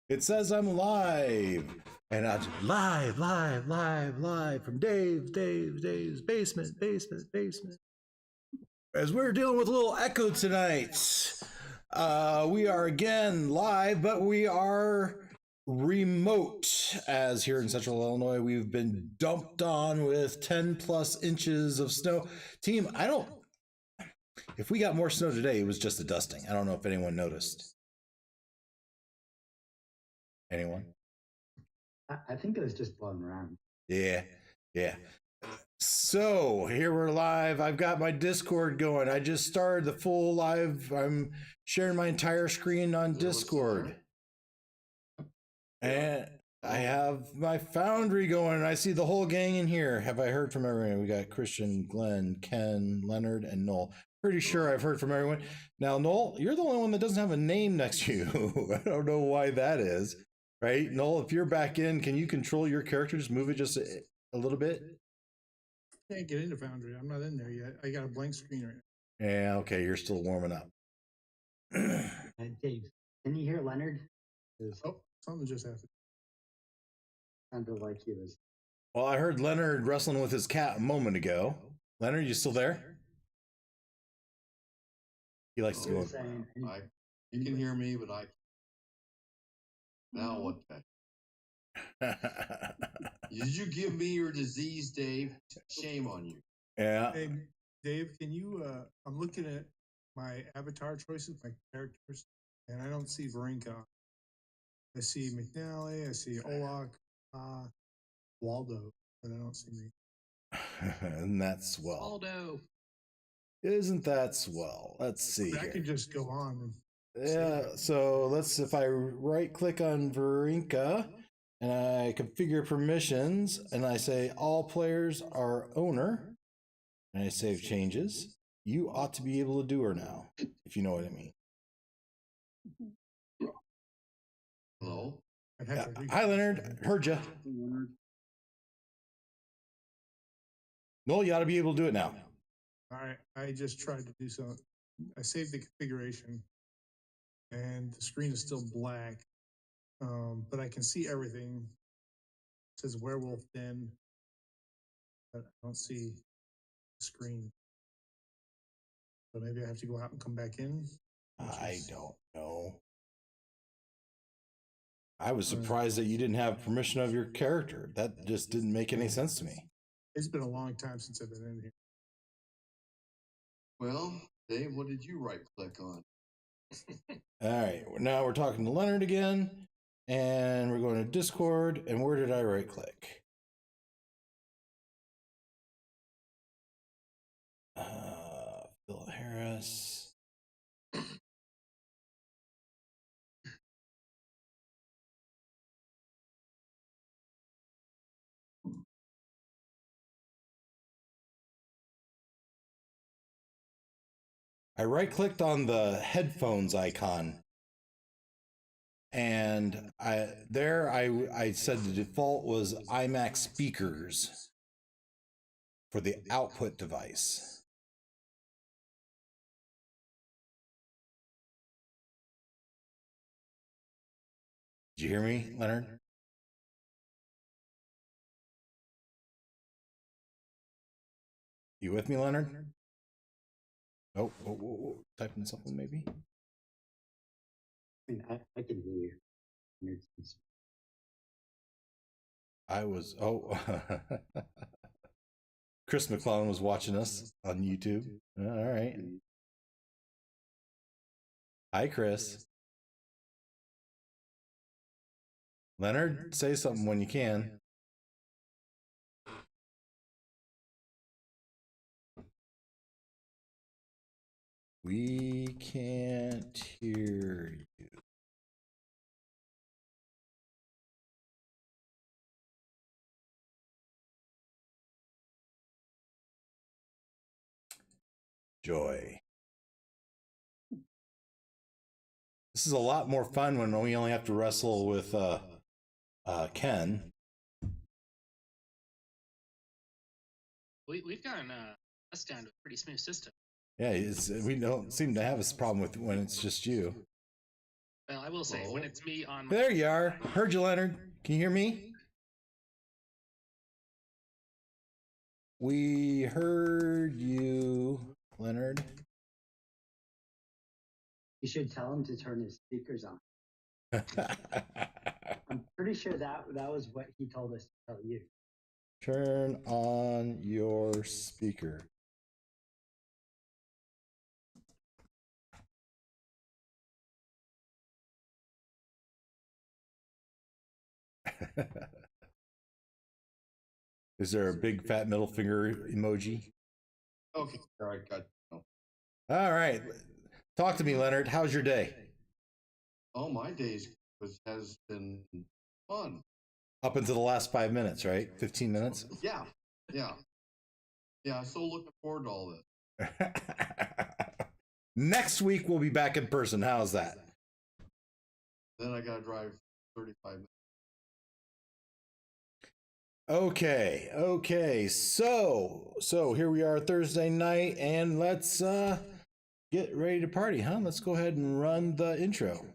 It says I'm live. And I just live from Dave's basement. As we're dealing with a little echo tonight, we are again live, but we are remote. As here in Central Illinois, we've been dumped on with 10 plus inches of snow. Team, if we got more snow today, it was just a dusting. I don't know if anyone noticed. Anyone? I think it was just blowing around. Yeah. So here we're live. I've got my Discord going. I just started the full live. I'm sharing my entire screen on Discord. And I have my Foundry going, and I see the whole gang in here. Have I heard from everyone? We got Christian, Glenn, Ken, Leonard, and Noel. Pretty sure I've heard from everyone. Now, Noel, you're the only one that doesn't have a name next to you. I don't know why that is. Right, Noel, if you're back in, can you control your character? Just move it just a little bit. Can't get into Foundry. I'm not in there yet. I got a blank screen right now. Yeah, okay, you're still warming up. Dave, can you hear Leonard? Oh, something just happened. Sounded like he was. Well, I heard Leonard wrestling with his cat a moment ago. Leonard, you still there? He likes to go. You can hear me, but I. Now what? Did you give me your disease, Dave? Shame on you. Yeah. Hey, Dave, can you? I'm looking at my avatar choices, my characters, and I don't see Varenka. I see McNally, I see Olak, Waldo, but I don't see me. And that's swell. Waldo. Isn't that swell? Let's see. I could just go on. And yeah, so if I right click on Varenka and I configure permissions and I say all players are owner and I save changes, you ought to be able to do her now, if you know what I mean. Hello? Yeah. Hi, Leonard. Heard ya. Noel, you ought to be able to do it now. All right, I just tried to do something. I saved the configuration. And the screen is still black, but I can see everything. It says werewolf den, but I don't see the screen. So maybe I have to go out and come back in. I don't know. I was surprised that you didn't have permission of your character. That just didn't make any sense to me. It's been a long time since I've been in here. Well, Dave, what did you right click on? All right, now we're talking to Leonard again, and we're going to Discord, and where did I right click? Phil Harris. I right clicked on the headphones icon, and I said the default was iMac speakers for the output device. Did you hear me, Leonard? You with me, Leonard? Oh, typing something maybe? I mean, I can hear you. I was, Chris McClellan was watching us on YouTube. All right. Hi, Chris. Leonard, say something when you can. We can't hear you. Joy. This is a lot more fun when we only have to wrestle with Ken. We've gotten us down to a pretty smooth system. Yeah, we don't seem to have this problem with when it's just you. Well, I will say, when Oh. it's me on my There you are. Heard you, Leonard. Can you hear me? We heard you, Leonard. You should tell him to turn his speakers on. I'm pretty sure that was what he told us to tell you. Turn on your speaker. Is there a big fat middle finger emoji? Okay, all right, got you. All right. Talk to me, Leonard. How's your day? Oh, my days has been fun. Up until the last 5 minutes, right? 15 minutes? Yeah, yeah. Yeah, so looking forward to all this. Next week, we'll be back in person. How's that? Then I gotta drive 35 minutes. Okay. So here we are Thursday night, and let's get ready to party, huh? Let's go ahead and run the intro.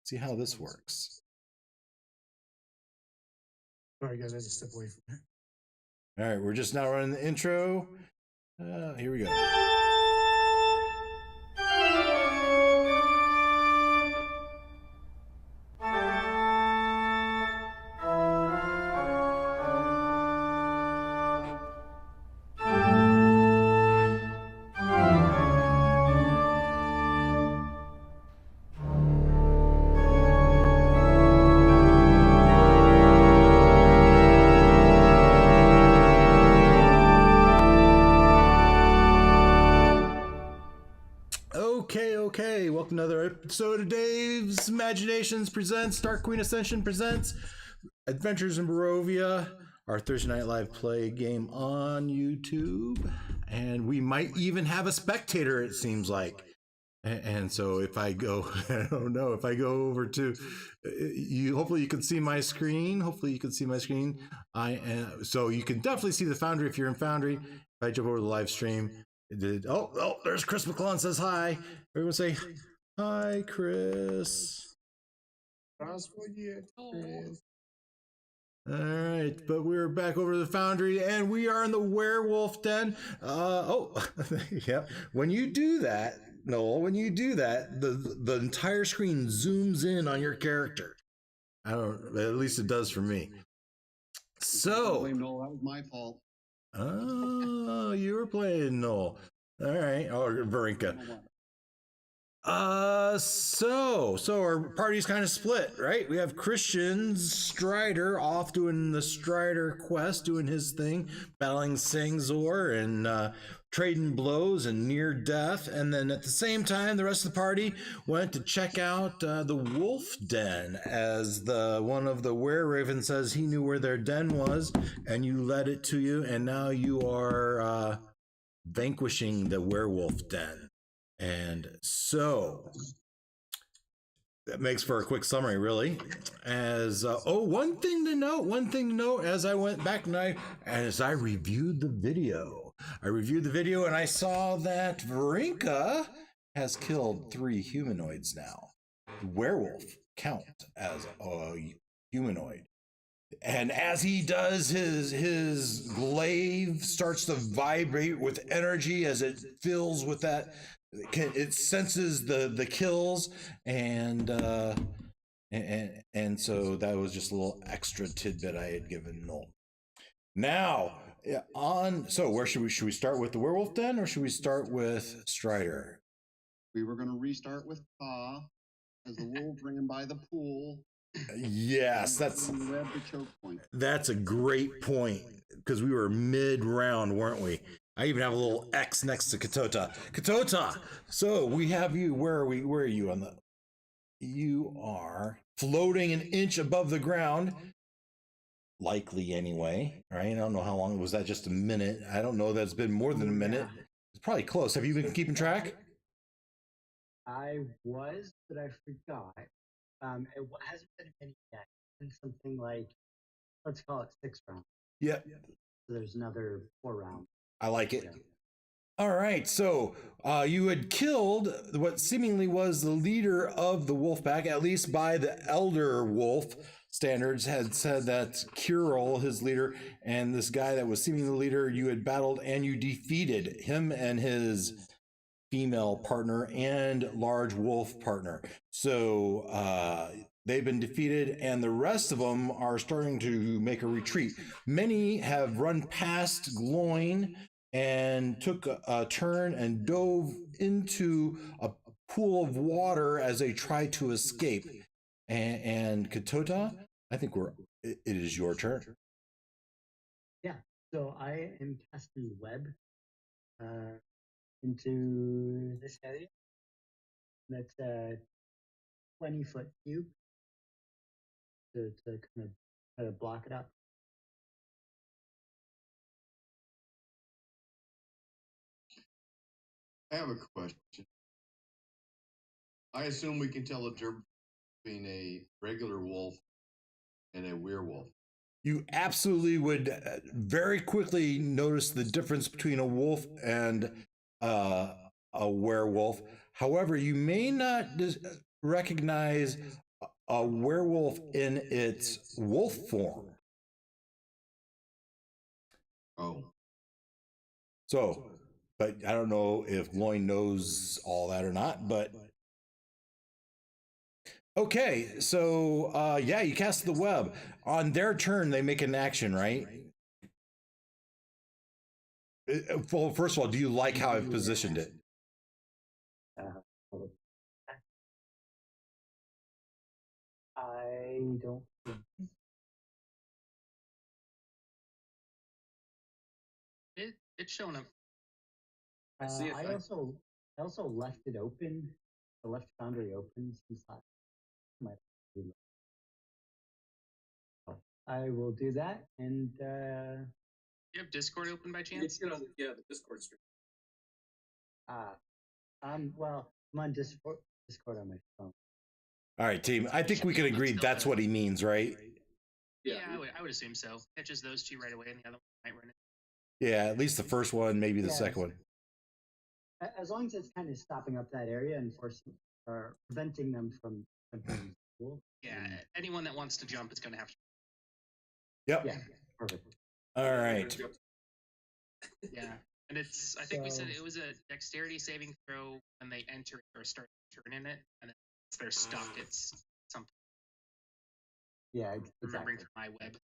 See how this works. Sorry, guys, I had to step away from it. All right, we're just now running the intro. Here we go. Okay. Welcome to another episode of Dave's Imaginations presents Dark Queen Ascension presents Adventures in Barovia, our Thursday Night Live play game on YouTube. And we might even have a spectator, it seems like. And so if I go, I don't know, if I go over to you, hopefully you can see my screen. So you can definitely see the Foundry if you're in Foundry. If I jump over the live stream, there's Chris McClellan says hi. Everyone say hi, Chris. Chris. All right, but we're back over to the Foundry, and we are in the werewolf den. Yeah. When you do that, Noel, the entire screen zooms in on your character. At least it does for me. So, Blame Noel, that was my fault. oh, you were playing Noel. All right, or Bianca. So our party's kind of split, right? We have Christian's Stryder off doing the Stryder quest, doing his thing, battling Sangzor and trading blows and near death. And then at the same time, the rest of the party went to check out the wolf den, as one of the were-raven says he knew where their den was, and you led it to you, and now you are vanquishing the werewolf den. And so that makes for a quick summary, really. As one thing to note, as I went back and as I reviewed the video, and I saw that Bianca has killed 3 humanoids now. Werewolf count as a humanoid. And as he does, his glaive starts to vibrate with energy as it fills with that. It senses the kills, and so that was just a little extra tidbit I had given Noel. Now so where should we start with the werewolf den, or should we start with Stryder? We were going to restart with Pa as the wolf ran by the pool. Yes, that's a great point, because we were mid-round, weren't we? I even have a little X next to Katota. So we have you. Where are you on the? You are floating an inch above the ground, likely anyway. Right? I don't know how long. Was that just a minute? I don't know. That's been more than a minute. Yeah. It's probably close. Have you been keeping track? I was, but I forgot. It hasn't been a minute yet. It's been something like, let's call it 6 rounds. Yeah. So there's another 4 rounds. I like it. All right, so you had killed what seemingly was the leader of the wolf pack, at least by the elder wolf standards, had said that Kiril, his leader, and this guy that was seemingly the leader, you had battled and you defeated him and his female partner and large wolf partner. So they've been defeated, and the rest of them are starting to make a retreat. Many have run past Gloin and took a turn and dove into a pool of water as they tried to escape. And Katota, I think it is your turn. Yeah. So I am casting web into this area. That's a 20-foot cube to kind of block it up. I have a question. I assume we can tell the difference between a regular wolf and a werewolf. You absolutely would very quickly notice the difference between a wolf and a werewolf. However, you may not recognize a werewolf in its wolf form. Oh. So, but I don't know if Loin knows all that or not, but okay, so yeah, you cast the web. On their turn, they make an action, right? Well, first of all, do you like how I've positioned it? I don't. It's showing up. I also left it open. I left Foundry open since last. I will do that, and You have Discord open by chance? Get on the Discord stream. well, I'm on Discord on my phone. All right, team. I think we can agree that's what he means, right? Yeah, I would assume so. Catches those two right away, and the other one might run it. Yeah, at least the first one, maybe the Yeah. second one. As long as it's kind of stopping up that area and forcing or preventing them from jumping. Yeah, anyone that wants to jump is going to have to. Yep. Yeah, perfect. All right. Yeah, and it's. I think we said it was a dexterity saving throw when they enter or start turning it, and then if they're stuck, it's something. Yeah, Remembering exactly. from my web.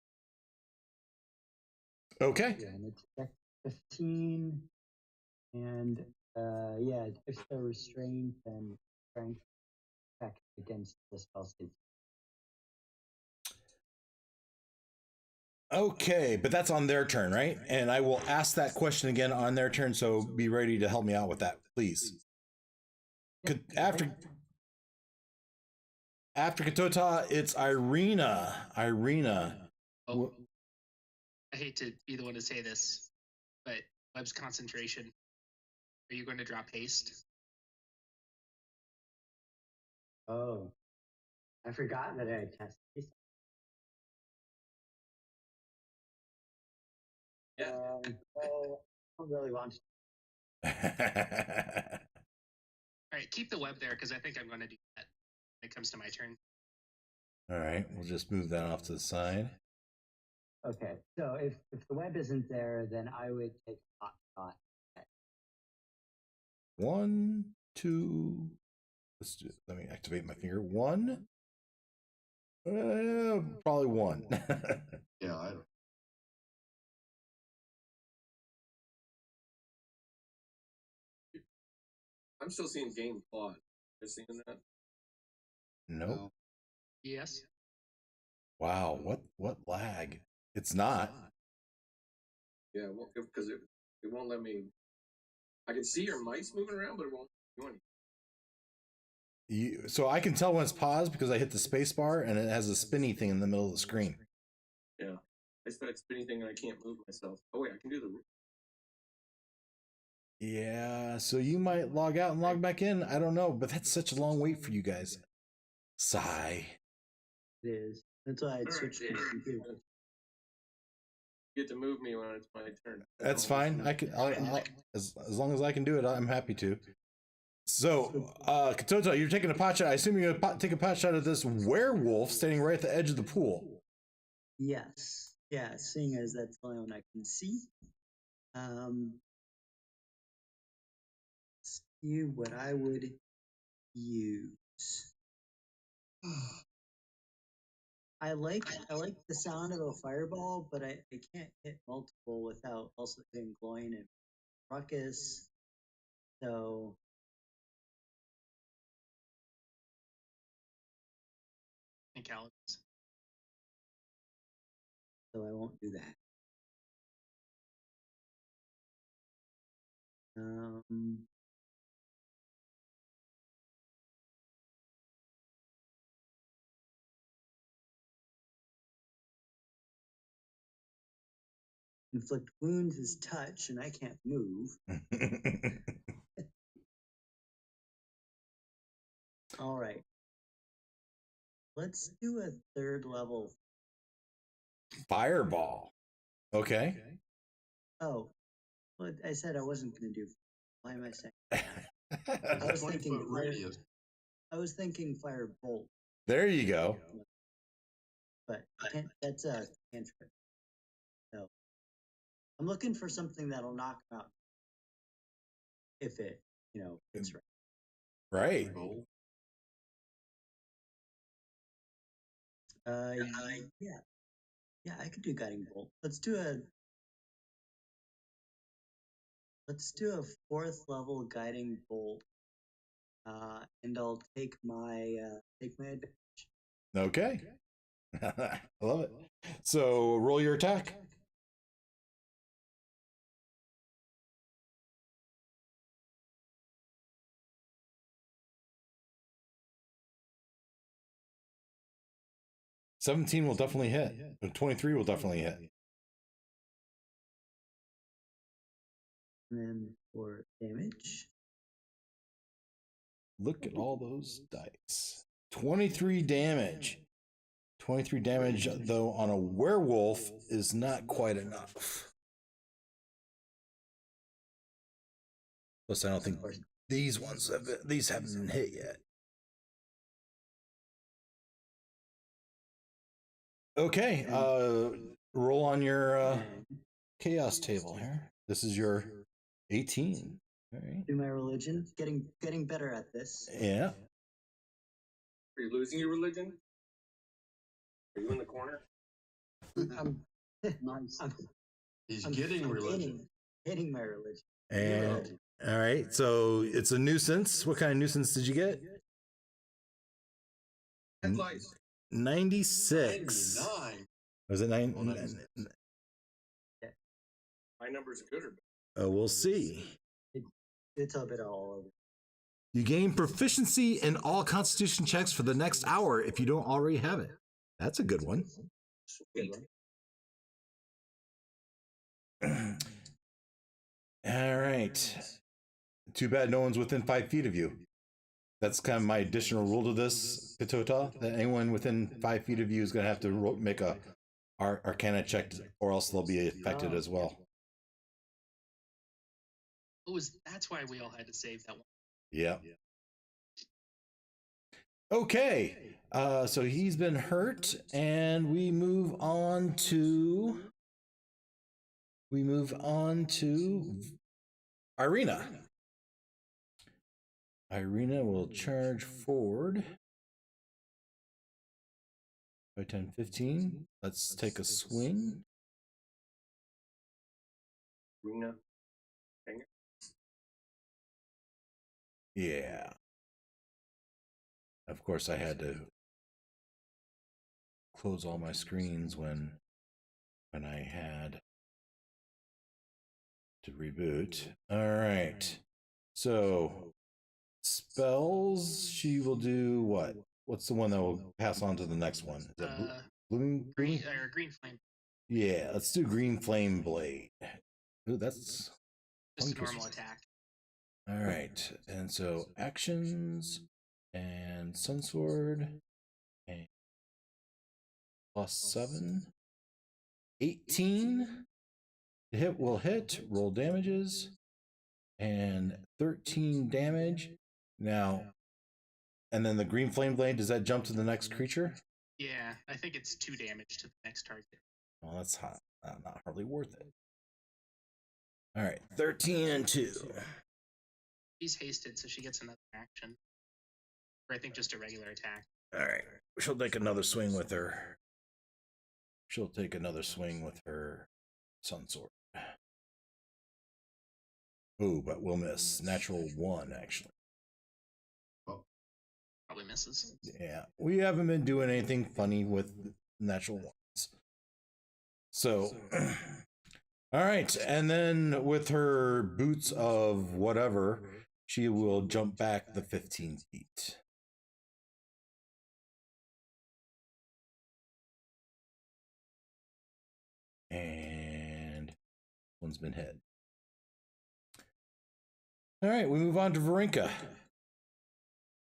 Okay. Yeah, and it's dex 15, and yeah, if they're restrained, then strength check against the spell save. Okay, but that's on their turn, right? And I will ask that question again on their turn, so be ready to help me out with that, please. After Katota, it's Irina. Oh, I hate to be the one to say this, but Web's concentration. Are you going to drop haste? Oh, I forgot that I had tested this. Yeah. Well, I don't really want to. All right, keep the web there because I think I'm going to do that when it comes to my turn. All right, we'll just move that off to the side. Okay, so if the web isn't there, then I would take a hot shot. 1, 2. Let me activate my finger. 1. Probably 1. Yeah, I don't. I'm still seeing game plot. You're seeing that? Nope. Yes. Wow, what lag? It's not. Yeah, well, because it won't let me. I can see your mice moving around, but it won't do anything. So I can tell when it's paused because I hit the space bar and it has a spinny thing in the middle of the screen. Yeah, I started spinning thing and I can't move myself. Oh wait, I can do the. Yeah, so you might log out and log back in. I don't know, but that's such a long wait for you guys. Sigh. It is. That's why I switched to the computer. get to move me when it's my turn. That's fine. I can. As long as I can do it, I'm happy to. So, Katoto, you're taking a pot shot. I assume you're gonna take a pot shot at this werewolf standing right at the edge of the pool. Yes. Yeah, seeing as that's the only one I can see. See what I would use. I like the sound of a fireball, but I can't hit multiple without also hitting Gloin and Ruckus. So And Caligus. I won't do that. Inflict wounds is touch, and I can't move. All right. Let's do a third level. Fireball. Okay. Oh, well, I said I wasn't going to do. Why am I saying? I was 20 thinking foot radius. I was thinking fire bolt, There you go. but that's a cantrip. So I'm looking for something that'll knock him out. If it, it's right. Right. Yeah, I could do guiding bolt. Let's do a fourth level guiding bolt. And I'll take my advantage. Okay. I love it. So roll your attack. $17 will definitely hit. 23 will definitely hit. And then for damage. Look at all those dice. 23 damage. 23 damage, though, on a werewolf is not quite enough. Plus, I don't think these haven't hit yet. Okay, roll on your chaos table here. This is your 18. All right. Do my religion. Getting better at this. Yeah. Are you losing your religion? Are you in the corner? He's getting religion. Hitting my religion. And all right, so it's a nuisance. What kind of nuisance did you get? Headlights. 96. 99. Was it 9? My numbers are good or bad? Oh, we'll see. It's a bit all over. You gain proficiency in all Constitution checks for the next hour if you don't already have it. That's a good one. Sweet. All right. Too bad no one's within 5 feet of you. That's kind of my additional rule to this, Pitota, that anyone within 5 feet of you is going to have to make a Arcana check, or else they'll be affected as well. That's why we all had to save that one. Yeah. Okay. So he's been hurt, and we move on to Irina. Irina will charge forward by 10, 15. Let's take a swing. Rena. Yeah. Of course, I had to close all my screens when I had to reboot. All right. So spells, she will do what? What's the one that will pass on to the next one? Is that green flame? Yeah, let's do green flame blade. Ooh, that's just a normal attack. All right, and so actions and Sunsword and +7. 18 to hit will hit. Roll damages. And 13 damage. Now, and then the green flame blade, does that jump to the next creature? Yeah, I think it's 2 damage to the next target. Well, that's hot. Not hardly worth it. All right, 13 and 2. She's hasted, so she gets another action. Or I think just a regular attack. All right, she'll take another swing with her. She'll take another swing with her sun sword. Ooh, but we'll miss. Natural 1, actually. Probably misses. Yeah, we haven't been doing anything funny with natural 1s. So, all right, and then with her boots of whatever, she will jump back the 15 feet. And one's been hit. All right, we move on to Varinka.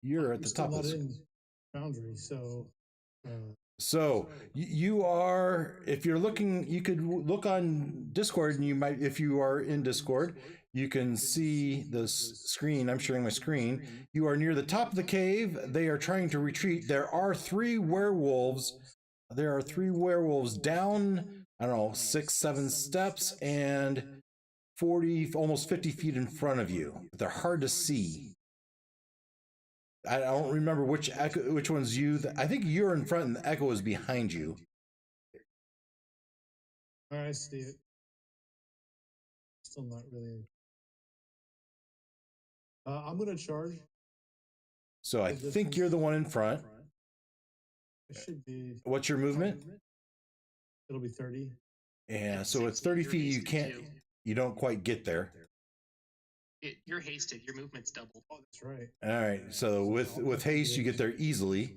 You're at the top of the screen. Boundary, so. So you are, if you're looking, you could look on Discord, and you might, if you are in Discord, you can see the screen. I'm sharing my screen. You are near the top of the cave. They are trying to retreat. There are 3 werewolves. There are 3 werewolves down, I don't know, 6, 7 steps and 40, almost 50 feet in front of you. They're hard to see. I don't remember which one's you. I think you're in front and the echo is behind you. All right, I see it. Still not really. I'm going to charge. So I think you're the one in front. It should be. What's your movement? It'll be 30. Yeah, so it's 30 feet. You don't quite get there. You're hasted. Your movement's doubled. Oh, that's right. All right. So with haste, you get there easily.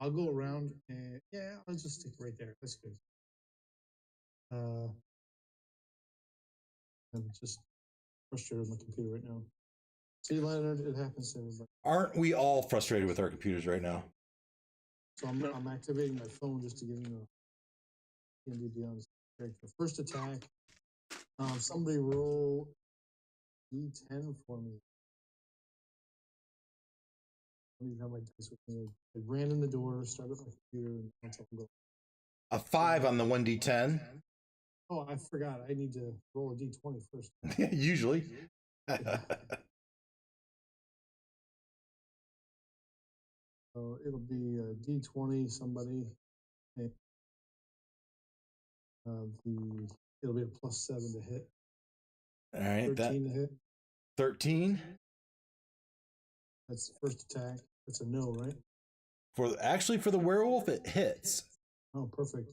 I'll go around and I'll just stick right there. That's good. I'm just frustrated with my computer right now. See, Leonard, it happens to everybody. Aren't we all frustrated with our computers right now? So I'm activating my phone just to give you a D&D Beyond character. First attack. Somebody roll D10 for me. I don't even have my dice with me. I ran in the door, started my computer, and that's all go. A 5 on the 1d10. Oh, I forgot. I need to roll a D20 first. Usually. So it'll be a D20, somebody. It'll be a +7 to hit. All right. 13 to hit. 13. That's the first attack. That's a no, right? For the werewolf, it hits. Oh, perfect.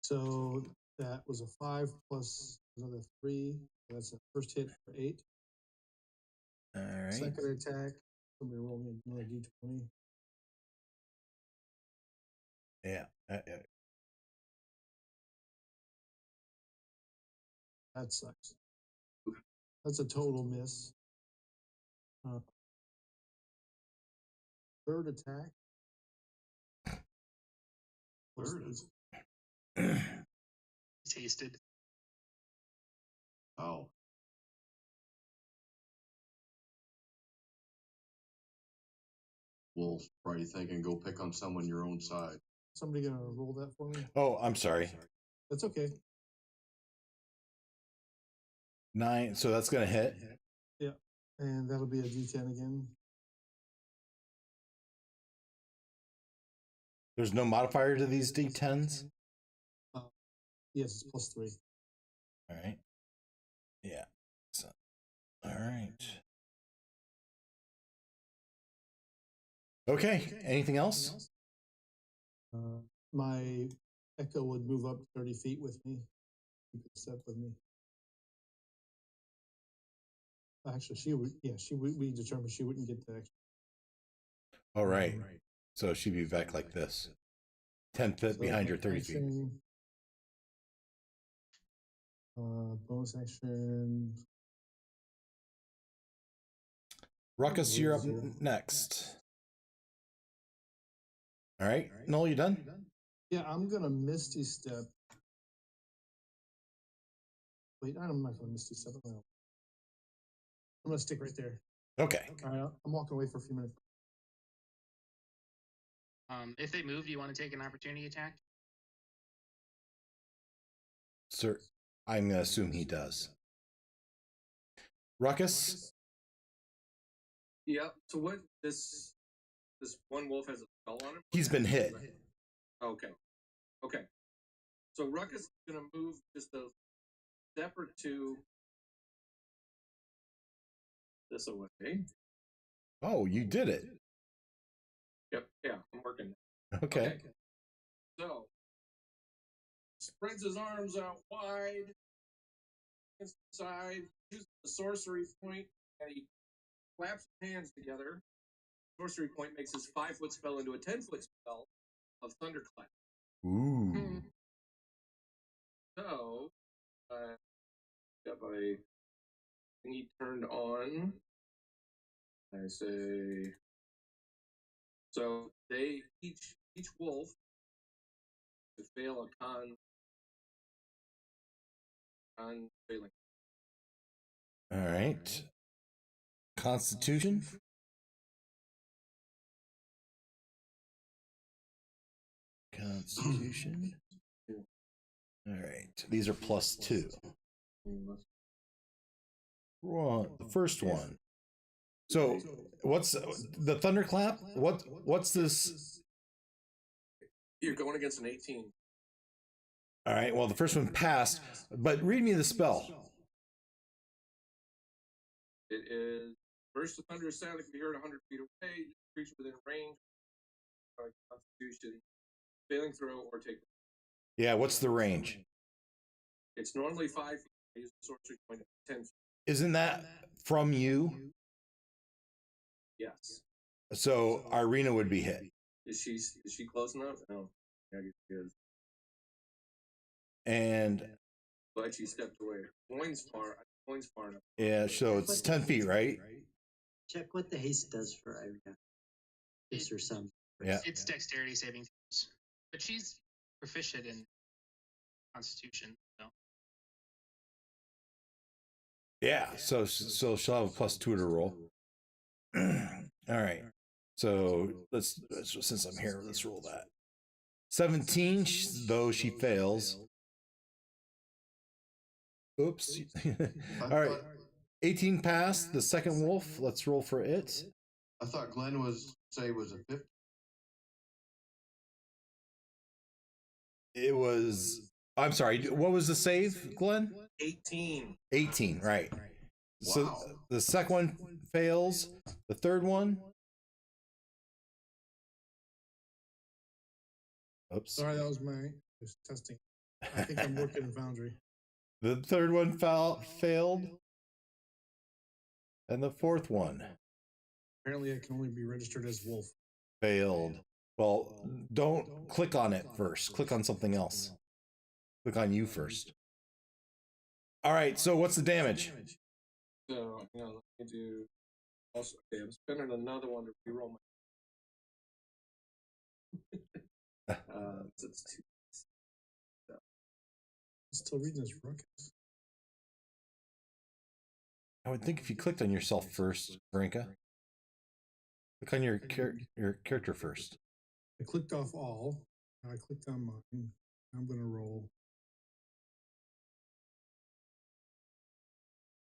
So that was a 5 plus another 3. That's a first hit for 8. All right. Second attack. Somebody roll me another D20. Yeah. That sucks. That's a total miss. Third attack. He's hasted. Oh. Wolf's probably thinking, go pick on someone your own side. Somebody gonna roll that for me? Oh, I'm sorry. That's okay. 9. So that's going to hit. Yeah. And that'll be a D10 again. There's no modifier to these D10s? Yes, it's +3. All right. Yeah. So, all right. Okay. Anything else? My Echo would move up 30 feet with me. Keep it step with me. Actually, she would. Yeah, we determined she wouldn't get the extra. All right. So she'd be back like this. 10 feet behind your 30 feet. Bonus action. Ruckus, you're up next. All right. Noel, you done? Yeah, I'm gonna Misty Step Wait, I'm not going to Misty Step. I'm going to stick right there. Okay. All right, I'm walking away for a few minutes. If they move, do you want to take an opportunity attack? Sir, I'm going to assume he does. Ruckus? Yeah. So what? This one wolf has a spell on him. He's been hit. Okay. Okay. So Ruckus is gonna move just a step or two this away. Oh, you did it. Yep. Yeah, I'm working. Okay. So spreads his arms out wide against the side, uses the sorcery point, and he claps his hands together. Sorcery point makes his 5-foot spell into a 10-foot spell of thunderclap. Ooh. So, got my thingy turned on. I say, so they each wolf to fail a con failing. All right. Constitution? Constitution. All right. These are +2. One, the first one. So, what's the thunderclap? What's this? You're going against an 18. All right. Well, the first one passed, but read me the spell. It is burst of thunder sound if you hear it 100 feet away. Each creature within range. Constitution, failing throw or take. Yeah. What's the range? It's normally 5 feet. I use the sorcery point of 10 feet. Isn't that from you? Yes. So Irina would be hit. Is she close enough? No. Yeah, she is. And But she stepped away. Coin's far enough. yeah, so it's 10 feet, right? Check what the haste does for Irina. Gives her some. Yeah. It's dexterity saving throws, but she's proficient in Constitution. So. Yeah. So she'll have a +2 to roll. All right. So let's since I'm here, let's roll that. 17, though she fails. Oops. All right. 18 passed. The second wolf. Let's roll for it. I thought Glenn was a 50. It was. I'm sorry. What was the save, Glenn? 18. 18. Right. So Wow. the second one fails. The third one. Oops. Sorry, that was my just testing. I think I'm working in Foundry. The third one failed. And the fourth one Apparently, I can only be registered as wolf. failed. Well, don't click on it first. Click on something else. Click on you first. All right, so what's the damage? So, let me do. Also, okay, I'm spending another one to reroll my. So it's 2. I'm still reading this ruckus. I would think if you clicked on yourself first, Bianca. Click on your character first. I clicked off all. I clicked on mine. I'm going to roll.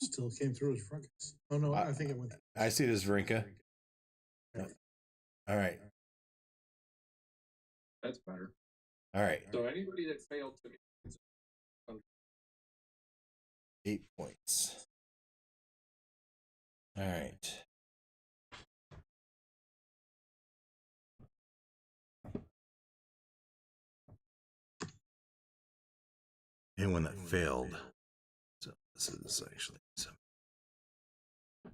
Still came through as ruckus. Oh no, I think it went. I see it as Bianca. All right. That's better. All right. So anybody that failed to get 8 points. All right. Anyone that failed. So this is actually so.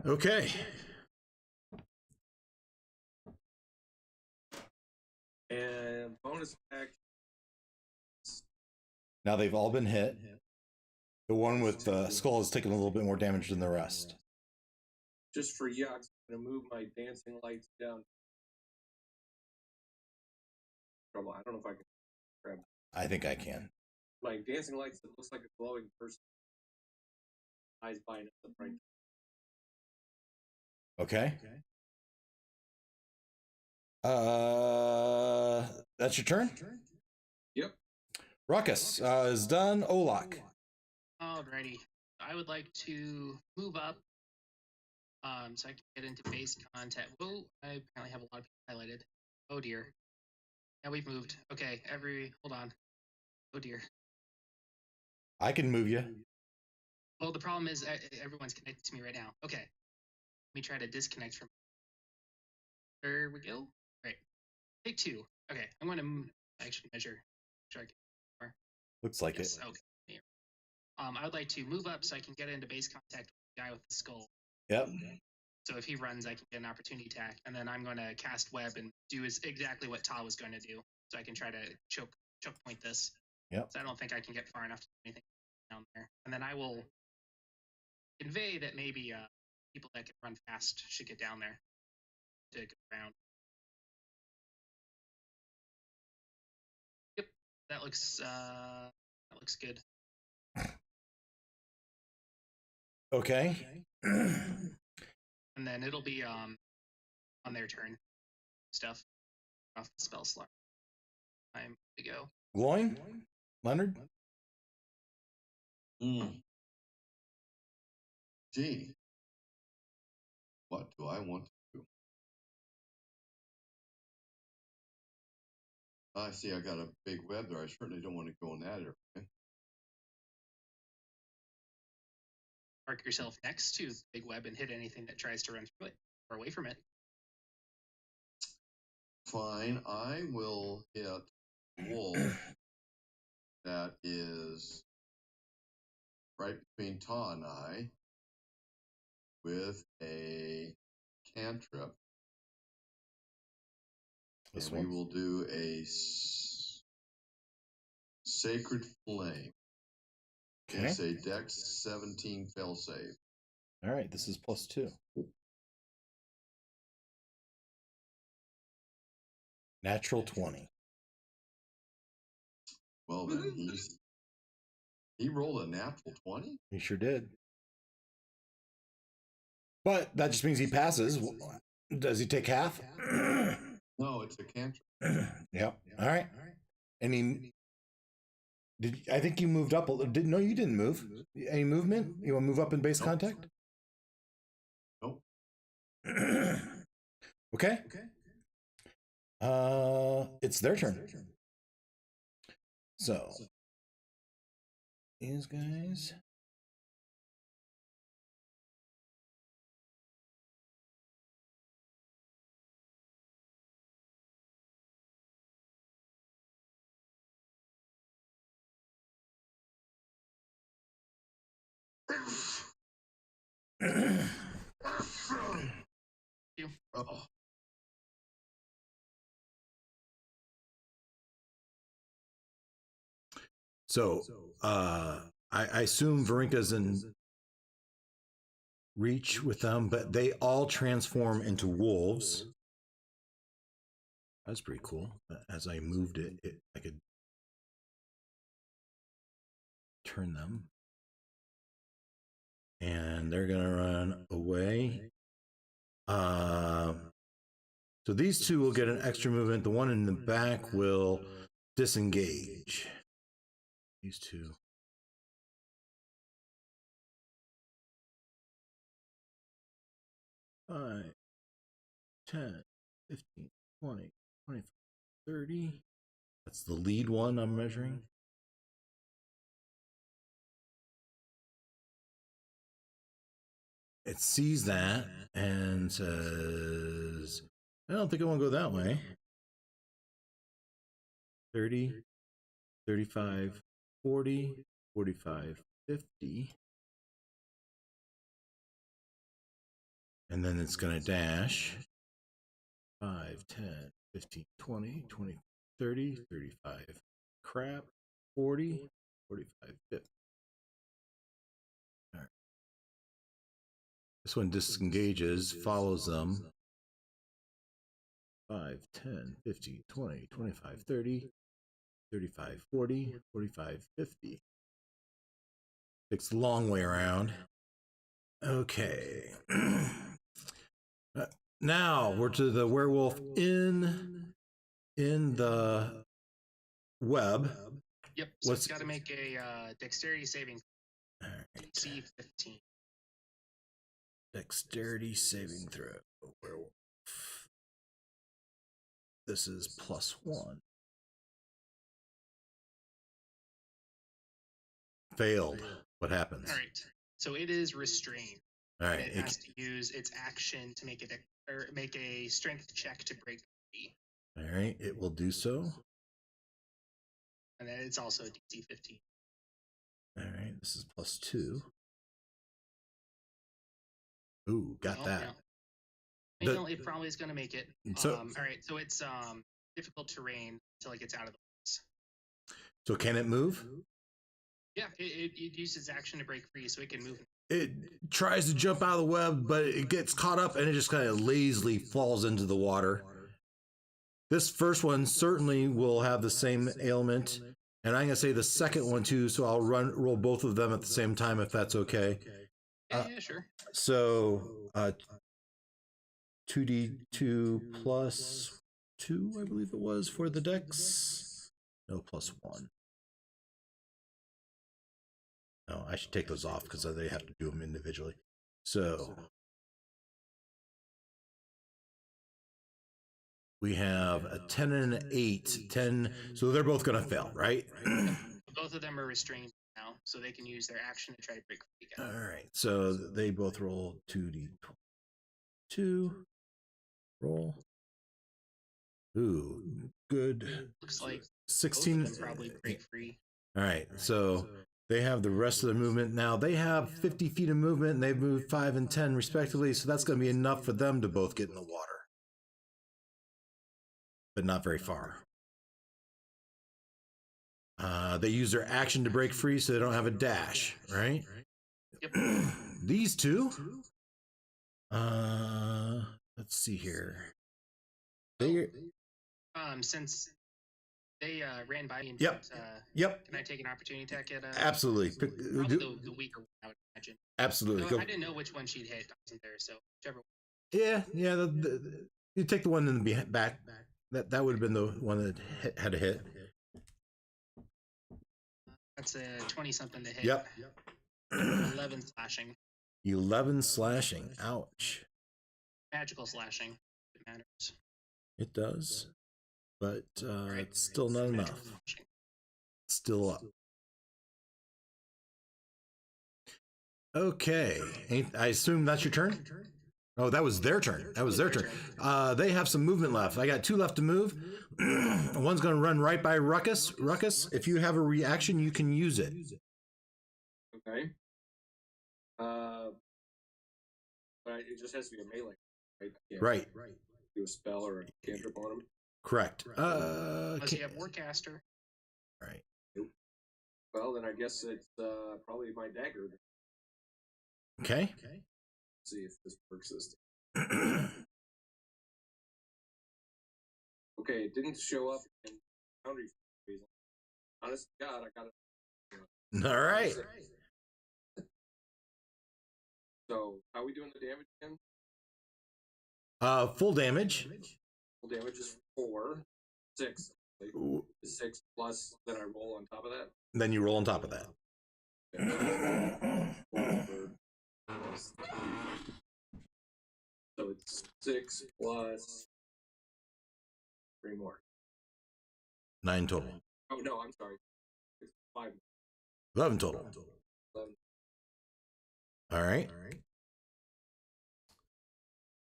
Okay. and bonus action. Now they've all been hit. The one with the skull has taken a little bit more damage than the rest. Just for yucks, I'm gonna move my dancing lights down. Trouble. I don't know if I can grab I think I can. my dancing lights. It looks like a glowing person. eyes bind at the right. Okay. That's your turn? Yep. Ruckus is done. Olak. Alrighty. I would like to move up so I can get into base contact. Whoa, I apparently have a lot of people highlighted. Oh dear. Yeah, we've moved. Okay, hold on. Oh dear. I can move you. Well, the problem is everyone's connected to me right now. Okay. Let me try to disconnect from. There we go. Right. Take 2. Okay, I'm going to actually measure. Sure I can more. Looks like Yes, it. okay. Here. I would like to move up so I can get into base contact with the guy with the skull. Yep. So if he runs, I can get an opportunity attack, and then I'm going to cast web and do exactly what Ta was going to do, so I can try to choke point this. Yep. So I don't think I can get far enough to do anything down there, and then I will convey that maybe people that can run fast should get down there to go around. Yep, that looks good. Okay. And then it'll be on their turn. Stuff off the spell slot. Time to go. Gloin? Leonard? Gee, what do I want to do? I see I got a big web there. I certainly don't want to go in that area. Mark yourself next to the big web and hit anything that tries to run through it or away from it. Fine, I will hit wolf that is right between Ta and I with a cantrip. This and one? we will do a sacred flame. Okay. It's a Dex 17 fail save. All right, this is +2. Natural 20. Well, then he rolled a natural 20. He sure did. But that just means he passes. Does he take half? No, it's a cantrip. Yep. All right. And I think you moved up. No, you didn't move. Any movement? You want to move up in base contact? Nope. Okay. It's their turn. So these guys. Oh. So, I assume Varinka's in reach with them, but they all transform into wolves. That's pretty cool. As I moved it, I could turn them. And they're going to run away. So these two will get an extra movement. The one in the back will disengage. These two. Five, 10, 15, 20, 25, 30. That's the lead one I'm measuring. It sees that and says, I don't think I want to go that way. 30, 35, 40, 45, 50. And then it's going to dash 5, 10, 15, 20, 20, 30, 35. Crap. 40, 45, 50. All right. This one disengages, follows them. 5, 10, 15, 20, 25, 30, 35, 40, 45, 50. Takes the long way around. Okay. Now we're to the werewolf in the web. Yep. So it's got to make a dexterity saving. All right. DC 15. Dexterity saving throw. Werewolf. This is +1. Failed. What happens? All right. So it is restrained. All right. It has to use its action to make make a strength check to break free. All right. It will do so. And then it's also DC 15. All right. This is +2. Ooh, got that. No. It probably is going to make it. So, all right. So it's difficult terrain until it gets out of the woods. So can it move? Yeah, it uses action to break free, so it can move. It tries to jump out of the web, but it gets caught up and it just kind of lazily falls into the water. This first one certainly will have the same ailment, and I'm gonna say the second one too. So I'll roll both of them at the same time if that's okay. Yeah, sure. So 2d2 plus 2, I believe it was for the dex. No, +1. No, I should take those off because they have to do them individually. So we have a 10 and an 8. 10. So they're both going to fail, right? Both of them are restrained now, so they can use their action to try to break free again. All right. So they both roll 2d2. Roll. Ooh, good. Looks like 16. both of them probably break free. All right. So they have the rest of the movement. Now they have 50 feet of movement and they've moved 5 and 10 respectively. So that's going to be enough for them to both get in the water. But not very far. They use their action to break free so they don't have a dash, right? Yep. These two. Let's see here. Since they ran by me. Yep. Yep. Can I take an opportunity attack at Absolutely. probably the weaker one, I would imagine. Absolutely. No, I didn't know which one she'd hit. I wasn't there, so whichever one. Yeah. You take the one in the back. That would have been the one that had a hit. That's a 20-something to hit. Yep. 11 slashing. 11 slashing. Ouch. Magical slashing. It matters. It does. But Right. it's still not Magical enough. slashing. Still up. Okay. I assume that's your turn? Oh, that was their turn. That was their turn. They have some movement left. I got 2 left to move. One's going to run right by Ruckus. Ruckus, if you have a reaction, you can use it. Okay. But it just has to be a melee, right? I can't Right. Do a spell or a cantrip on him. Correct. Unless you have Warcaster. Right. Well, then I guess it's probably my dagger. Okay. See if this works this time. Okay, it didn't show up in Foundry for some reason. Honest to God, I got it. All right. So, how are we doing the damage again? Full damage. Full damage is 4. 6. Ooh. 6 plus, then I roll on top of that. Then you roll on top of that. So it's 6 plus 3 more. 9 total. Oh no, I'm sorry. It's 5. 11 total. 11. All right.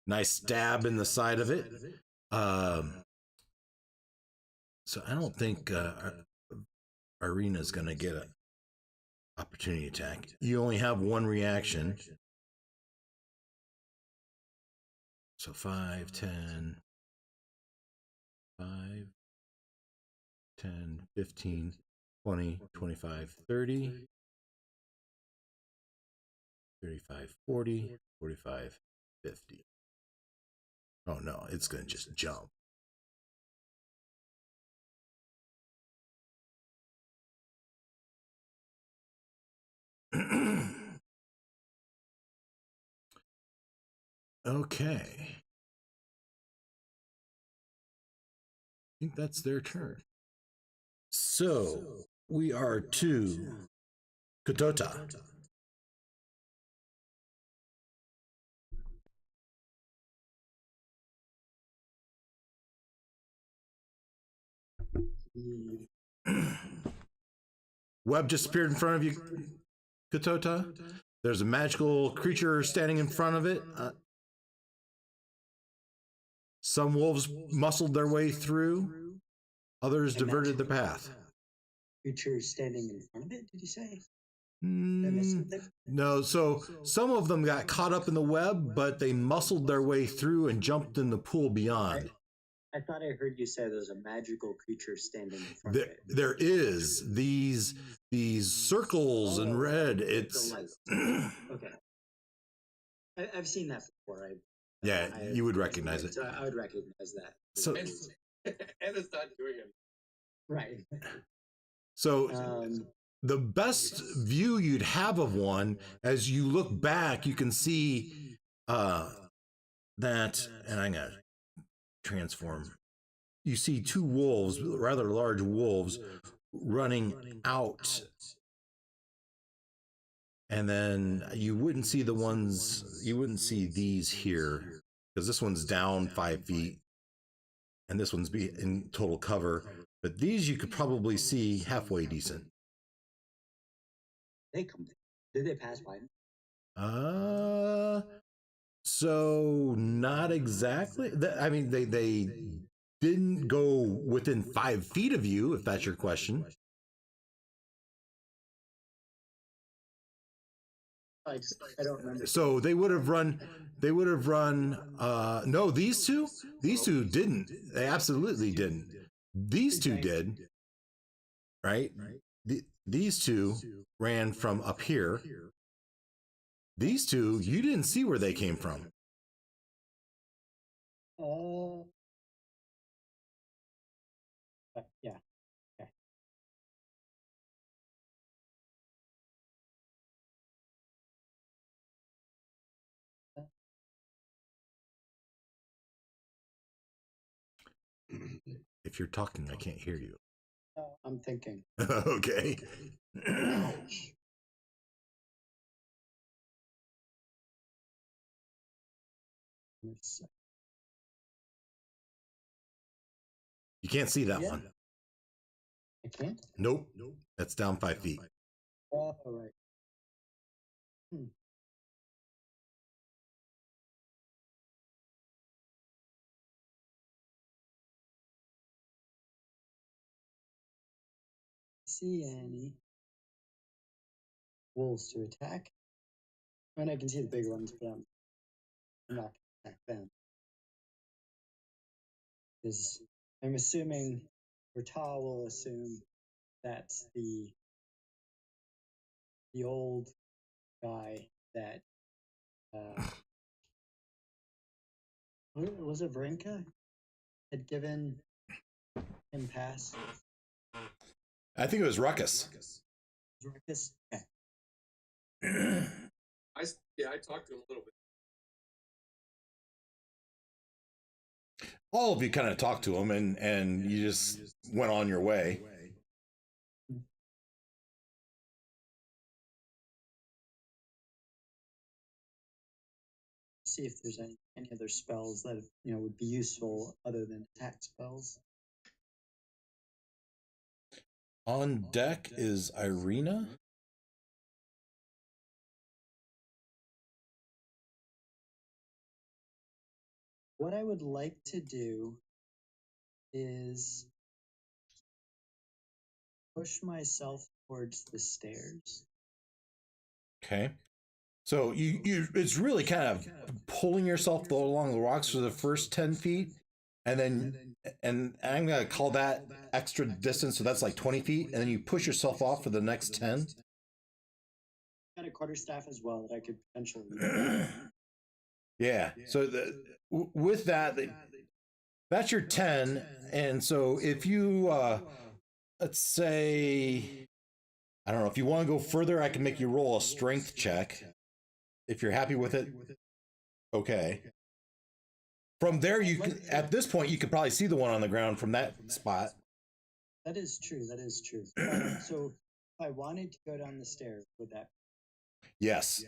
Nice stab in the side of it. So I don't think Arena's going to get an opportunity attack. You only have 1 reaction. So 5, 10, 5, 10, 15, 20, 25, 30, 35, 40, 45, 50. Oh no, it's going to just jump. Okay. I think that's their turn. So we are to Katota. Web just appeared in front of you, Katota. There's a magical creature standing in front of it. Some wolves muscled their way through. Others diverted the path. Creature standing in front of it, did you say? Did I miss something? No, so some of them got caught up in the web, but they muscled their way through and jumped in the pool beyond. I thought I heard you say there's a magical creature standing in front of it. There is these circles in red. It's okay. I've seen that before. You would recognize it. So I would recognize that. So And it's not doing it. Right. So the best view you'd have of one, as you look back, you can see that, and I'm gonna transform. You see two wolves, rather large wolves, running out. And then you wouldn't see these here, because this one's down 5 feet, and this one's in total cover. But these you could probably see halfway decent. Did they pass by? So not exactly. I mean, they didn't go within 5 feet of you, if that's your question. I don't remember. So they would have run. No, these two didn't. They absolutely didn't. These two did. Right? These two ran from up here. These two, you didn't see where they came from. Yeah. Okay. If you're talking, I can't hear you. I'm thinking. Okay. You can't see that one. I can't? Nope. That's down 5 feet. All right. See any wolves to attack? I mean, I can see the bigger ones, but I'm not going to attack them. Because I'm assuming, or Ta will assume, that's the old guy that was it Bianca had given him pass? I think it was Ruckus. Ruckus? Yeah. I talked to him a little bit. All of you kind of talked to him, and you just went on your way. See if there's any other spells that would be useful other than attack spells. On deck is Irina. What I would like to do is push myself towards the stairs. Okay. So it's really kind of pulling yourself along the rocks for the first 10 feet. And I'm going to call that extra distance. So that's like 20 feet. And then you push yourself off for the next 10. Got a quarterstaff as well that I could potentially. Yeah. So with that, that's your 10. And so if you, let's say, I don't know, if you want to go further, I can make you roll a strength check. If you're happy with it, okay. From there, you can, at this point, you could probably see the one on the ground from that spot. That is true. That is true. So if I wanted to go down the stairs, would that? Yes.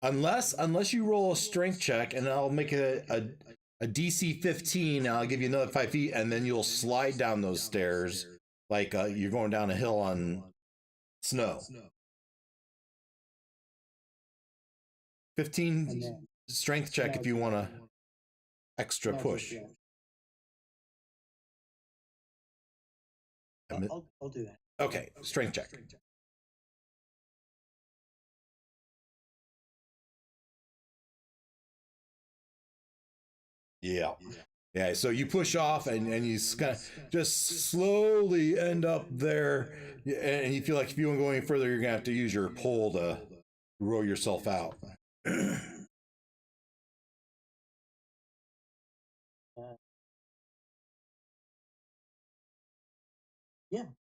Unless you roll a strength check, and I'll make a DC 15, and I'll give you another 5 feet, and then you'll slide down those stairs like you're going down a hill on snow. 15 strength check if you want to extra push. I'll do that. Okay, strength check. Yeah, so you push off and you kind of just slowly end up there, and you feel like if you want to go any further, you're going to have to use your pole to row yourself out.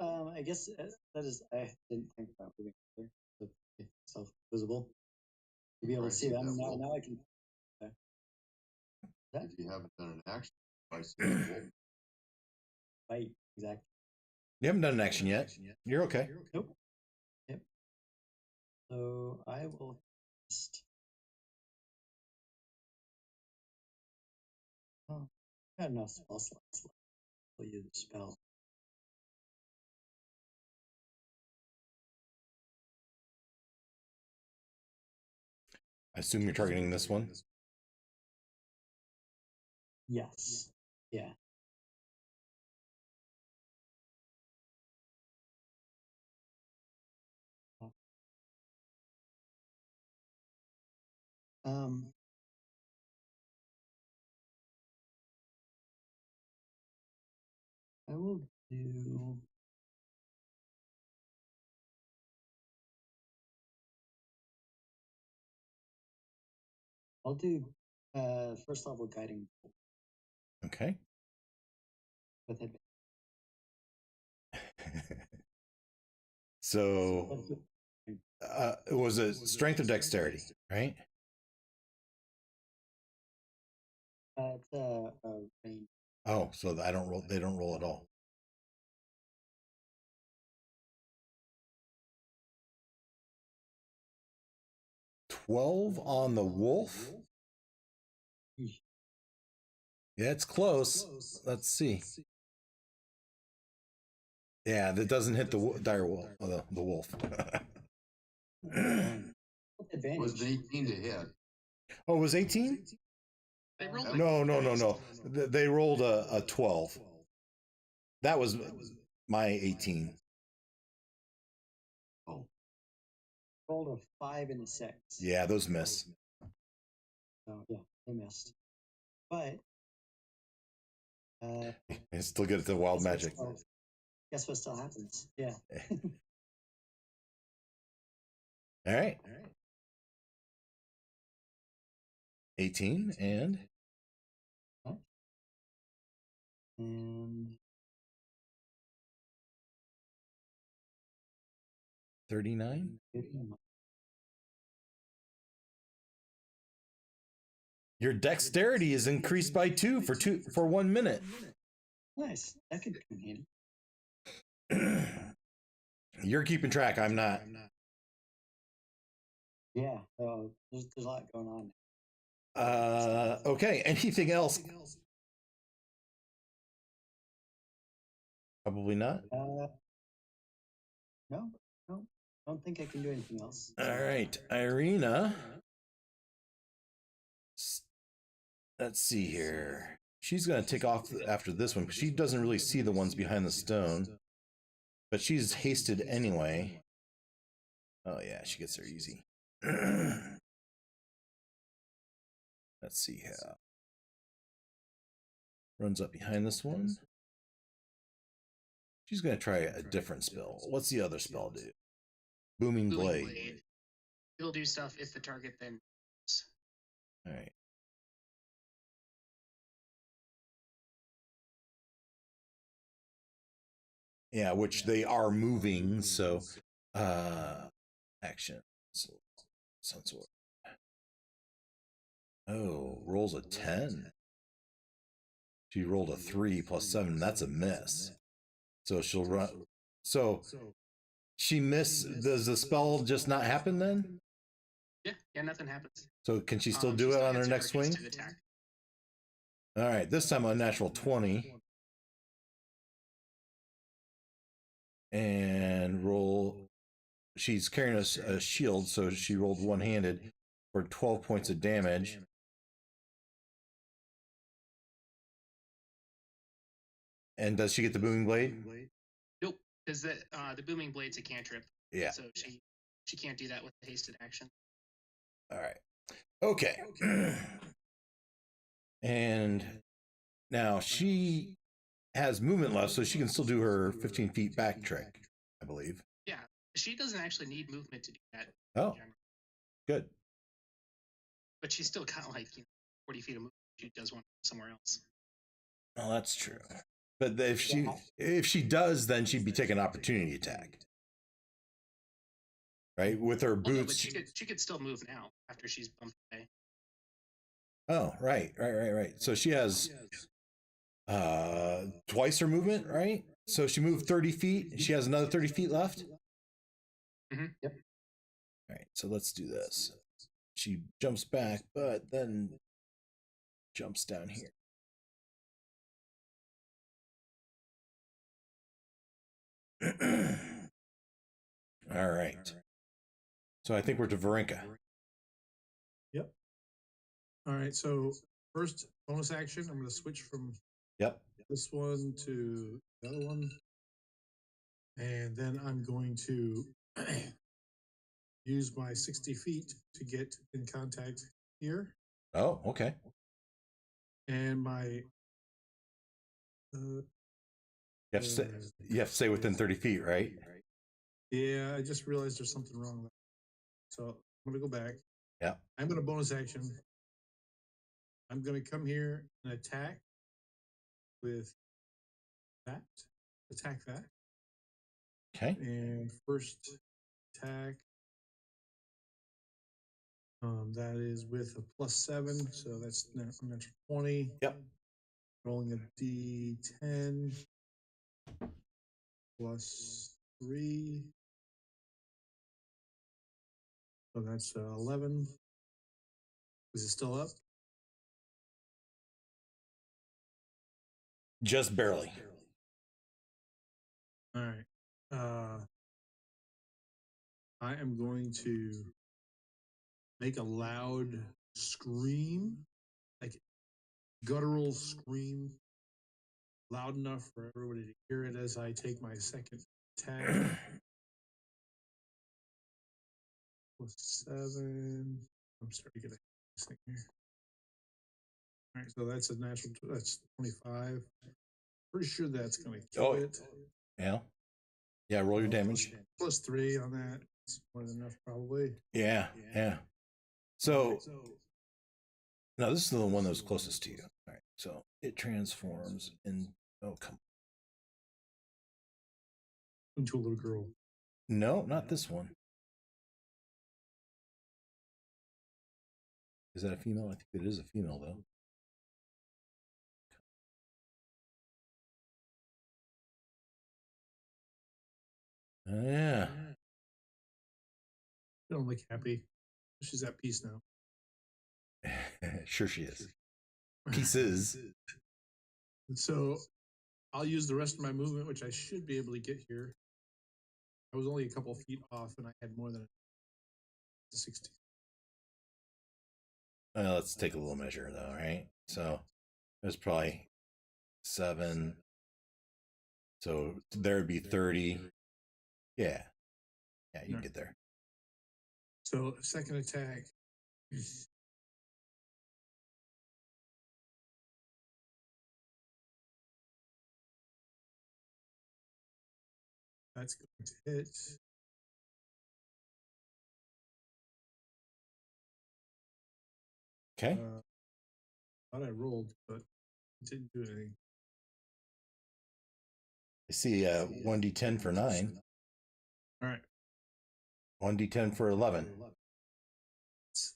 I guess that is, I didn't think about moving there, so it's self-visible. To be able to see them, now I can. If you haven't done an action, I see the wolf. Right, exactly. You haven't done an action yet. You're okay. Nope. Yep. So I will just. Oh, I got enough spell slots left. I'll use the spell. I assume you're targeting this one. Yes. Yeah. I will do. I'll do first level guiding Okay. with it. So it was a strength or dexterity, right? It's a range. Oh, so I don't roll. They don't roll at all. $12 on the wolf. Yeah, it's close. Let's see. Yeah, that doesn't hit the dire wolf. The wolf. Advantage. Was 18 to hit? Oh, it was 18? They rolled No. They rolled a 12. That was my 18. Oh, Rolled a 5 and a 6. Yeah, those miss. So yeah, they missed. But It's still good at the wild magic. Guess what still happens? Yeah. All right. 18 and And 39. Your dexterity is increased by 2 for 1 minute. Nice. That could come in handy. You're keeping track. I'm not. Yeah. So there's a lot going on. Okay. Anything else? Probably not. No. I don't think I can do anything else. All right, Irina. Let's see here. She's going to take off after this one because she doesn't really see the ones behind the stone. But she's hasted anyway. Oh, yeah, she gets there easy. Let's see here. Runs up behind this one. She's going to try a different spell. What's the other spell do? Booming Blade. It'll do stuff if the target then. All right. Yeah, which they are moving, so action. Sangzor. Oh, rolls a 10. She rolled a 3 plus 7. That's a miss. So she'll run. So she missed. Does the spell just not happen then? Yeah, nothing happens. So can she still She do it on her gets next swing? hasted attack. All right, this time a natural 20. And roll. She's carrying a shield, so she rolled one-handed for 12 points of damage. And does she get the booming blade? Nope, because the booming blade's a cantrip. Yeah. So she can't do that with the hasted action. All right. Okay. And now she has movement left, so she can still do her 15 feet back trick, I believe. Yeah, she doesn't actually need movement to do that. Oh, good. But she's still got like 40 feet of movement. She does want to go somewhere else. Well, that's true. But if she does, then she'd be taking an opportunity attack, right? With her Well, no, boots. but she could still move now after she's bumped away. Oh, right. So she has twice her movement, right? So she moved 30 feet. She has another 30 feet left. Mm-hmm. Yep. All right, so let's do this. She jumps back, but then jumps down here. All right. So I think we're to Varenka. Yep. All right. So first bonus action, I'm going to switch from this one to the other one. And then I'm going to use my 60 feet to get in contact here. Oh, okay. And my You have to stay within 30 feet, right? yeah, I just realized there's something wrong there. So I'm going to go back. Yeah. I'm going to bonus action. I'm going to come here and attack with that. Attack that. Okay. And first attack. That is with a +7, so that's natural 20. Yep. Rolling a D10 +3. So that's 11. Is it still up? Just barely. All right. I am going to make a loud scream, like guttural scream, loud enough for everybody to hear it as I take my second attack. +7. I'm starting to get this thing here. All right, so that's a natural. That's 25. Pretty sure that's going to kill it. Yeah. Yeah. Roll your damage. +3 on that. It's more than enough, probably. Yeah. So now this is the one that was closest to you. All right. So it transforms in. Oh, come on. Into a little girl. No, not this one. Is that a female? I think it is a female, though. Yeah. I don't look happy. She's at peace now. Sure she is. Pieces. So I'll use the rest of my movement, which I should be able to get here. I was only a couple feet off, and I had more than 60. Let's take a little measure, though, right? So there's probably 7. So there would be 30. Yeah. Yeah, you can get there. So second attack. That's going to hit. Okay. Thought I rolled, but it didn't do anything. I see 1d10 for 9. All right. 1d10 for 11.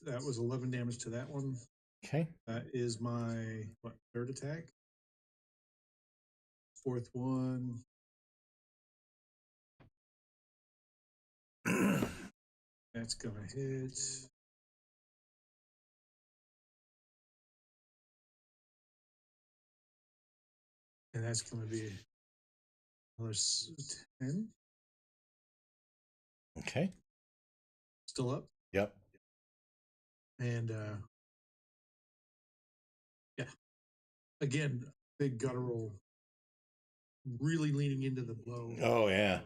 That was 11 damage to that one. Okay. That is my third attack. Fourth one. That's gonna hit. And that's gonna be another 10. Okay. Still up. Yep. And yeah. Again, big guttural. Really leaning into the blow. Oh yeah.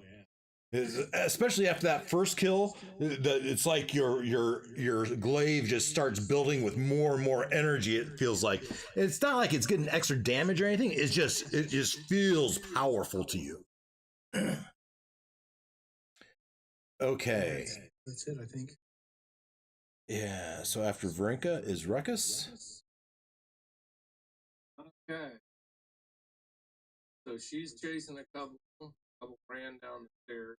Especially after that first kill, it's like your glaive just starts building with more and more energy. It feels like it's not like it's getting extra damage or anything. It just feels powerful to you. Okay. That's it, I think. Yeah. So after Vrinka is Ruckus. Okay. So she's chasing a couple ran down the stairs.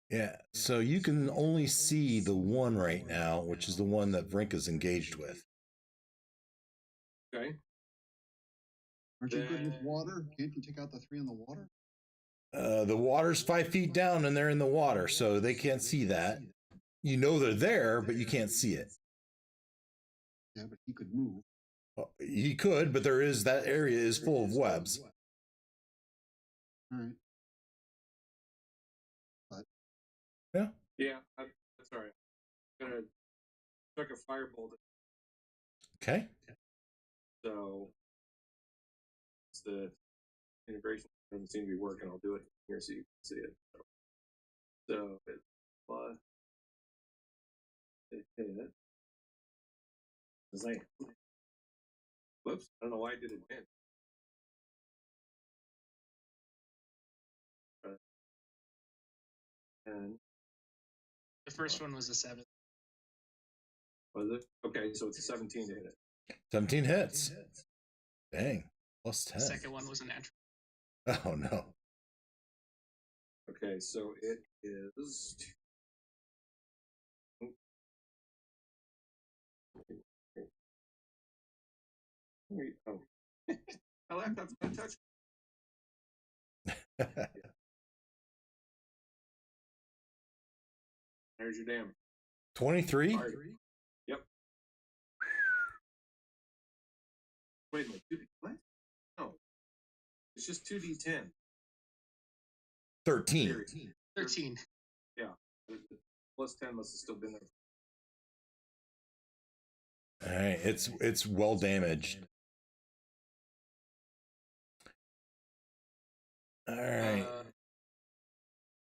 Yeah. So you can only see the one right now, which is the one that Vrinka's engaged with. Okay. Aren't you good with water? Can't you take out the 3 in the water? The water's 5 feet down and they're in the water, so they can't see that. You know they're there, but you can't see it. Yeah, but he could move. He could, but that area is full of webs. All right. Yeah. Yeah, that's all right. I'm gonna chuck a firebolt. Okay. So the integration doesn't seem to be working. I'll do it here so you can see it. So it's plus it hit. Whoops! I don't know why I did it then. And The first one was a 7. was it? Okay, so it's a 17 to hit it. 17 hits. Dang. Plus 10. The second one was a natural. Oh no. Okay, so it is. Oh, I left that's my touch. There's your damage. 23? Yep. Wait a minute. What? No. It's just 2d10. 13. 13. Yeah. Plus 10 must have still been there. All right. It's well damaged. All right.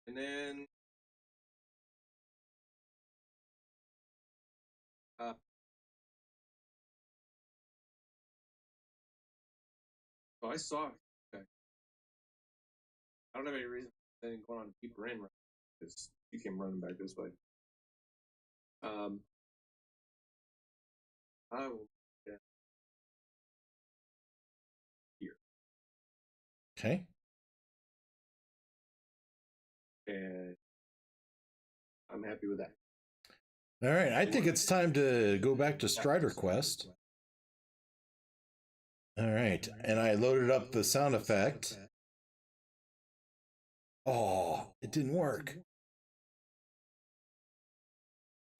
And then oh, I saw it. Okay. I don't have any reason I didn't go on and keep her in because she came running back this way. I will here. Okay. And I'm happy with that. All right. I think it's time to go back to Stryder Quest. All right. And I loaded up the sound effect. Oh, it didn't work.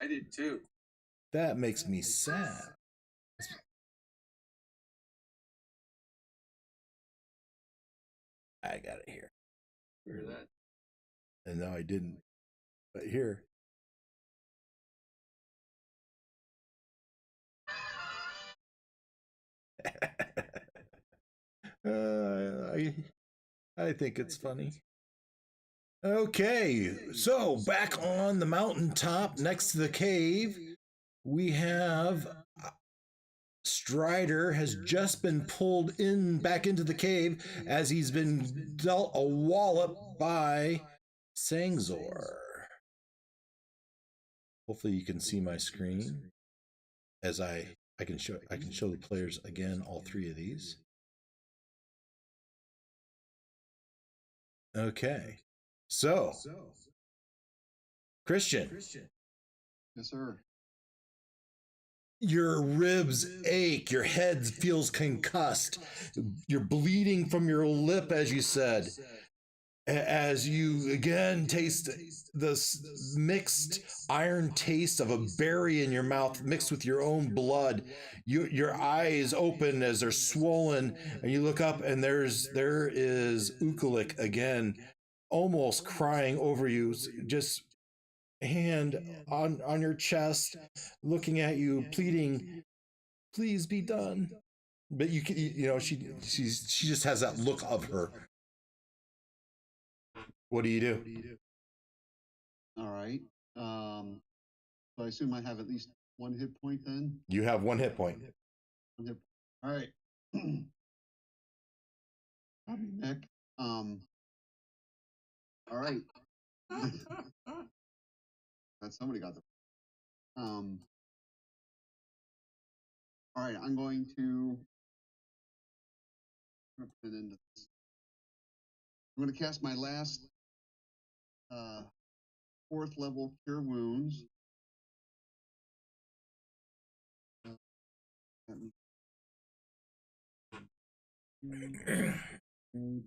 I did too. That makes me sad. I got it here. Hear that? And no, I didn't. But here. I think it's funny. Okay, so back on the mountaintop next to the cave, we have Stryder has just been pulled back into the cave as he's been dealt a wallop by Sangzor. Hopefully you can see my screen as I can show the players again all 3 of these. Okay. So Christian, Yes, sir. your ribs ache, your head feels concussed, you're bleeding from your lip, as you said, as you again taste this mixed iron taste of a berry in your mouth mixed with your own blood. Your eyes open as they're swollen, and you look up, and there is Ukalik again, almost crying over you, just hand on your chest, looking at you, pleading, "Please be done." But you know, she just has that look of her. What do you do? All right. So I assume I have at least 1 hit point then. You have 1 hit point. 1 hit. All right. Nick. All right. That somebody got the. All right. I'm going to put it into this. I'm going to cast my last 4th level Cure Wounds. Bear with me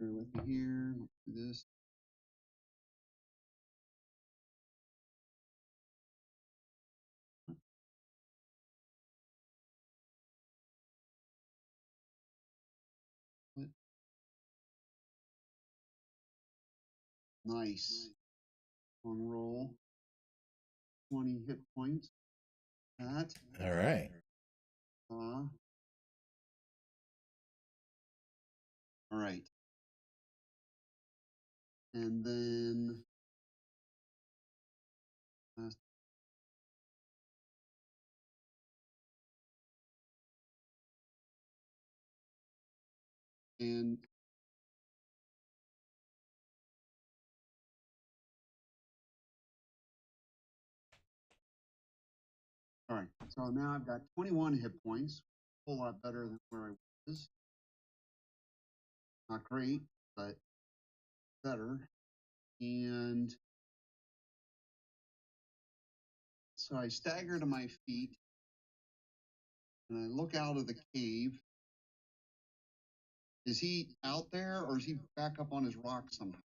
here. Let's do this. Nice. On roll. 20 hit points. That. All right. All right. And then last. And all right. So now I've got 21 hit points. A whole lot better than where I was. Not great, but better. And so I stagger to my feet and I look out of the cave. Is he out there or is he back up on his rock somehow?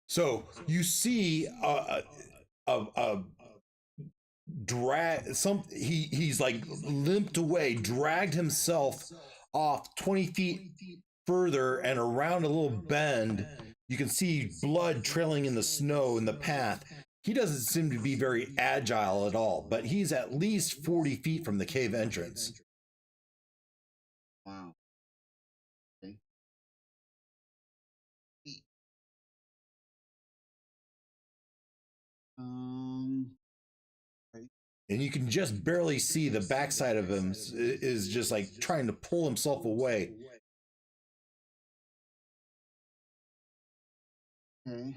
So you see a drag he's like limped away, dragged himself off 20 feet further and around a little bend. You can see blood trailing in the snow in the path. He doesn't seem to be very agile at all, but he's at least 40 feet from the cave entrance. Wow. Okay. Right. And you can just barely see the backside of him is just like trying to pull himself away. Okay.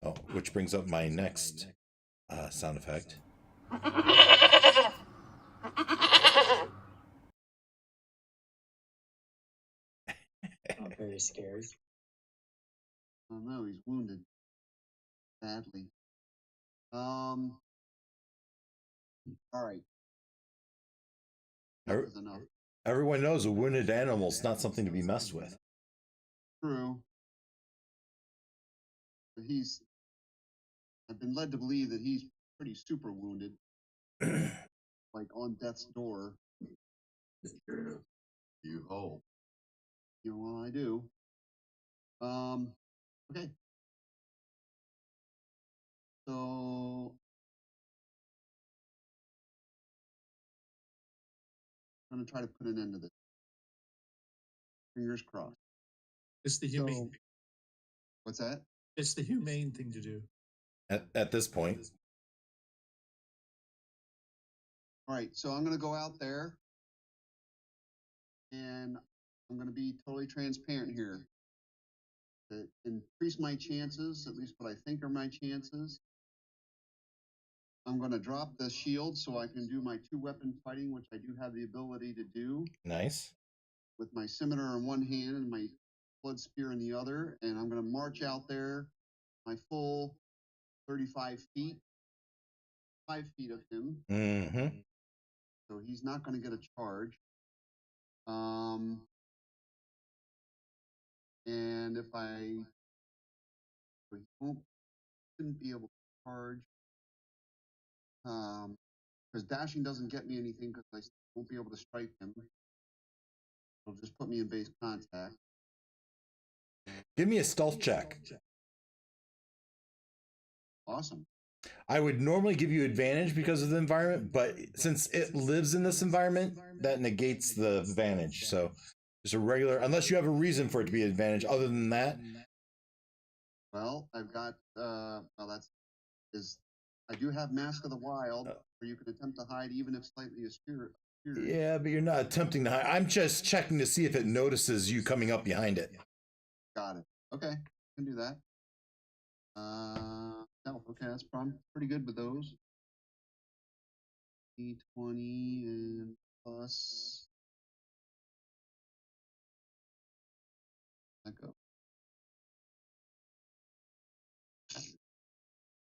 Oh, which brings up my next sound effect. I'm very scared. Oh no, he's wounded badly. All right. That was enough. Everyone knows a wounded animal's not something to be messed with. True. But I've been led to believe that he's pretty super wounded. Like on death's door. You hope. You know, well, I do. Okay. So I'm gonna try to put an end to this. Fingers crossed. It's the humane. So, what's that? It's the humane thing to do. At this point. All right, so I'm gonna go out there and I'm gonna be totally transparent here. To increase my chances, at least what I think are my chances, I'm gonna drop the shield so I can do my 2-weapon fighting, which I do have the ability to do. Nice. With my scimitar in one hand and my blood spear in the other, and I'm going to march out there my full 35 feet, 5 feet of him. Mm-hmm. So he's not going to get a charge. And if so he shouldn't be able to charge. Because dashing doesn't get me anything because I won't be able to strike him. It'll just put me in base contact. Give me a stealth check. Awesome. I would normally give you advantage because of the environment, but since it lives in this environment, that negates the advantage. So just a regular, unless you have a reason for it to be an advantage. Other than that, Well, I've got I do have Mask of the Wild, where you can attempt to hide even if slightly obscured. yeah, but you're not attempting to hide. I'm just checking to see if it notices you coming up behind it. Got it. Okay, can do that. No, okay, that's pretty good with those. D20 and plus. Let go. Of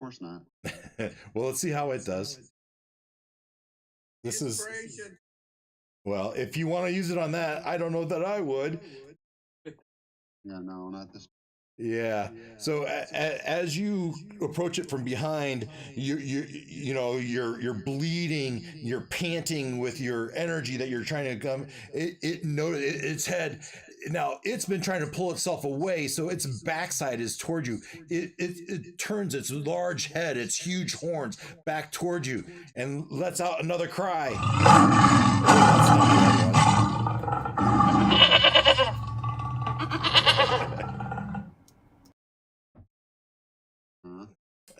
course not. Well, let's see how it does. This is, well, if you want to use it on that, I don't know that I would. Yeah, no, not this. Yeah. So as you approach it from behind, you're bleeding, you're panting with your energy that you're trying to come. Its head. Now it's been trying to pull itself away, so its backside is toward you. It turns its large head, its huge horns back toward you, and lets out another cry.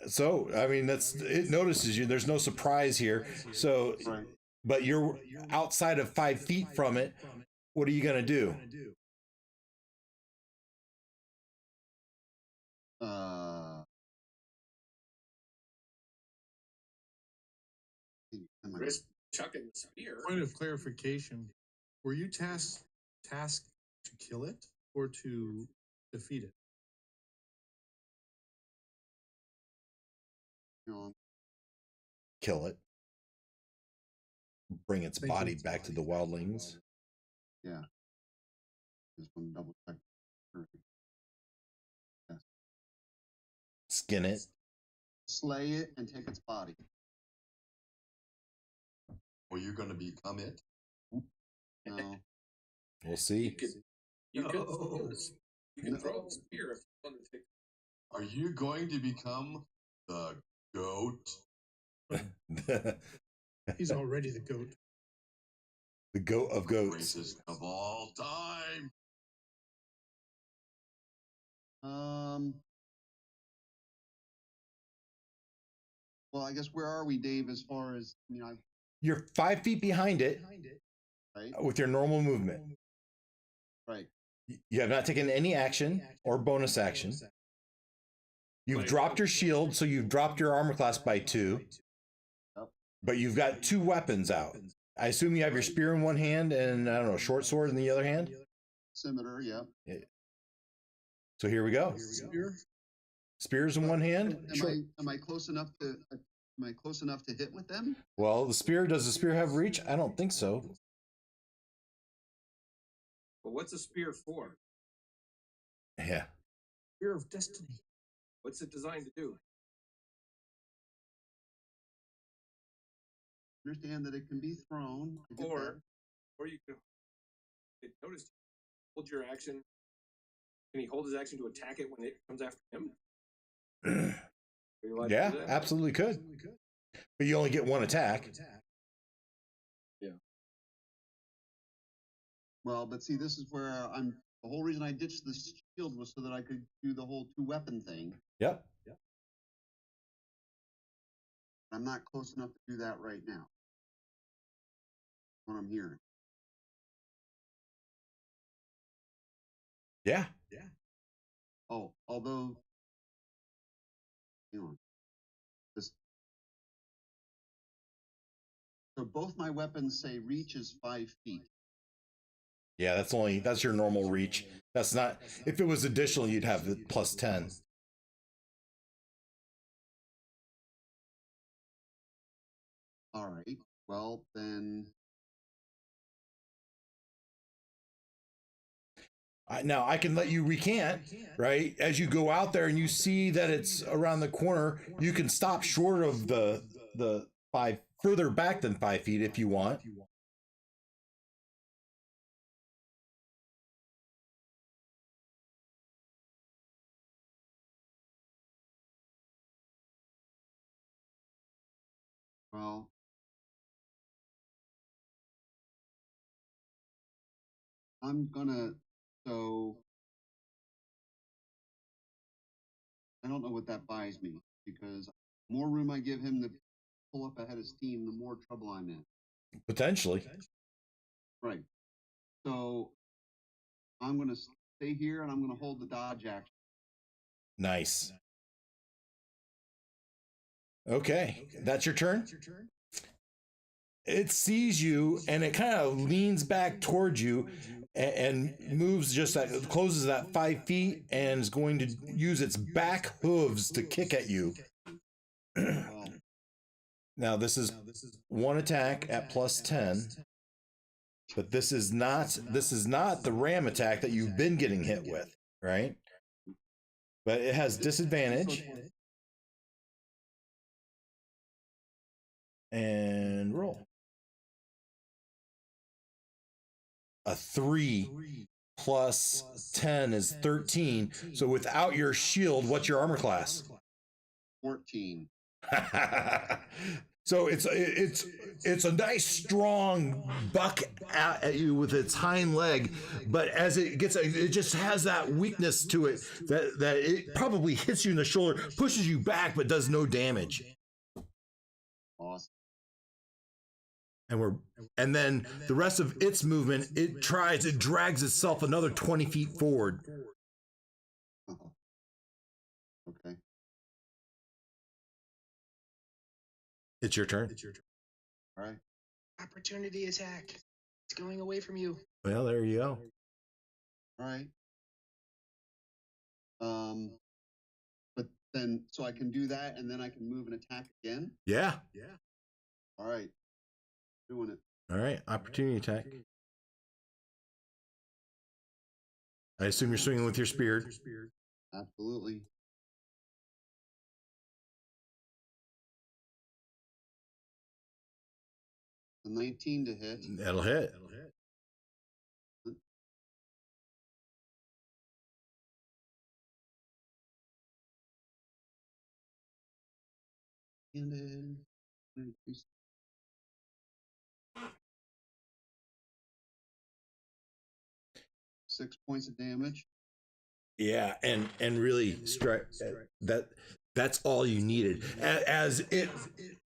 So, I mean, it notices you. There's no surprise here. So, Right. but you're outside of 5 feet from it. What are you going to do? Risk chucking the spear. Point of clarification: were you tasked to kill it or to defeat it? Kill it. Bring its body back to the Wildlings. Yeah. Just want to double check. Yes. Skin it. Slay it and take its body. Or you're going to become it? No. We'll see. You can throw the spear if you want to take. Are you going to become the goat? He's already the goat. The goat of goats. Racist of all time. Well, I guess where are we, Dave? As far as You're 5 feet behind it, right? with your normal movement. Right. You have not taken any action or bonus action. You've dropped your shield, so you've dropped your armor class by 2. Yep. But you've got 2 weapons out. I assume you have your spear in one hand and, I don't know, short sword in the other hand? Scimitar, yeah. So here we go. Spear? Spears in one hand. Am I close enough to hit with them? Well, does the spear have reach? I don't think so. But what's a spear for? Yeah. Spear of destiny. What's it designed to do? Understand that it can be thrown. Or you can notice hold your action. Can he hold his action to attack it when it comes after him? Yeah, absolutely could. But you only get one attack. Yeah. Well, but see, this is where the whole reason I ditched the shield was so that I could do the whole 2-weapon thing. Yep. I'm not close enough to do that right now. What I'm hearing. Yeah. Oh, although, hang on. So both my weapons say reach is 5 feet. Yeah, that's your normal reach. That's not, if it was additional, you'd have the plus 10. All right. Well, then. Now I can let you recant, right? As you go out there and you see that it's around the corner, you can stop short of the 5, further back than 5 feet if you want. Well, I'm gonna, so I don't know what that buys me, because the more room I give him to pull up ahead of steam, the more trouble I'm in. Potentially. Right. So I'm gonna stay here and I'm gonna hold the dodge action. Nice. Okay, that's your turn. It sees you and it kind of leans back towards you and moves just that, closes that 5 feet and is going to use its back hooves to kick at you. Now this is one attack at plus 10, but this is not the ram attack that you've been getting hit with, right? But it has disadvantage. And roll. A 3 plus 10 is 13. So without your shield, what's your armor class? 14. So it's a nice strong buck at you with its hind leg, but as it just has that weakness to it that it probably hits you in the shoulder, pushes you back, but does no damage. Awesome. And then the rest of its movement, it drags itself another 20 feet forward. Okay. It's your turn. All right. Opportunity attack. It's going away from you. Well, there you go. All right. But then, so I can do that and then I can move and attack again? Yeah. All right. Doing it. All right. Opportunity attack. I assume you're swinging with your spear. Absolutely. A 19 to hit. That'll hit. And then 6 points of damage. Yeah, and really that's all you needed. As it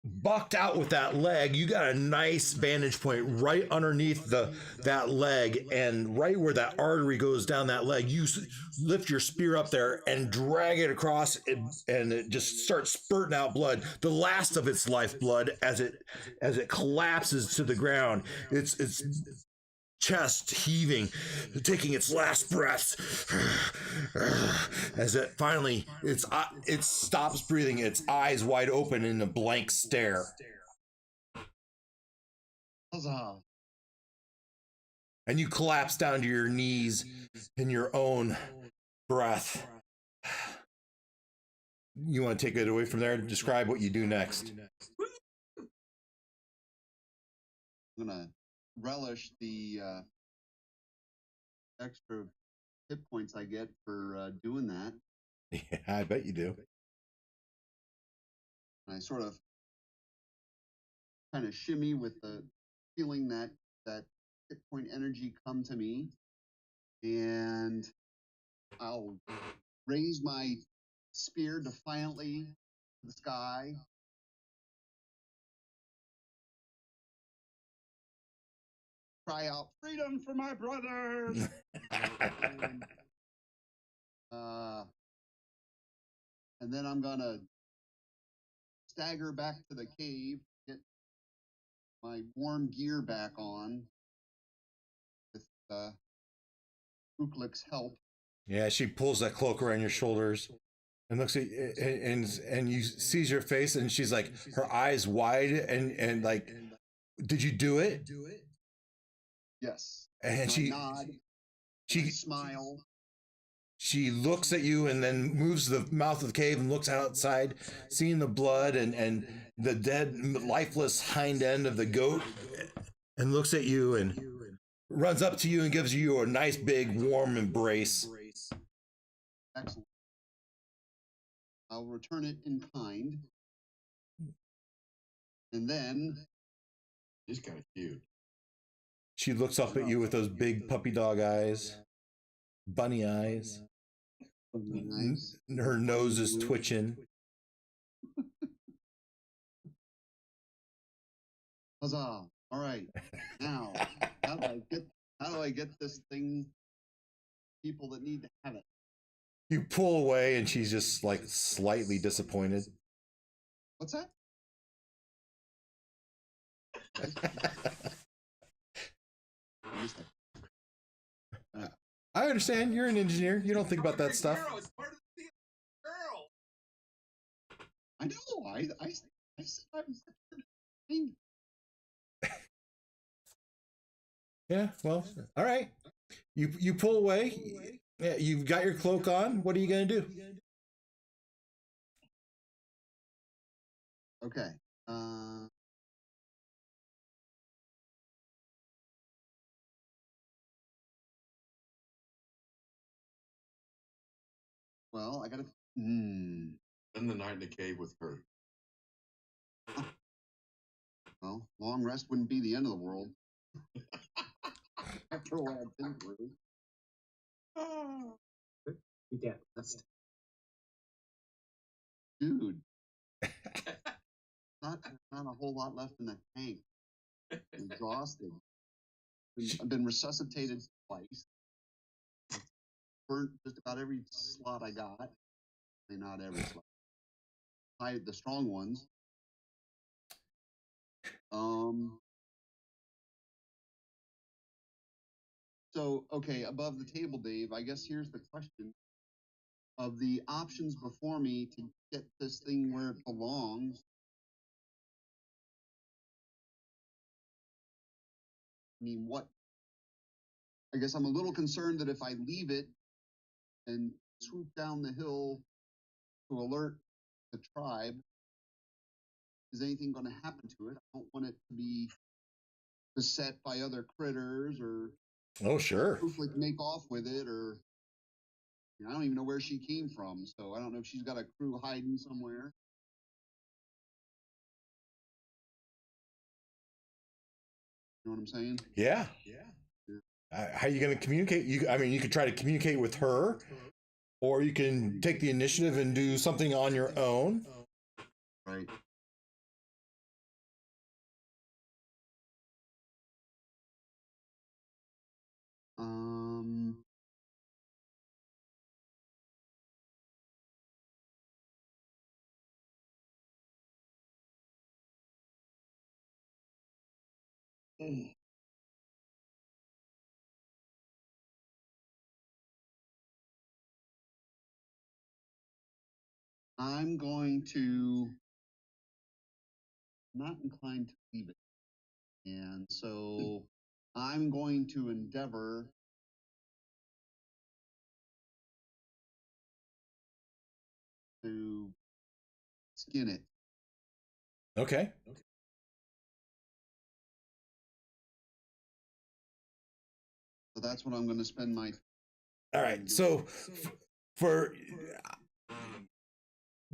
bucked out with that leg, you got a nice vantage point right underneath that leg, and right where that artery goes down that leg, you lift your spear up there and drag it across, and it just starts spurting out blood, the last of its lifeblood, as it collapses to the ground. It's chest heaving, taking its last breaths as it finally it stops breathing, its eyes wide open in a blank stare. Huzzah. And you collapse down to your knees in your own breath. You want to take it away from there and describe what you do next? I'm gonna relish the extra hit points I get for doing that. Yeah, I bet you do. And I sort of kind of shimmy with the feeling that hit point energy come to me, and I'll raise my spear defiantly to the sky. Cry out, freedom for my brothers! And then I'm gonna stagger back to the cave, get my warm gear back on, with Uklik's help. Yeah, she pulls that cloak around your shoulders and looks at and you sees your face, and she's like, her eyes wide and like, did you do it? Yes. And I nod. I smile. She looks at you and then moves to the mouth of the cave and looks outside, seeing the blood and the dead, lifeless hind end of the goat, and looks at you and runs up to you and gives you a nice big warm embrace. Excellent. I'll return it in kind. And then He's kind of cute. She looks up at you with those big puppy dog eyes, bunny eyes. nice. Her nose is twitching. Huzzah. All right. Now, how do I get this thing people that need to have it? You pull away and she's just like slightly disappointed. What's that? I understand. You're an engineer. You don't think about that stuff. It's part of the girl. I know. I said I was. Yeah, well, all right. You pull away. Yeah, you've got your cloak on. What are you gonna do? Okay. Well, I gotta. Spend the night in the cave with her. Well, long rest wouldn't be the end of the world. After what I've been through. You get rest. Dude. not a whole lot left in the tank. I'm exhausted. I've been resuscitated twice. Burnt just about every slot I got. I mean, not every slot. The strong ones. So, okay, above the table, Dave, I guess here's the question. Of the options before me to get this thing where it belongs, I mean, what? I guess I'm a little concerned that if I leave it and swoop down the hill to alert the tribe, is anything going to happen to it? I don't want it to be beset by other critters or Oh, sure. like make off with it, or I don't even know where she came from, so I don't know if she's got a crew hiding somewhere. You know what I'm saying? Yeah. How are you going to communicate? You could try to communicate with her, or you can take the initiative and do something on your own. Right. I'm not inclined to leave it. And so I'm going to endeavor to skin it. Okay. So that's what I'm going to spend my. All right. So for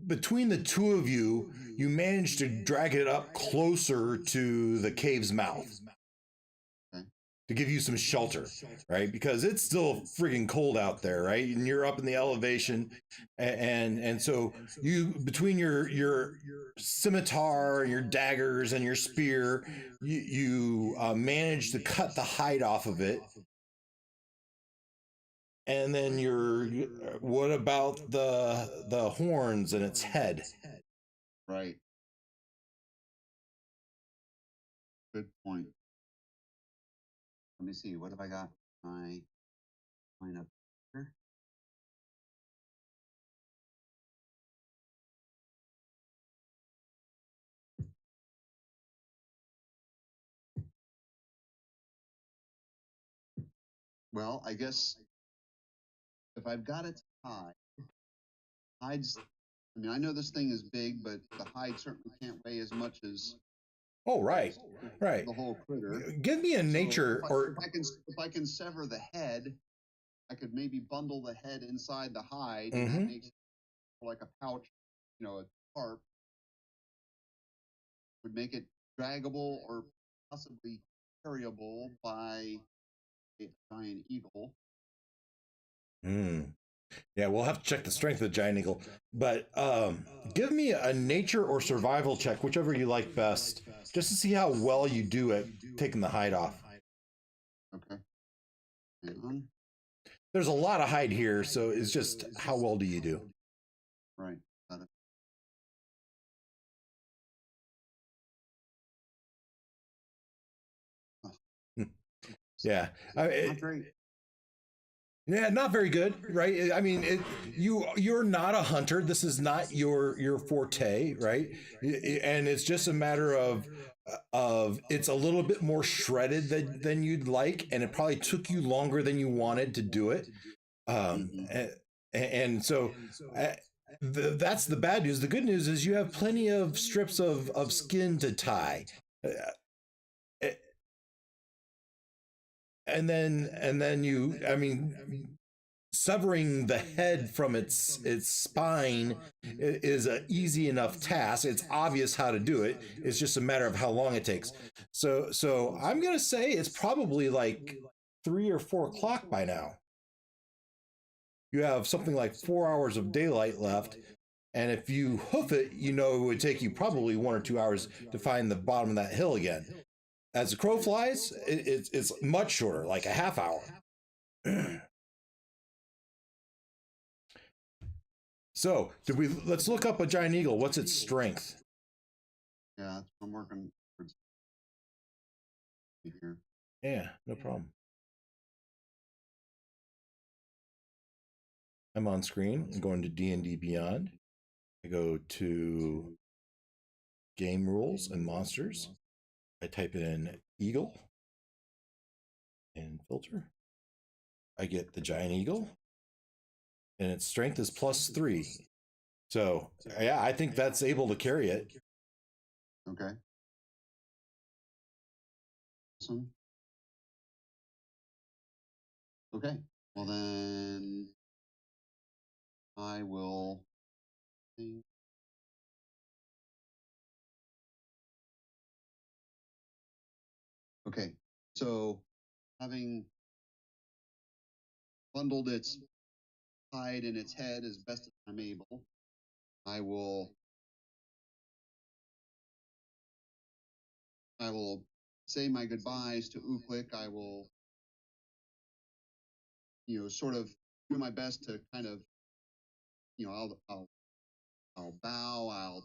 between the two of you, you managed to drag it up closer to the cave's mouth. Okay. To give you some shelter, right? Because it's still friggin' cold out there, right? And you're up in the elevation, and so you, between your scimitar, your daggers, and your spear, you managed to cut the hide off of it. And then what about the horns and its head? Right. Good point. Let me see. What have I got? my line up here. Well, I guess if I've got it to hide, hides. I mean, I know this thing is big, but the hide certainly can't weigh as much as Oh, right, right. the whole critter. Give me a nature or If I can sever the head, I could maybe bundle the head inside the hide, and that makes it like a pouch, you know, a tarp. Would make it draggable or possibly carryable by a giant eagle. Yeah, we'll have to check the strength of the giant eagle. But give me a nature or survival check, whichever you like best, just to see how well you do at taking the hide off. Okay. Hang on. There's a lot of hide here, so it's just how well do you do? Right. Got it. Yeah. Not great. Yeah, not very good, right? I mean, you're not a hunter. This is not your forte, right? And it's just a matter of it's a little bit more shredded than you'd like, and it probably took you longer than you wanted to do it. And so that's the bad news. The good news is you have plenty of strips of skin to tie. And then you, I mean, severing the head from its spine is an easy enough task. It's obvious how to do it. It's just a matter of how long it takes. So I'm gonna say it's probably like 3 or 4 o'clock by now. You have something like 4 hours of daylight left, and if you hoof it, you know it would take you probably 1 or 2 hours to find the bottom of that hill again. As the crow flies, it's much shorter, like a half hour. So, let's look up a giant eagle. What's its strength? Yeah, that's what I'm working towards here. Yeah, no problem. I'm on screen. I'm going to D&D Beyond. I go to Game Rules and Monsters. I type in eagle and filter. I get the giant eagle, and its strength is +3. So yeah, I think that's able to carry it. Okay. Awesome. Okay. Well then, I will. Okay, so having bundled its hide in its head as best as I'm able, I will say my goodbyes to Uklik. I will, sort of do my best to kind of, I'll bow, I'll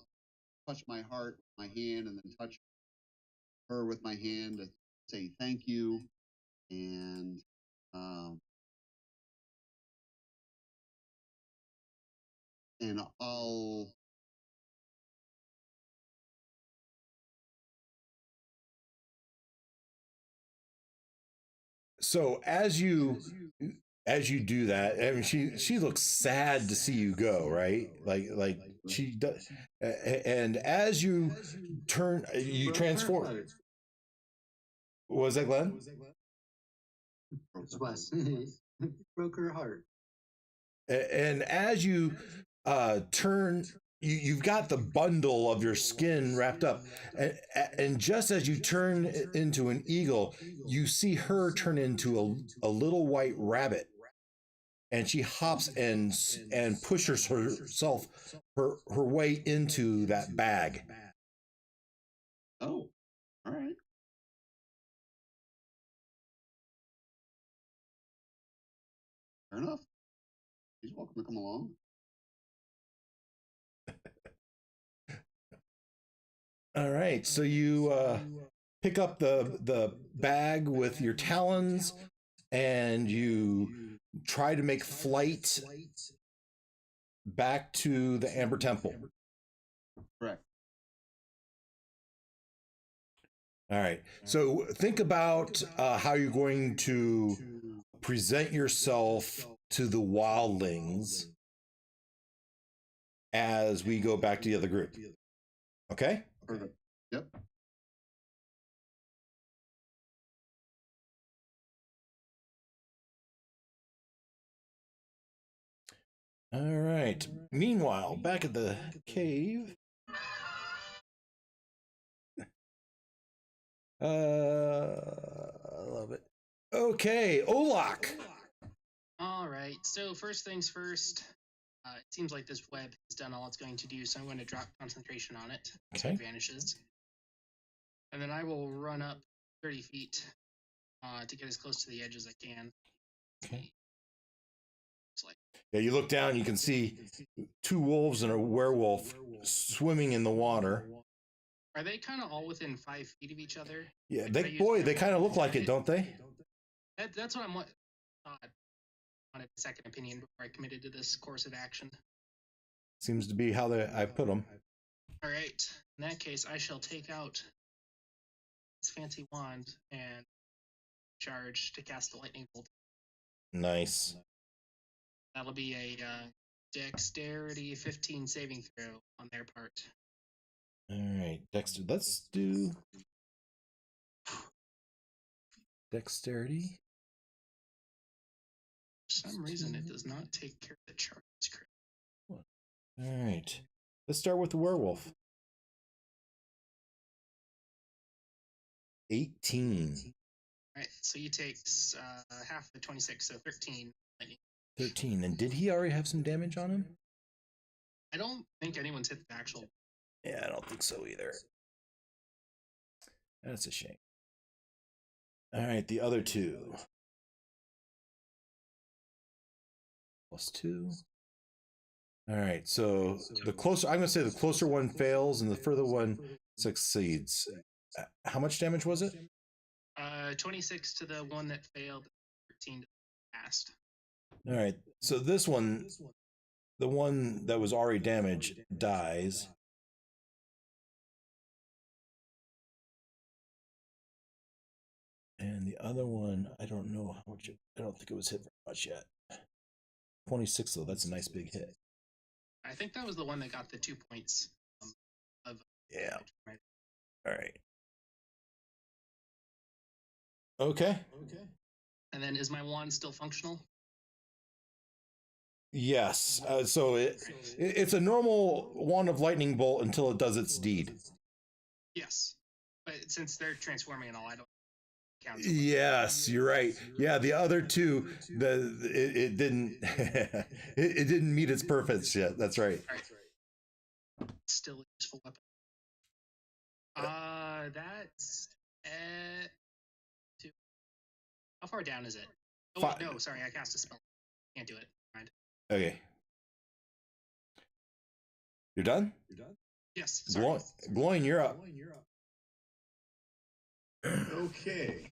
touch my heart with my hand, and then touch her with my hand to say thank you, and I'll So as you do that, I mean, she looks sad to see you go, right? Like she does, and as you turn, you transform. What was that, Glenn? It's Wes. Broke her heart. And as you turn, you've got the bundle of your skin wrapped up, and just as you turn into an eagle, you see her turn into a little white rabbit, and she hops and pushes herself her way into that bag. Oh, all right. Fair enough. He's welcome to come along. All right, so you pick up the bag with your talons, and you try to make flight back to the Amber Temple. Correct. All right. So think about how you're going to present yourself to the Wildlings as we go back to the other group. Okay? Perfect. Yep. All right. Meanwhile, back at the cave. I love it. Okay, Olak. All right. So first things first. It seems like this web has done all it's going to do, so I'm going to drop concentration on it. So Okay. it vanishes. And then I will run up 30 feet to get as close to the edge as I can. Okay. Looks like. Yeah, you look down, you can see 2 wolves and a werewolf swimming in the water. Are they kind of all within 5 feet of each other? Yeah, Like, they kind of look like it, don't they? That's what I'm thought. Wanted a second opinion before I committed to this course of action. Seems to be how I put them. All right. In that case, I shall take out this fancy wand and charge to cast the lightning bolt. Nice. That'll be a dexterity 15 saving throw on their part. All right, Dexter. Let's do dexterity. For some reason, it does not take care of the charge. All right. Let's start with the werewolf. 18. All right, so he takes half the 26, so 13 lightning. 13. And did he already have some damage on him? I don't think anyone's hit the actual. Yeah, I don't think so either. That's a shame. All right, the other 2. +2. All right, so the closer, I'm going to say the closer one fails and the further one succeeds. How much damage was it? 26 to the one that failed, 13 to the last. All right, so this one, the one that was already damaged, dies. And the other one, I don't know how much. I don't think it was hit very much yet. 26 though, that's a nice big hit. I think that was the one that got the 2 points of. Yeah. All right. Okay. And then is my wand still functional? Yes. So it's a normal wand of lightning bolt until it does its deed. Yes. But since they're transforming and all, I don't count. Yes, you're right. Yeah, the other 2, it didn't it didn't meet its purpose yet. That's right. Right. Still a useful weapon. That's 2. How far down is it? Oh wait, no, sorry, I cast a spell. Can't do it. Mind. Okay. You're done? Yes. Sorry. Gloin, you're up. Okay.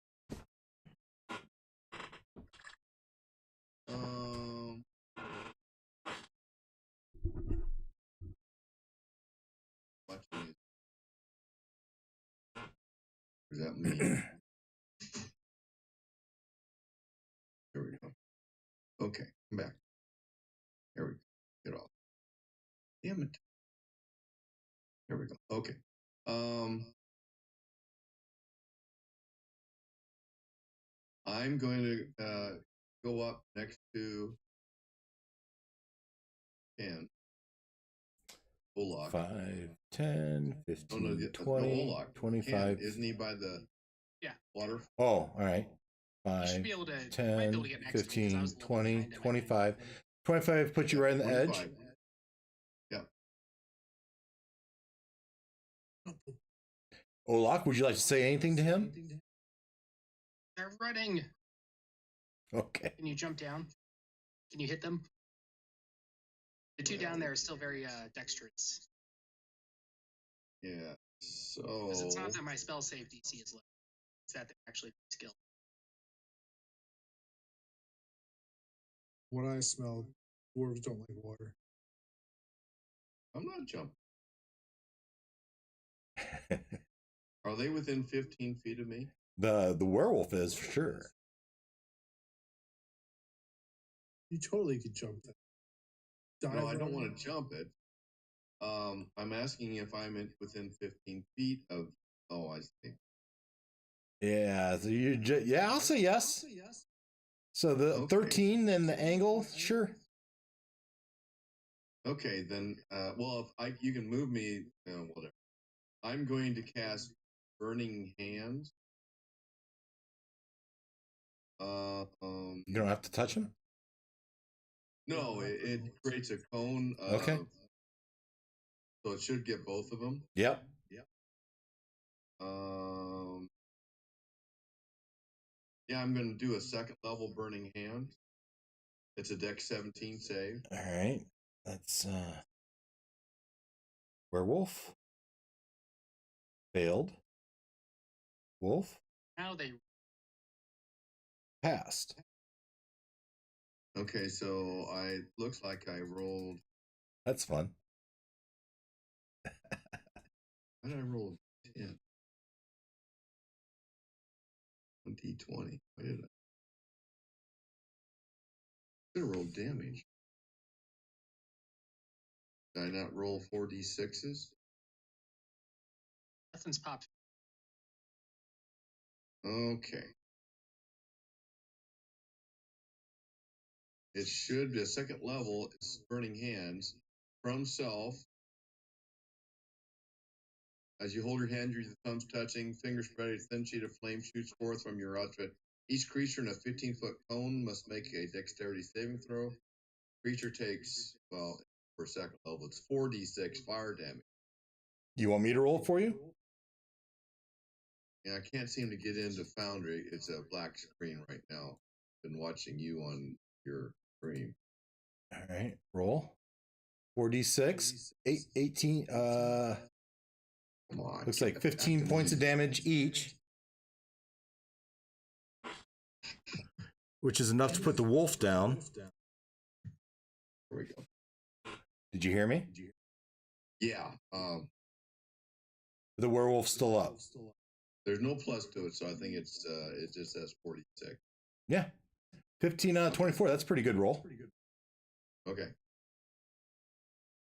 What does that mean? There we go. Okay, come back. There we go. Get off. Damn it. There we go. Okay. I'm going to go up next to Ken. Olak. 5, 10, 15, no, 20, Olak. 25. Ken, isn't he by the water? Oh, all right. You should 5, be able to, you might be 10, able to get next to me, 'cause I 15, was a little 20, behind him. 25. 25 puts you right on the edge. 25. Yeah. Olak, would you like to say anything to him? They're running. Okay. Can you jump down? Can you hit them? The 2 down there are still very dexterous. Yeah. So Because it's not that my spell save DC is low. It's that they're actually skilled. What I smell, dwarves don't like water. I'm not jumping. Are they within 15 feet of me? The werewolf is for sure. You totally could jump that. No, I Dive don't right want to jump it. I'm asking if I'm within 15 feet of. Oh, I see. Yeah, so yeah, I'll say yes. So the Okay. 13 and the angle, sure. Okay, then. Well, if you can move me, whatever. I'm going to cast Burning Hands. You don't have to touch him. No, it creates a cone. Okay. So it should get both of them. Yep. Yeah, I'm going to do a second level Burning Hand. It's a Dex 17 save. All right. That's werewolf. Failed. Wolf. Now they Passed. Okay, so looks like I rolled. That's fun. How did I roll 10? 20. Why did I? Should have rolled damage. Did I not roll 4d6s? nothing's popped. Okay. It should be a second level. It's Burning Hands from self. As you hold your hand, your thumbs touching, fingers spread, a thin sheet of flame shoots forth from your outfit. Each creature in a 15-foot cone must make a dexterity saving throw. Creature takes, well, for second level, it's 4d6 fire damage. You want me to roll it for you? Yeah, I can't seem to get into Foundry. It's a black screen right now. Been watching you on your stream. All right. Roll. 4d6. 18. Come on. Looks like 15 points of damage each. Which is enough to put the wolf down. Here we go. Did you hear me? Yeah. The werewolf's still up. There's no plus to it, so I think it's it just says 46. Yeah. 15 out of 24. That's a pretty good roll. Okay.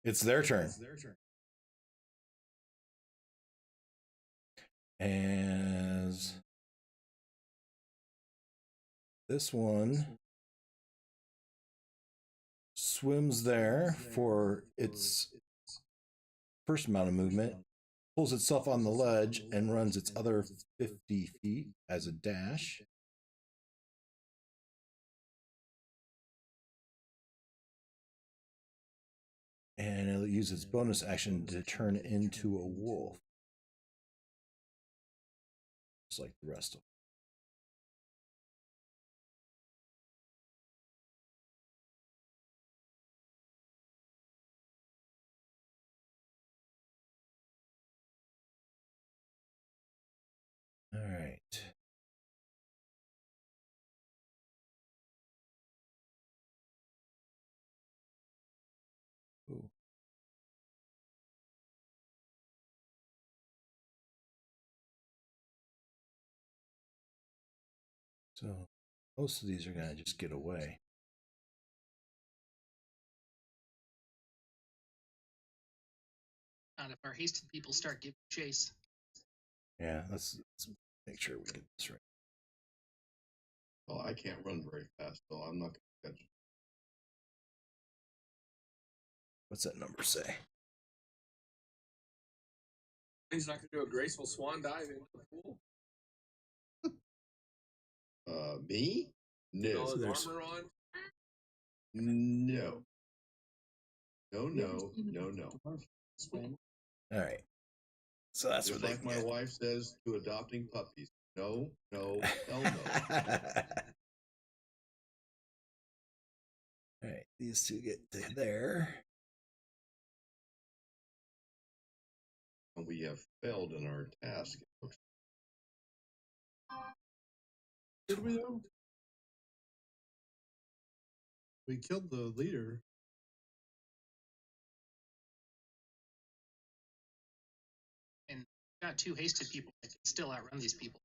It's their turn. As this one swims there for its first amount of movement, pulls itself on the ledge, and runs its other 50 feet as a dash. And it'll use its bonus action to turn into a wolf. Just like the rest of them. All right. Ooh. So most of these are going to just get away. Not if our hasted people start giving chase. Yeah, let's make sure we get this right. Well, I can't run very fast, so I'm not going to catch it. What's that number say? He's not going to do a graceful swan dive into the pool. Me? No. All his armor on. No. No. Swim. All right. So that's Just what like they my get. wife says to adopting puppies. No, hell no. All right, these two get to there. And we have failed in our task. Did we though? We killed the leader. And got 2 hasted people that can still outrun these people.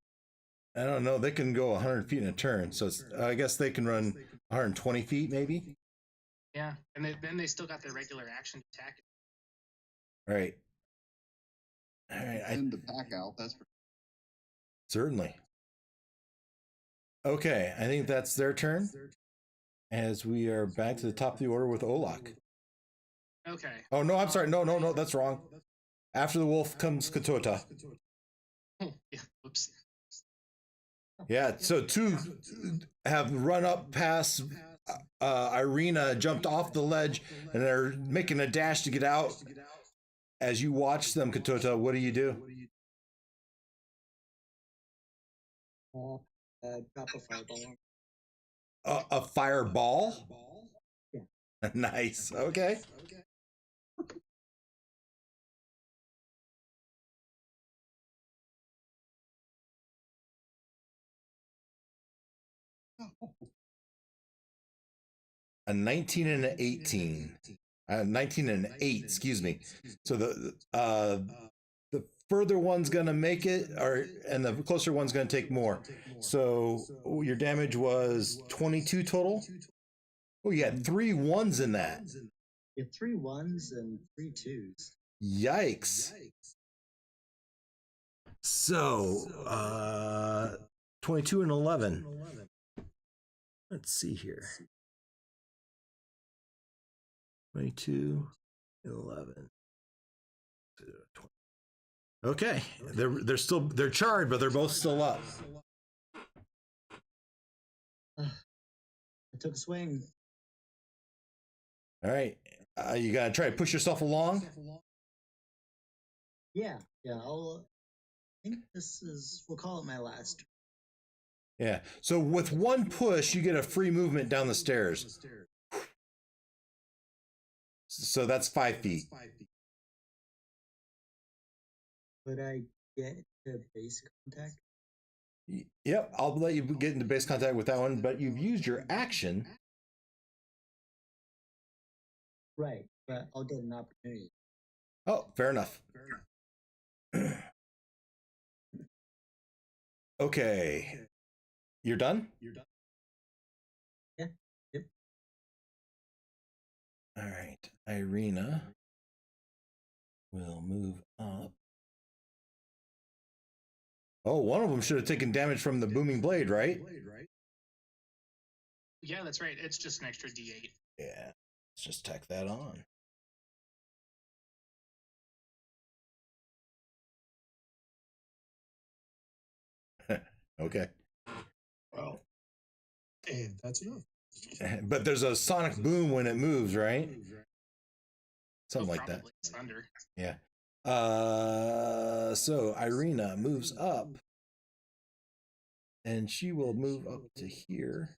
I don't know. They can go 100 feet in a turn, so it's, I guess they can run 120 feet, maybe. Yeah, and then they still got their regular action attack. Right. All right. Send the pack out. That's for Certainly. Okay, I think that's their turn. As we are back to the top of the order with Olak. Okay. Oh no, I'm sorry. No, that's wrong. After the wolf comes Katota. Oh, yeah. Whoops. Yeah, so 2 have run up past Irina, jumped off the ledge, and they're making a dash to get out. As you watch them, Katota, what do you do? Drop a fireball. A fireball? Yeah. Nice. Okay. A 19 and an 18. 19 and an 8, excuse me. So the further one's gonna make it, and the closer one's gonna take more. So your damage was 22 total. Oh, you had 3 1s in that. You have 3 1s and 3 2s. Yikes. So 22 and 11. Let's see here. 22, 11. Okay, they're charred, but they're both still up. I took a swing. All right, you gotta try to push yourself along. Yeah. I think this is. We'll call it my last. Yeah. So with 1 push, you get a free movement down the stairs. So that's 5 feet. Would I get to base contact? Yep, I'll let you get into base contact with that one, but you've used your action. Right, but I'll get an opportunity. Oh, fair enough. Okay. You're done? Yeah. Yep. All right. Irina will move up. Oh, one of them should have taken damage from the booming blade, right? Yeah, that's right. It's just an extra D8. Yeah. Let's just tack that on. Okay. Well, and that's enough. But there's a sonic boom when it moves, right? Something like that. Probably it's thunder. Yeah. So Irina moves up, and she will move up to here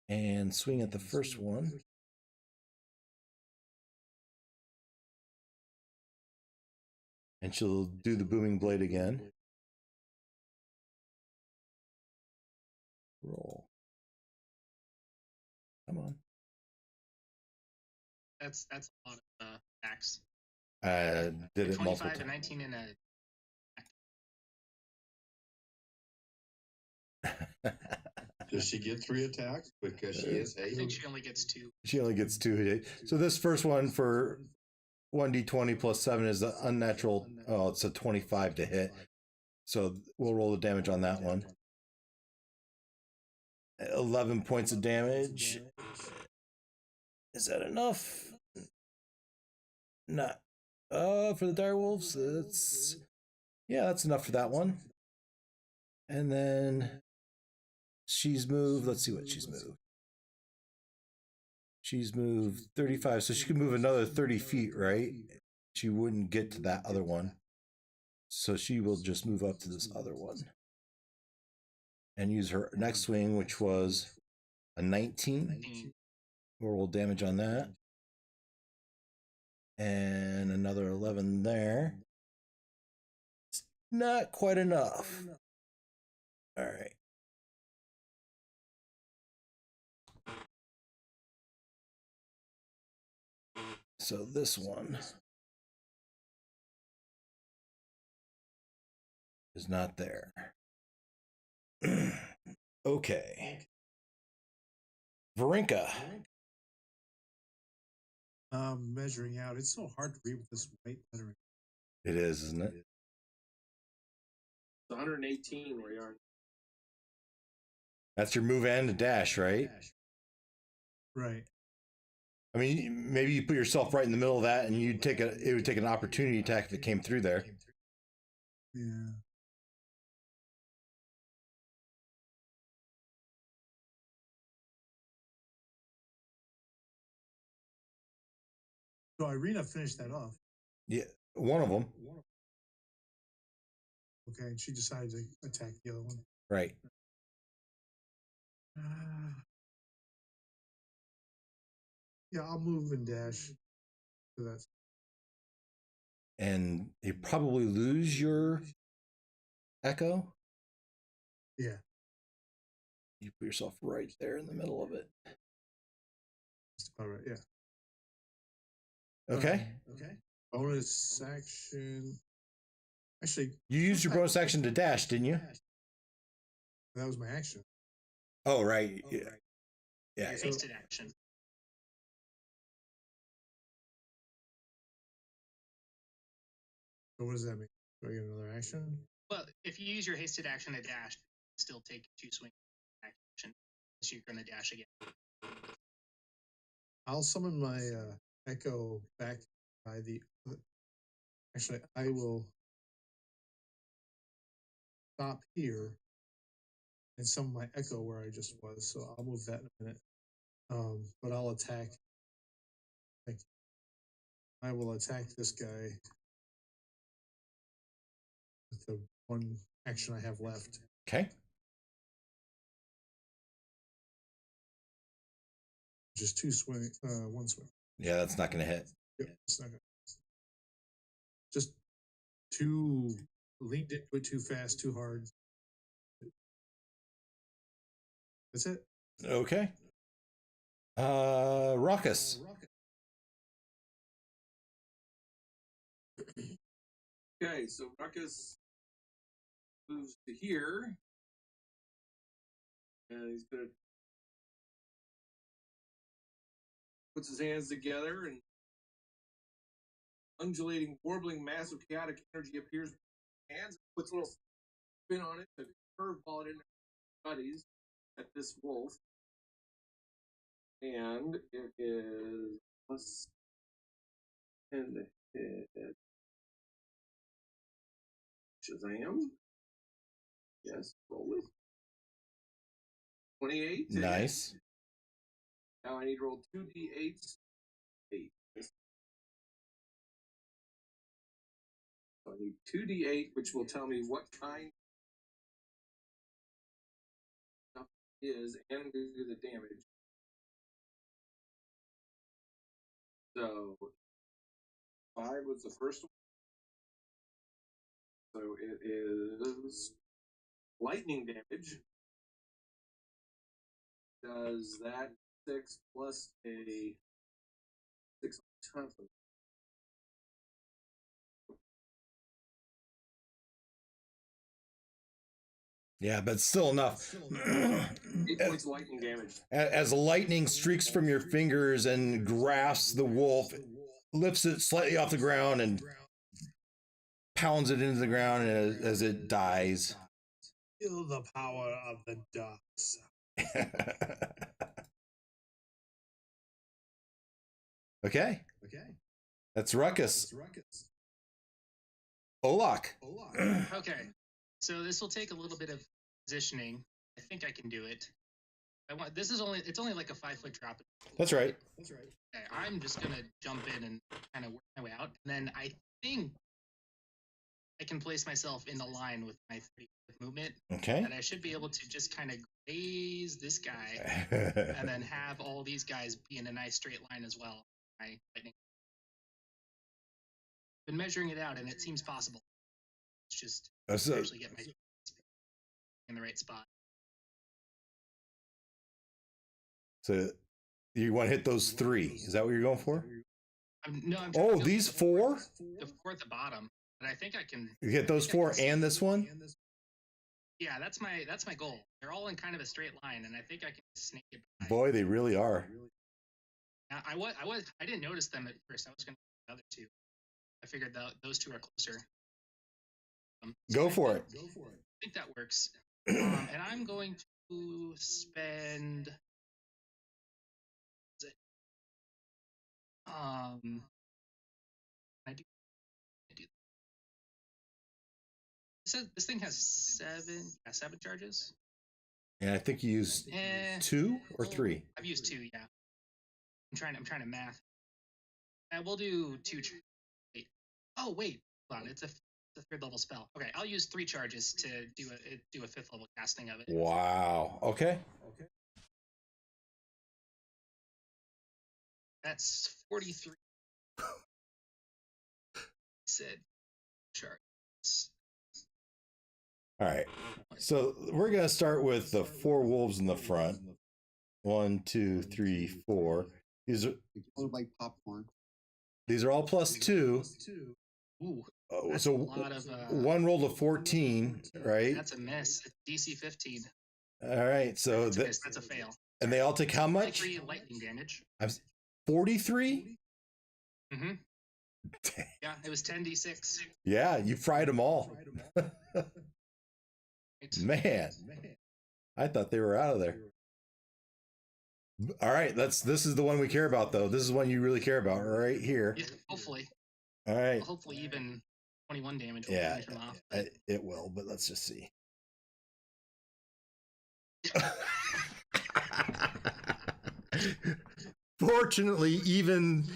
and swing at the first one. And she'll do the booming blade again. Roll. Come on. That's a lot of attacks. Did it multiple 25 and times. 19 in a. Does she get 3 attacks? Because she is I think hated. she only gets 2. She only gets 2 hit. So this first one for 1d20 plus 7 is the unnatural. Oh, it's a 25 to hit. So we'll roll the damage on that one. 11 points of damage. Is that enough? Not. For the direwolves, that's enough for that one. And then she's moved. Let's see what she's moved. She's moved 35, so she can move another 30 feet, right? She wouldn't get to that other one. So she will just move up to this other one. And use her next swing, which was a 19. We'll roll damage on that. And another 11 there. It's not quite enough. All right. So this one is not there. Okay. Varinka. Measuring out. It's so hard to read with this white lettering. It is, isn't it? It's 118 where you are. That's your move and a dash, right? Right. I mean, maybe you put yourself right in the middle of that, and it would take an opportunity attack if it came through there. Yeah. So Irina finished that off. Yeah, one of them. Okay, and she decided to attack the other one. Right. Yeah, I'll move and dash. So that's And you probably lose your echo. yeah. You put yourself right there in the middle of it. That's about right. Yeah. Okay. Okay. Bonus action. Actually, You used your bonus action to dash, didn't you? that was my action. Oh, right. Yeah. Yeah. Your hasted action. So what does that mean? Do I get another action? Well, if you use your hasted action to dash, still take 2 swing action. So you're going to dash again. I'll summon my echo back by the. Actually, I will stop here and summon my echo where I just was. So I'll move that in a minute. But I'll attack. I will attack this guy with the one action I have left. Okay. Just 2 swing, 1 swing. Yeah, that's not going to hit. Yep, it's not gonna. Just too leaned into it too fast, too hard. That's it. Okay. Ruckus. Okay, so Ruckus moves to here. And he's gonna puts his hands together and undulating, warbling mass of chaotic energy appears with his hands, puts a little spin on it to curveball it in their buddies at this wolf. And it is plus 10 to hit. Shazam. Yes, roll it. 28. Nice. Now I need to roll 2d8s. 8. So I need 2d8, which will tell me what kind stuff it is and do the damage. So 5 was the first one. So it is lightning damage. Does that 6 plus a 6 on top of it? Yeah, but still enough. 8 points of lightning damage. As the lightning streaks from your fingers and grasps the wolf, lifts it slightly off the ground and pounds it into the ground as it dies. Feel the power of the dark side. Okay. Okay. That's Ruckus. Olak. Okay. So this will take a little bit of positioning. I think I can do it. It's only like a 5-foot drop. That's right. Okay, I'm just gonna jump in and kind of work my way out. And then I think I can place myself in the line with my 3-foot movement. Okay. And I should be able to just kind of graze this guy and then have all these guys be in a nice straight line as well. My lightning. Been measuring it out and it seems possible. It's just actually get my in the right spot. So you want to hit those 3? Is that what you're going for? No, I'm Oh, these four? The four at the bottom, but I think I can. You get those four and this one? Yeah, that's my goal. They're all in kind of a straight line, and I think I can snake it by. Boy, they really are. I didn't notice them at first. I was going to the other two. I figured those two are closer. Go for it. I think that works. And I'm going to spend. I do. This thing has seven charges. And I think you used 2 or 3. I've used 2. Yeah. I'm trying to math. And we'll do 2. Wait. Oh wait, hold on. It's a 3rd level spell. Okay, I'll use 3 charges to do a 5th level casting of it. Wow. Okay. That's 43. Said charges. All right. So we're gonna start with the 4 wolves in the front. 1, 2, 3, 4. These are like popcorn. These are all +2. Ooh. So one rolled a 14, right? That's a miss. It's DC 15. All right. So that's a fail. And they all take how much? 3 lightning damage. 43? Mm-hmm. Yeah, it was 10d6. Yeah, you fried them all. Man, I thought they were out of there. All right, this is the one we care about, though. This is one you really care about, right here. Yeah, hopefully. All right. Well, hopefully, even 21 damage. Will Yeah, finish him off. It will, but let's just see. Fortunately, even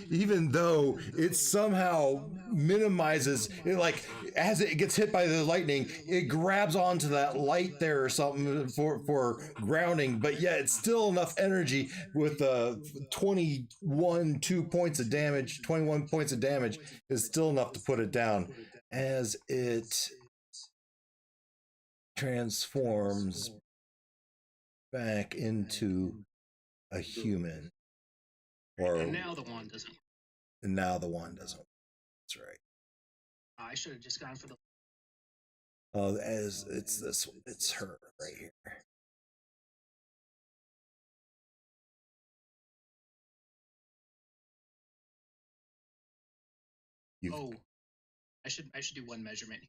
though it somehow minimizes it, like as it gets hit by the lightning, it grabs onto that light there or something for grounding, but yeah, it's still enough energy with 21 points of damage. 21 points of damage is still enough to put it down as it transforms back into a human. And now the wand doesn't. That's right. I should have just gone for the. Oh, it's her right here. I should do one measurement.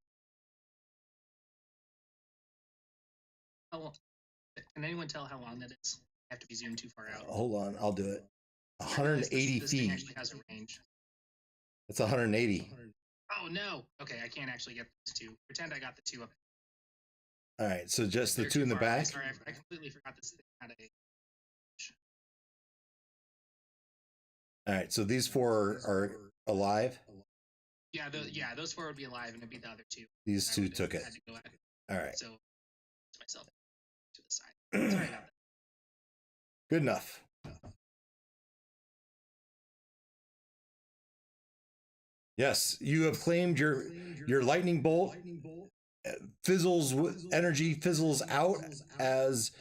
Can anyone tell how long that is? I have to be zoomed too far out. Hold on, I'll do it. 180 this feet. Thing actually has a range. That's 180. Oh no! Okay, I can't actually get those 2. Pretend I got the 2 up. All right, so just the 2 in the back. Sorry, I completely forgot this thing had a. All right, so these 4 are alive. Yeah, those 4 would be alive, and it'd be the other 2. These 2 took it. All right. So, it's myself to the side. Sorry about that. Good enough. Yes, you have claimed your lightning bolt. Energy fizzles out as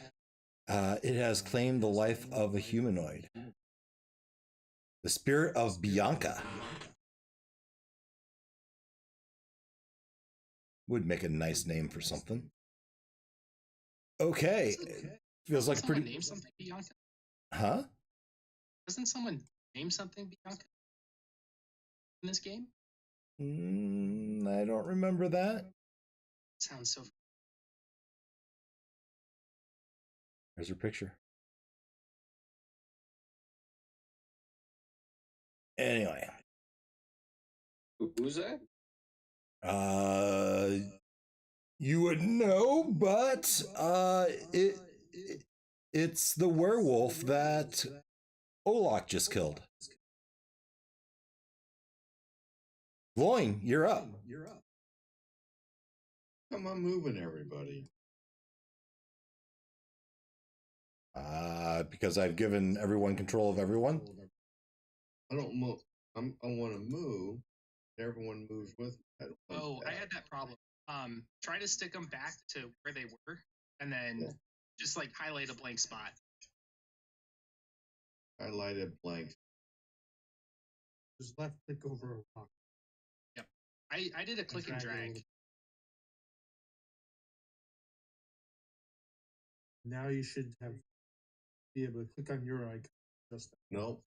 it has claimed the life of a humanoid. The spirit of Bianca would make a nice name for something. Okay, feels like pretty. Name something Bianca. Huh? Doesn't someone name something Bianca in this game? I don't remember that. Sounds so. There's her picture. Anyway. Who's that? You would know, but it's the werewolf that Olak just killed. Loin, you're up. Come on, moving everybody. Because I've given everyone control of everyone. I don't move. I want to move. Everyone moves with me. I had that problem. Try to stick them back to where they were, and then just like highlight a blank spot. Highlighted blank. Just left click over a rock. I did a click and a drag. little- Now you should be able to click on your icon. Just Nope.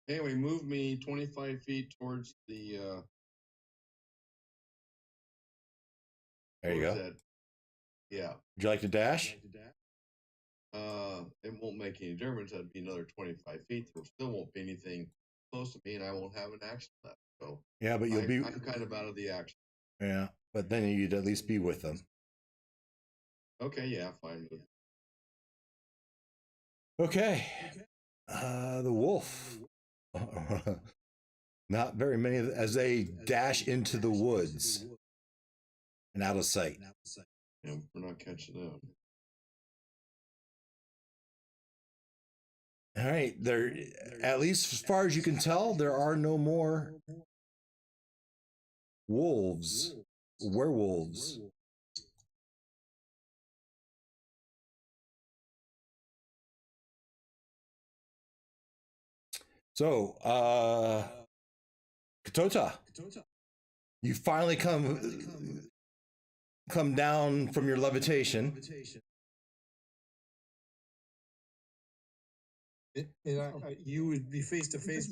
Anyway, move me 25 feet towards the. There you towards go. that. Yeah. Would you like to dash? It won't make any difference. That'd be another 25 feet. There still won't be anything close to me, and I won't have an action left. So Yeah, but you'll be. I'm kind of out of the action. Yeah, but then you'd at least be with them. Okay, yeah, fine. Okay. The wolf. Not very many as they dash into the woods and out of sight. Yeah, we're not catching them. All right, there. At least as far as you can tell, there are no more werewolves. So, Katota, you finally come down from your levitation. You would be face to face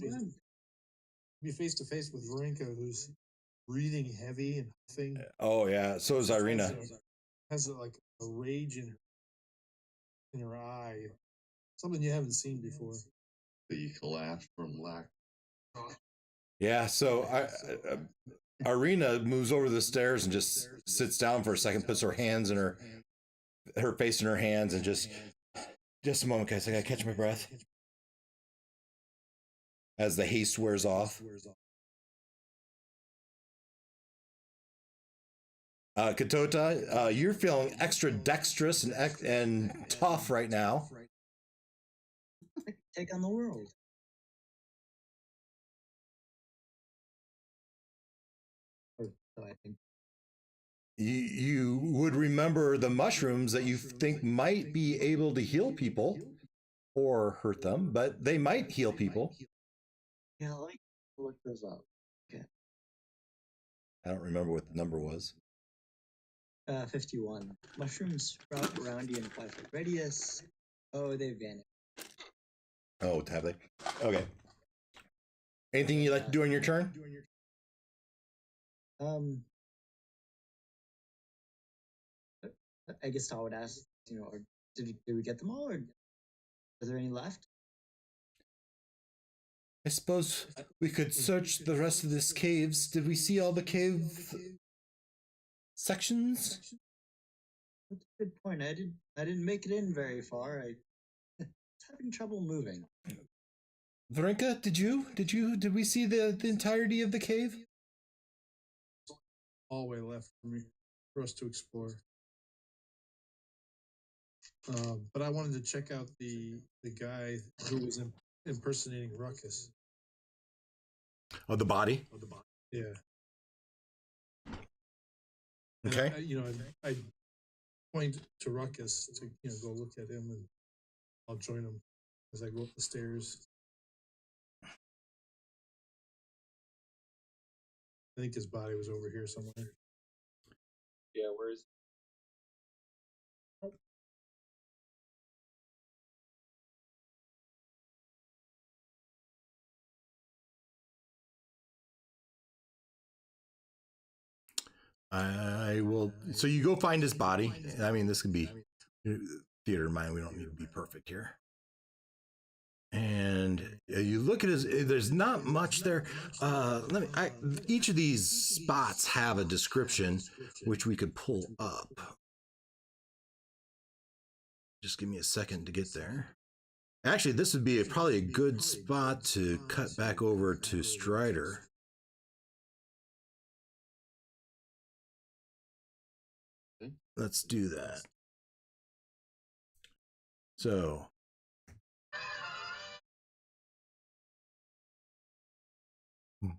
with Bianca, who's breathing heavy and huffing. Oh yeah, so is Irina. Has like a rage in her eye, something you haven't seen before. The collapse from lack. Yeah, so Irina moves over the stairs and just sits down for a second, puts her hands in her face in her hands, and just a moment, guys. I gotta catch my breath as the haste wears off. Katota, you're feeling extra dexterous and tough right now. Take on the world. So I think You would remember the mushrooms that you think might be able to heal people or hurt them, but they might heal people. yeah, let me look those up. Okay. I don't remember what the number was. 51. Mushrooms sprout around you in a 5-foot radius. Oh, they vanish. Oh, have they? Okay. Anything you'd like to do on your turn? I guess I would ask, or did we get them all, or are there any left? I suppose we could search the rest of this caves. Did we see all the cave sections? That's a good point. I didn't make it in very far. I was having trouble moving. Bianca, did we see the entirety of the cave? Hallway left for us to explore. But I wanted to check out the guy who was impersonating Ruckus. Oh, the body? Yeah. Okay. I point to Ruckus to go look at him, and I'll join him as I go up the stairs. I think his body was over here somewhere. Yeah, where is? I will. So you go find his body. I mean, this could be theater of mind. We don't need to be perfect here. And you look at his. There's not much there. Each of these spots have a description, which we could pull up. Just give me a second to get there. Actually, this would be probably a good spot to cut back over to Stryder. Let's do that. So,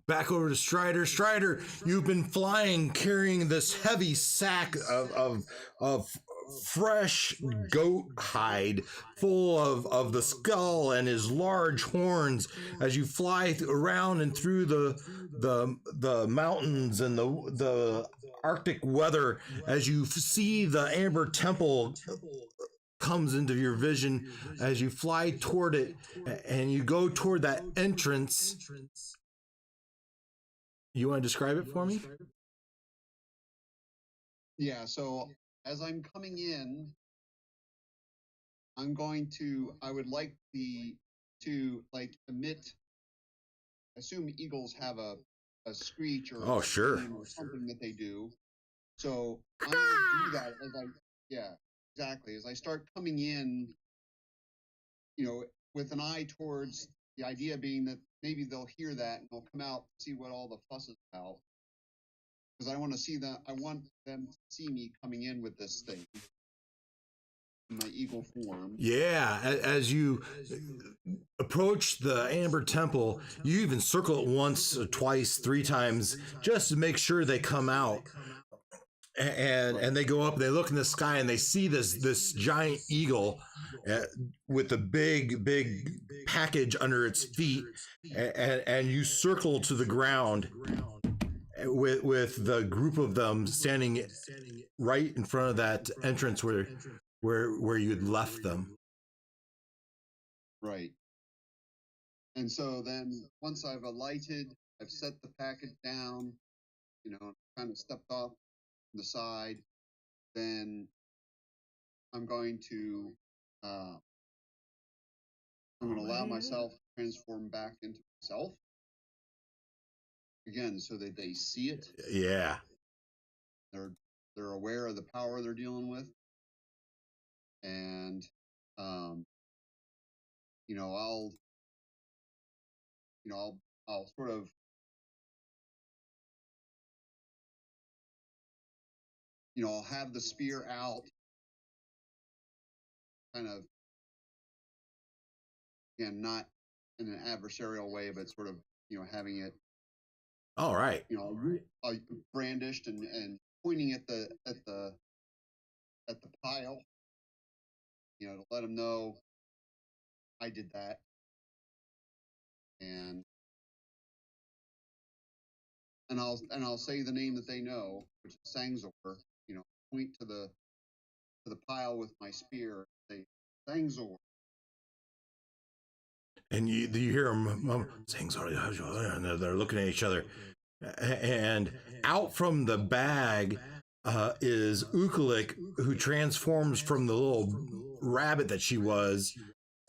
back over to Stryder. Stryder, you've been flying, carrying this heavy sack of fresh goat hide full of the skull and his large horns as you fly around and through the mountains and the Arctic weather, as you see the Amber Temple comes into your vision as you fly toward it and you go toward that entrance. You want to describe it for me? Yeah, so as I'm coming in, I would like to like emit, I assume eagles have a screech or Oh, a sure. scream or something that they do. So I'm going to do that yeah, exactly. As I start coming in, with an eye towards the idea being that maybe they'll hear that and they'll come out and see what all the fuss is about. Because I want them to see me coming in with this thing in my eagle form. Yeah, as you approach the Amber Temple, you even circle it once, or twice, 3 times, just to make sure they come out. And they go up, they look in the sky, and they see this giant eagle with a big package under its feet, and you circle to the ground with the group of them standing right in front of that entrance where you'd left them. Right. And so then once I've alighted, I've set the package down, kind of stepped off the side, then I'm going to allow myself to transform back into myself again, so that they see it. Yeah. They're aware of the power they're dealing with, and I'll sort of I'll have the spear out, kind of, again, not in an adversarial way, but sort of, having it, All right. brandished and pointing at the pile, to let them know I did that, and I'll say the name that they know, which is Sangzor. Point to the pile with my spear, say Sangzor. And you hear them saying, "Sorry," and they're looking at each other. And out from the bag is Ukalik, who transforms from the little rabbit that she was,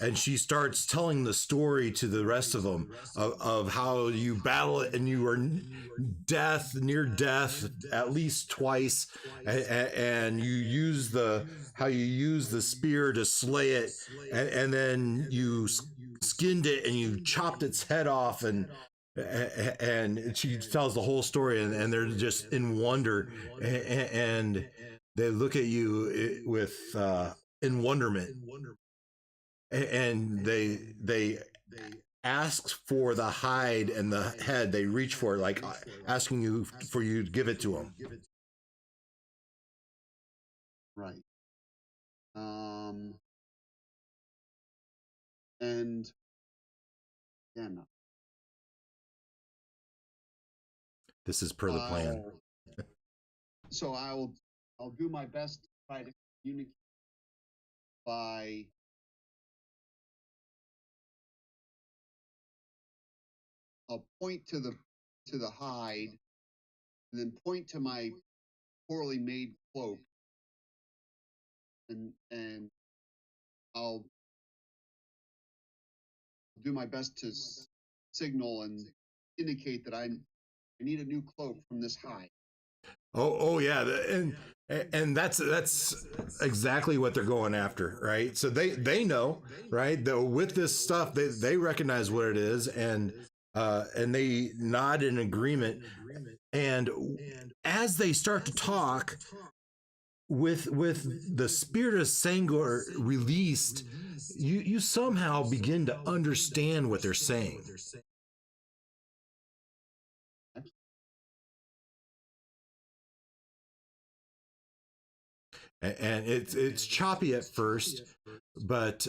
and she starts telling the story to the rest of them of how you battle it and you were near death at least twice, and you use how you use the spear to slay it, and then you skinned it and you chopped its head off, and she tells the whole story, and they're just in wonder, and they look at you with in wonderment, and they ask for the hide and the head. They reach for it, like asking you for you to give it to them. Right. And yeah, no. This is per the plan. So I'll do my best to try to communicate by I'll point to the hide, and then point to my poorly made cloak, and I'll do my best to signal and indicate that I need a new cloak from this hide. Oh yeah, and that's exactly what they're going after, right? So they know, right? Though with this stuff, they recognize what it is, and they nod in agreement. And as they start to talk, with the spirit of Sangzor released, you somehow begin to understand what they're saying. and it's choppy at first, but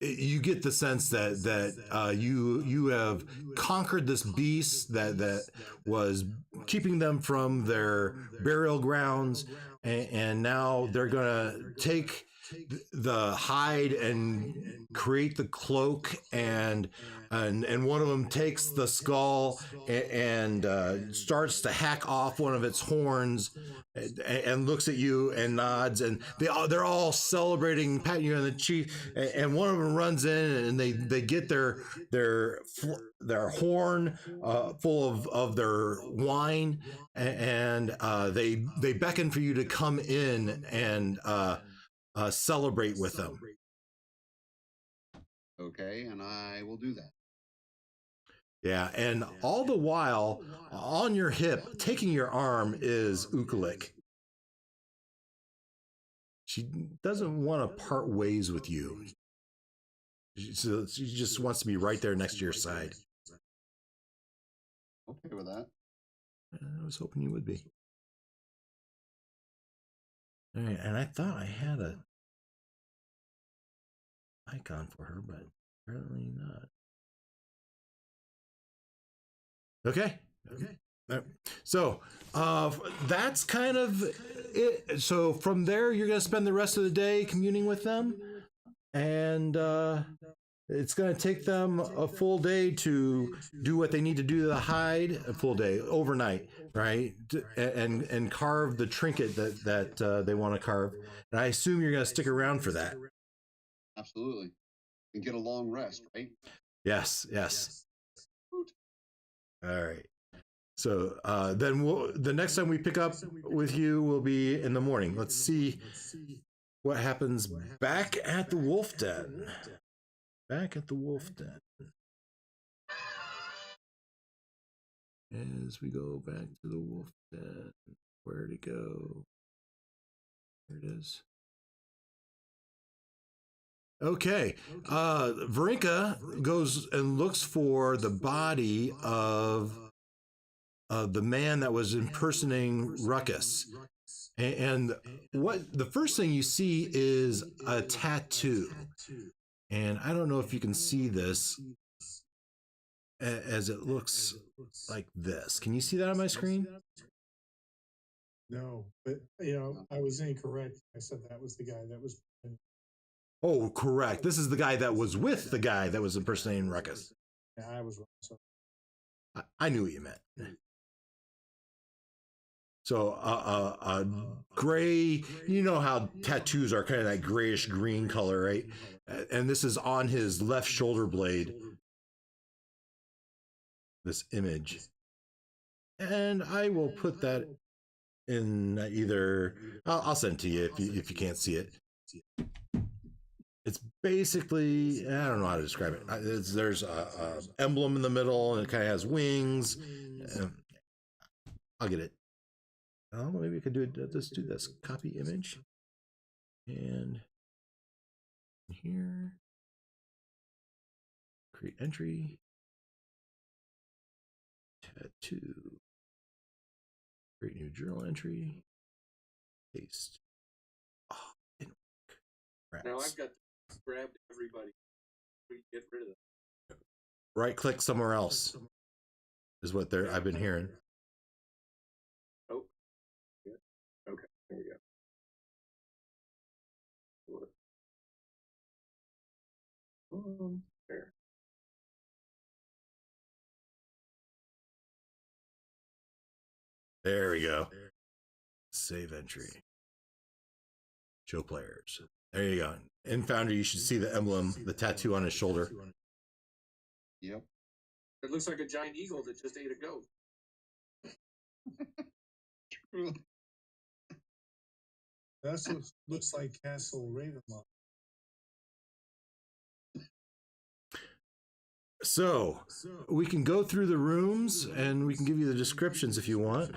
you get the sense that you have conquered this beast that was keeping them from their burial grounds, and now they're gonna take the hide and create the cloak, and one of them takes the skull and starts to hack off one of its horns, and looks at you and nods, and they're all celebrating, patting you on the cheek, and one of them runs in and they get their horn full of their wine, and they beckon for you to come in and celebrate with them. Okay, and I will do that. Yeah, and all the while, on your hip, taking your arm, is Ukalik. She doesn't want to part ways with you. She just wants to be right there next to your side. Okay with that. I was hoping you would be. All right, and I thought I had a icon for her, but apparently not. Okay. So that's kind of it. So from there, you're going to spend the rest of the day communing with them, and it's going to take them a full day to do what they need to do to the hide. A full day, overnight, right? And carve the trinket that they want to carve. And I assume you're going to stick around for that. Absolutely. And get a long rest, right? Yes. All right. So then the next time we pick up with you will be in the morning. Let's see what happens back at the Wolf Den. Back at the Wolf Den. As we go back to the Wolf Den. Where to go? There it is. Okay. Bianca goes and looks for the body of the man that was impersonating Ruckus. And what the first thing you see is a tattoo. And I don't know if you can see this as it looks like this. Can you see that on my screen? No, but I was incorrect. I said that was the guy that was. Oh, correct. This is the guy that was with the guy that was impersonating Ruckus. Yeah, I was wrong. So. I knew what you meant. So a gray, you know how tattoos are kind of that grayish green color, right? And this is on his left shoulder blade. This image. And I will put that in either, I'll send it to you if you can't see it. It's basically, I don't know how to describe it. There's a emblem in the middle, and it kind of has wings. I'll get it. Oh, maybe we could do it. Let's do this. Copy image. And here. Create entry. Tattoo. Create new journal entry. Paste. Oh, didn't work. Now I've got grabbed everybody. We get rid of them. Right click somewhere else. Is what I've been hearing. Oh. Yeah. Okay. There we go. There. There we go. Save entry. Show players. There you go. In Foundry, you should see the emblem, the tattoo on his shoulder. Yep. It looks like a giant eagle that just ate a goat. That looks like Castle Ravenloft. So we can go through the rooms and we can give you the descriptions if you want.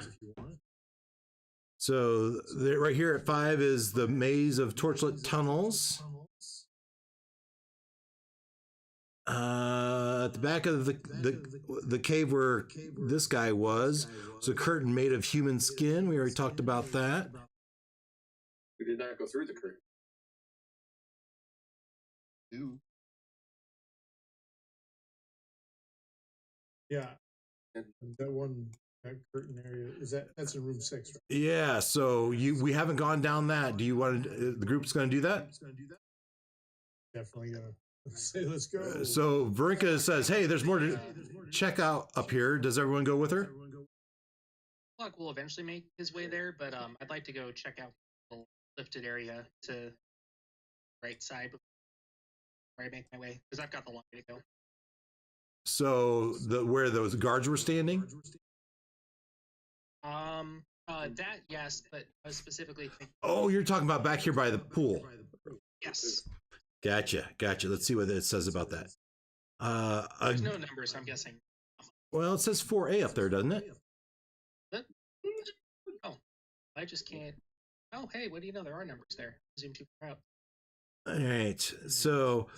So right here at 5 is the maze of torchlit tunnels. At the back of the cave where this guy was a curtain made of human skin. We already talked about that. We did not go through the curtain. Do. Yeah. And that curtain area, that's in room 6, right? Yeah, so we haven't gone down that. Do you want the group's going to do that? Definitely gonna say let's go. So Bianca says, "Hey, there's more to check out up here. Does everyone go with her?" Luck will eventually make his way there, but I'd like to go check out the lifted area to the right side before I make my way, because I've got the long way to go. So where those guards were standing? That yes, but I was specifically thinking. Oh, you're talking about back here by the pool. Yes. Gotcha. Let's see what it says about that. There's no numbers, I'm guessing. Well, it says 4A up there, doesn't it? Oh, I just can't. Oh, hey, what do you know? There are numbers there. Zoom too far out. All right, so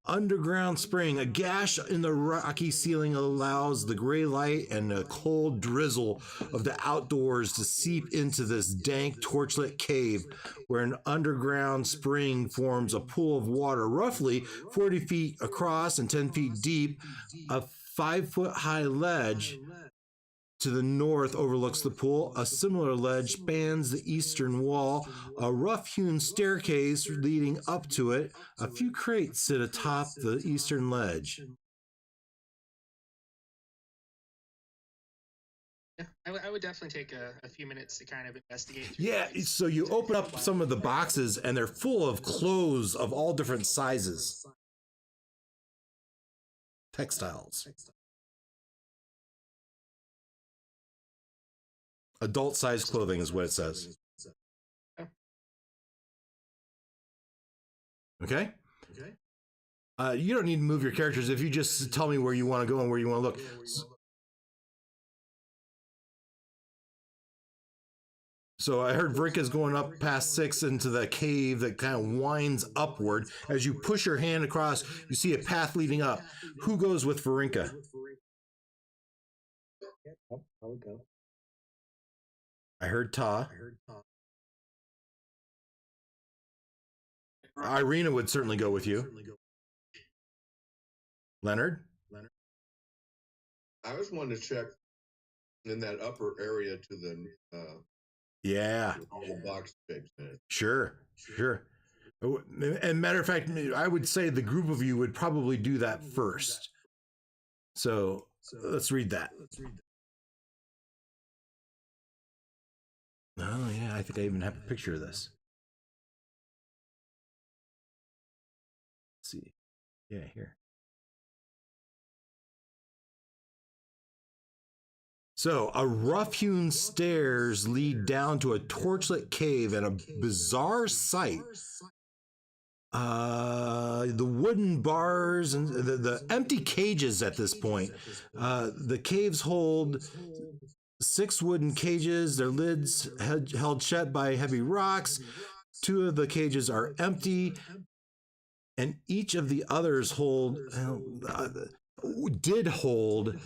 underground spring. A gash in the rocky ceiling allows the gray light and the cold drizzle of the outdoors to seep into this dank torchlit cave, where an underground spring forms a pool of water roughly 40 feet across and 10 feet deep. A 5-foot high ledge to the north overlooks the pool. A similar ledge spans the eastern wall. A rough-hewn staircase leading up to it. A few crates sit atop the eastern ledge. Yeah, I would definitely take a few minutes to kind of investigate. Yeah, so you open up some of the boxes and they're full of clothes of all different sizes. Textiles. Adult-sized clothing is what it says. Okay? You don't need to move your characters if you just tell me where you want to go and where you want to look. So I heard Bianca's going up past 6 into the cave that kind of winds upward. As you push your hand across, you see a path leading up. Who goes with Bianca? I would go. I heard Ta. Irina would certainly go with you. Leonard? I was wanting to check in that upper area to the Yeah. all the box shapes in it. Sure. And matter of fact, I would say the group of you would probably do that first. So let's read that. Oh, yeah, I think I even have a picture of this. Let's see. Yeah, here. So, a rough-hewn stairs lead down to a torchlit cave and a bizarre sight. The wooden bars and the empty cages at this point. The caves hold 6 wooden cages, their lids held shut by heavy rocks. 2 of the cages are empty, and each of the others did hold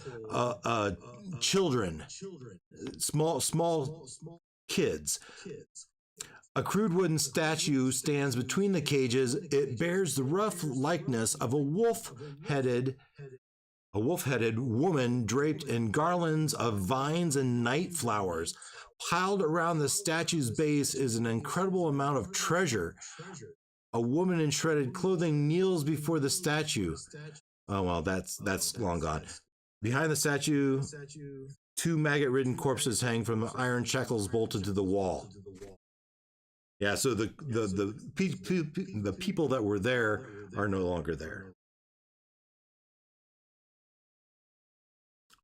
children, small kids. A crude wooden statue stands between the cages. It bears the rough likeness of a wolf-headed woman draped in garlands of vines and night flowers. Piled around the statue's base is an incredible amount of treasure. A woman in shredded clothing kneels before the statue. Oh, well, that's long gone. Behind the statue, 2 maggot-ridden corpses hang from the iron shackles bolted to the wall. Yeah, so the people that were there are no longer there.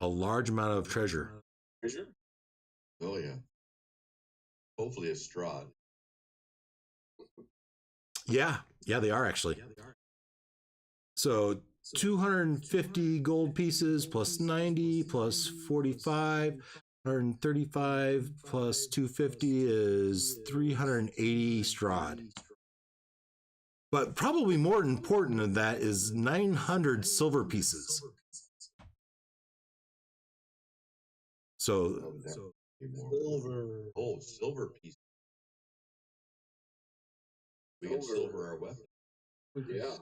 A large amount of treasure. Oh yeah. Hopefully it's Strahd. Yeah, they are actually. So 250 gold pieces plus 90 plus 45, 135 plus 250 is 380 Strahd. But probably more important than that is 900 silver pieces. So Silver. Oh, silver piece. We get silver our weapon. Yeah.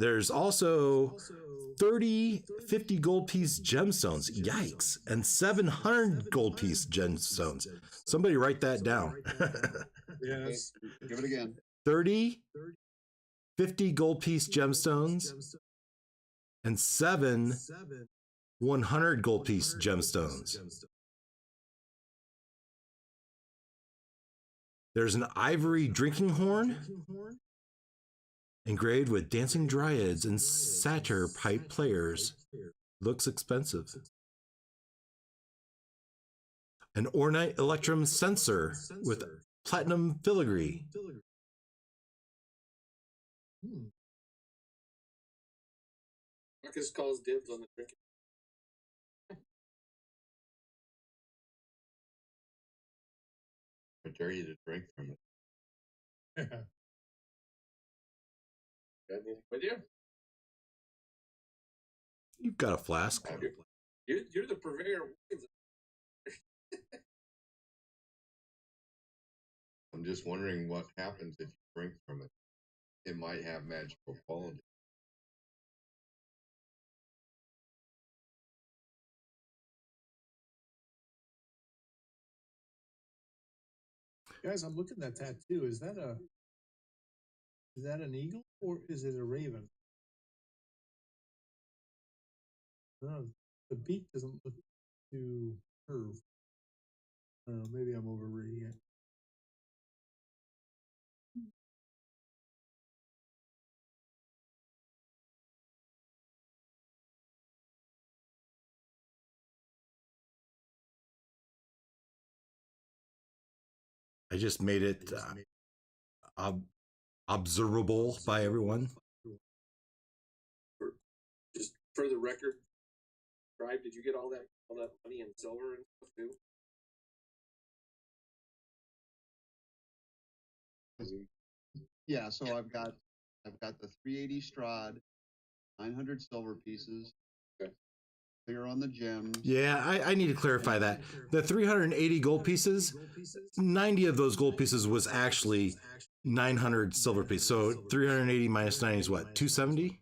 there's also 30 50 gold piece gemstones. Yikes. And 700 gold piece gemstones. Somebody write that down. Yes. Give it again. 30 50 gold piece gemstones and 7 100 gold piece gemstones. There's an ivory drinking horn engraved with dancing dryads and satyr pipe players. Looks expensive. An ornate electrum censer with platinum filigree. Marcus calls dibs on the drinking. I dare you to drink from it. Got anything with you? You've got a flask. You're the purveyor of wines. I'm just wondering what happens if you drink from it. It might have magical quality. Guys, I'm looking at that tattoo. Is that an eagle or is it a raven? No, the beak doesn't look too curved. Maybe I'm overreading it. I just made it observable by everyone. Just for the record, Tribe, did you get all that money and silver and stuff too? Yeah, so I've got the 380 Strahd, 900 silver pieces. Okay. Clear on the gems. Yeah, I need to clarify that. The 380 gold pieces, 90 of those gold pieces was actually 900 silver pieces. So 380 minus 90 is what, 270?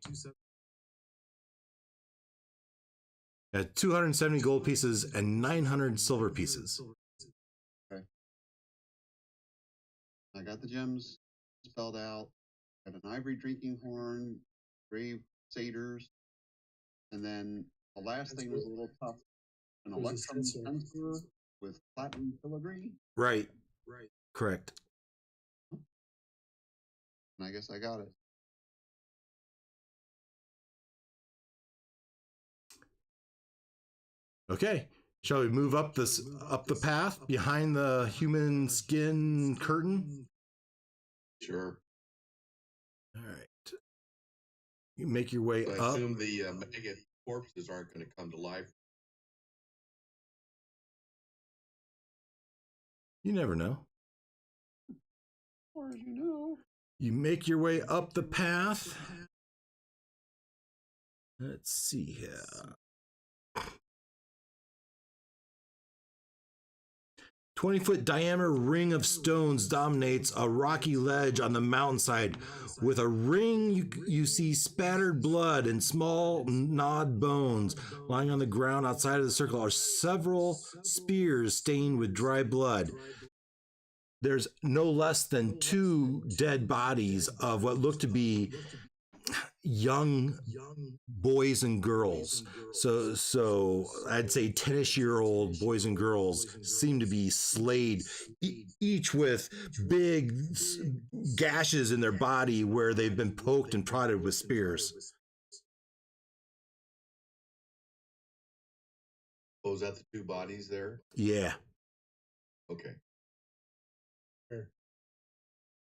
270 gold pieces and 900 silver pieces. Okay. I got the gems spelled out. Got an ivory drinking horn, grave satyrs, and then the last thing was a little tough. An electrum censer with platinum filigree. Right. Correct. And I guess I got it. Okay. Shall we move up the path behind the human skin curtain? Sure. All right. You make your way So I up. assume the maggot corpses aren't going to come to life. You never know. As far as you know. You make your way up the path. Let's see here. 20-foot diameter ring of stones dominates a rocky ledge on the mountainside. With a ring, you see spattered blood and small gnawed bones. Lying on the ground outside of the circle are several spears stained with dry blood. There's no less than 2 dead bodies of what look to be young boys and girls. So I'd say 10-ish-year-old boys and girls seem to be slayed, each with big gashes in their body where they've been poked and prodded with spears. Oh, is that the 2 bodies there? Yeah. Okay.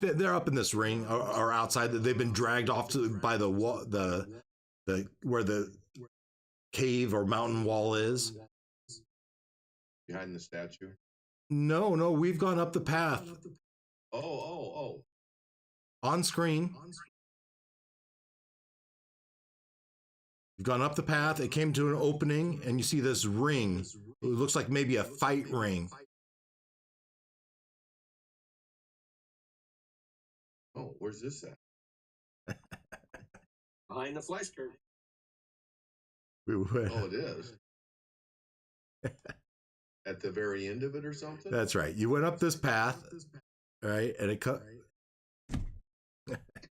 They're up in this ring or outside. They've been dragged off by the wall, the where the cave or mountain wall is. Behind the statue? No, we've gone up the path. Oh. on screen. You've gone up the path. It came to an opening, and you see this ring. It looks like maybe a fight ring. Oh, where's this at? Behind the flesh curtain. Oh, it is. At the very end of it or something? That's right. You went up this path, right? And it cut.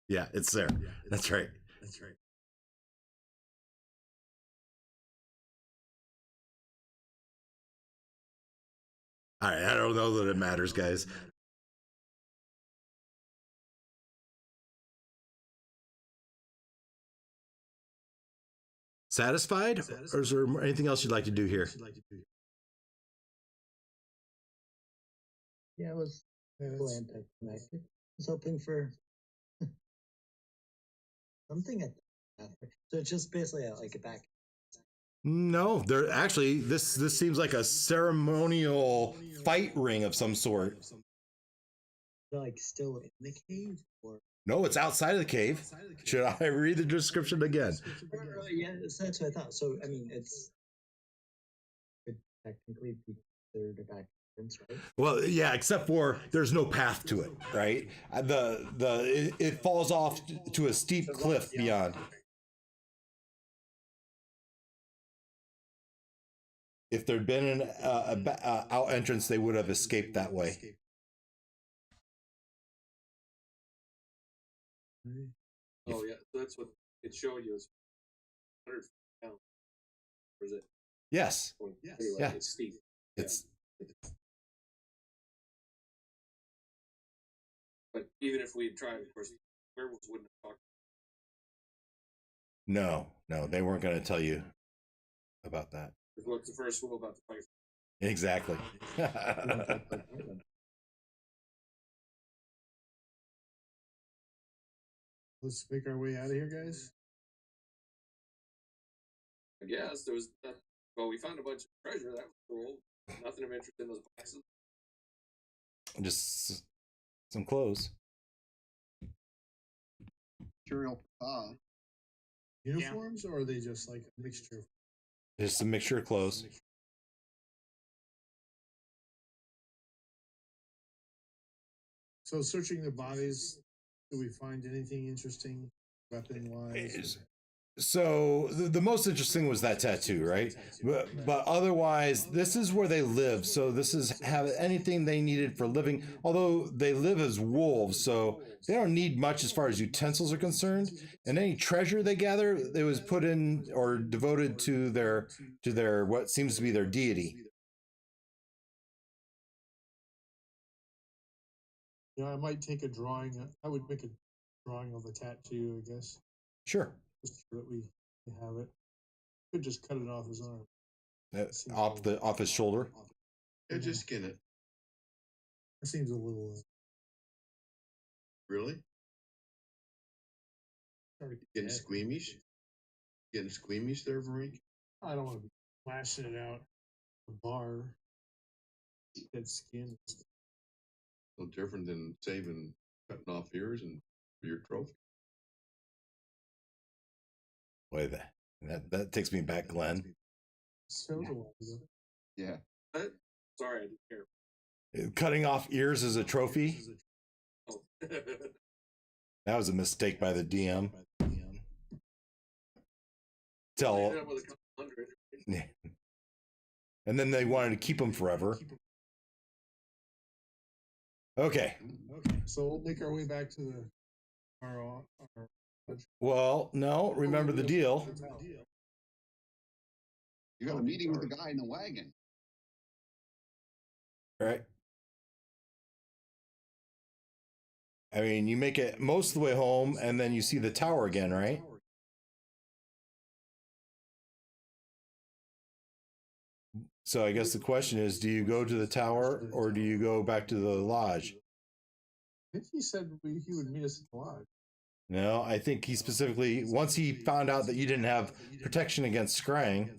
Yeah, it's there. That's right. That's right. All right. I don't know that it matters, guys. Satisfied? Or is there anything else you'd like to do here? Yeah, it was anticlimactic. I was hoping for something at the back. So it's just basically like a back. No, there actually this seems like a ceremonial fight ring of some sort. Like still in the cave, or No, it's outside of the cave. Should I read the description again? yeah, that's what I thought. So I mean, it's could technically be considered a back entrance, right? Well, yeah, except for there's no path to it, right? It falls off to a steep cliff beyond. If there'd been an out entrance, they would have escaped that way. Oh yeah, that's what it showed you. Is 100 feet down. Or is it? Yes. Yes. Yeah. It's steep. It's But even if we had tried, of course, werewolves wouldn't have talked. no, they weren't going to tell you about that. What's the first rule about the fight? Exactly. Let's make our way out of here, guys. I guess there was. Well, we found a bunch of treasure. That was cool. Nothing of interest in those boxes. Just some clothes. Kiril, Uniforms, or are they just like a mixture? Just a mixture of clothes. So searching the bodies, do we find anything interesting weapon-wise? So the most interesting was that tattoo, right? But otherwise, this is where they live. So this is have anything they needed for living. Although they live as wolves, so they don't need much as far as utensils are concerned. And any treasure they gather, it was put in or devoted to their what seems to be their deity. Yeah, I might take a drawing. I would make a drawing of the tattoo, I guess, Sure. just so that we have it. Could just cut it off his arm. Off his shoulder. Yeah, just skin it. That seems a little. Really? Getting Yeah. squeamish? Getting squeamish there, Varink? I don't want to be flashing it out the bar. That skin. No different than saving, cutting off ears and for your trophy. Wait, that takes me back, Glenn. So do I. yeah. What? Sorry, I didn't hear. Cutting off ears as a trophy. Oh. That was a mistake by the DM. Ended Tell, up with a couple hundred. and then they wanted to keep them forever. Okay. So we'll make our way back to our Well, no. Remember the deal. You got a meeting with the guy in the wagon. Right. I mean, you make it most of the way home, and then you see the tower again, right? So I guess the question is, do you go to the tower or do you go back to the lodge? I think he said he would meet us at the lodge. No, I think he specifically, once he found out that you didn't have protection against scrying.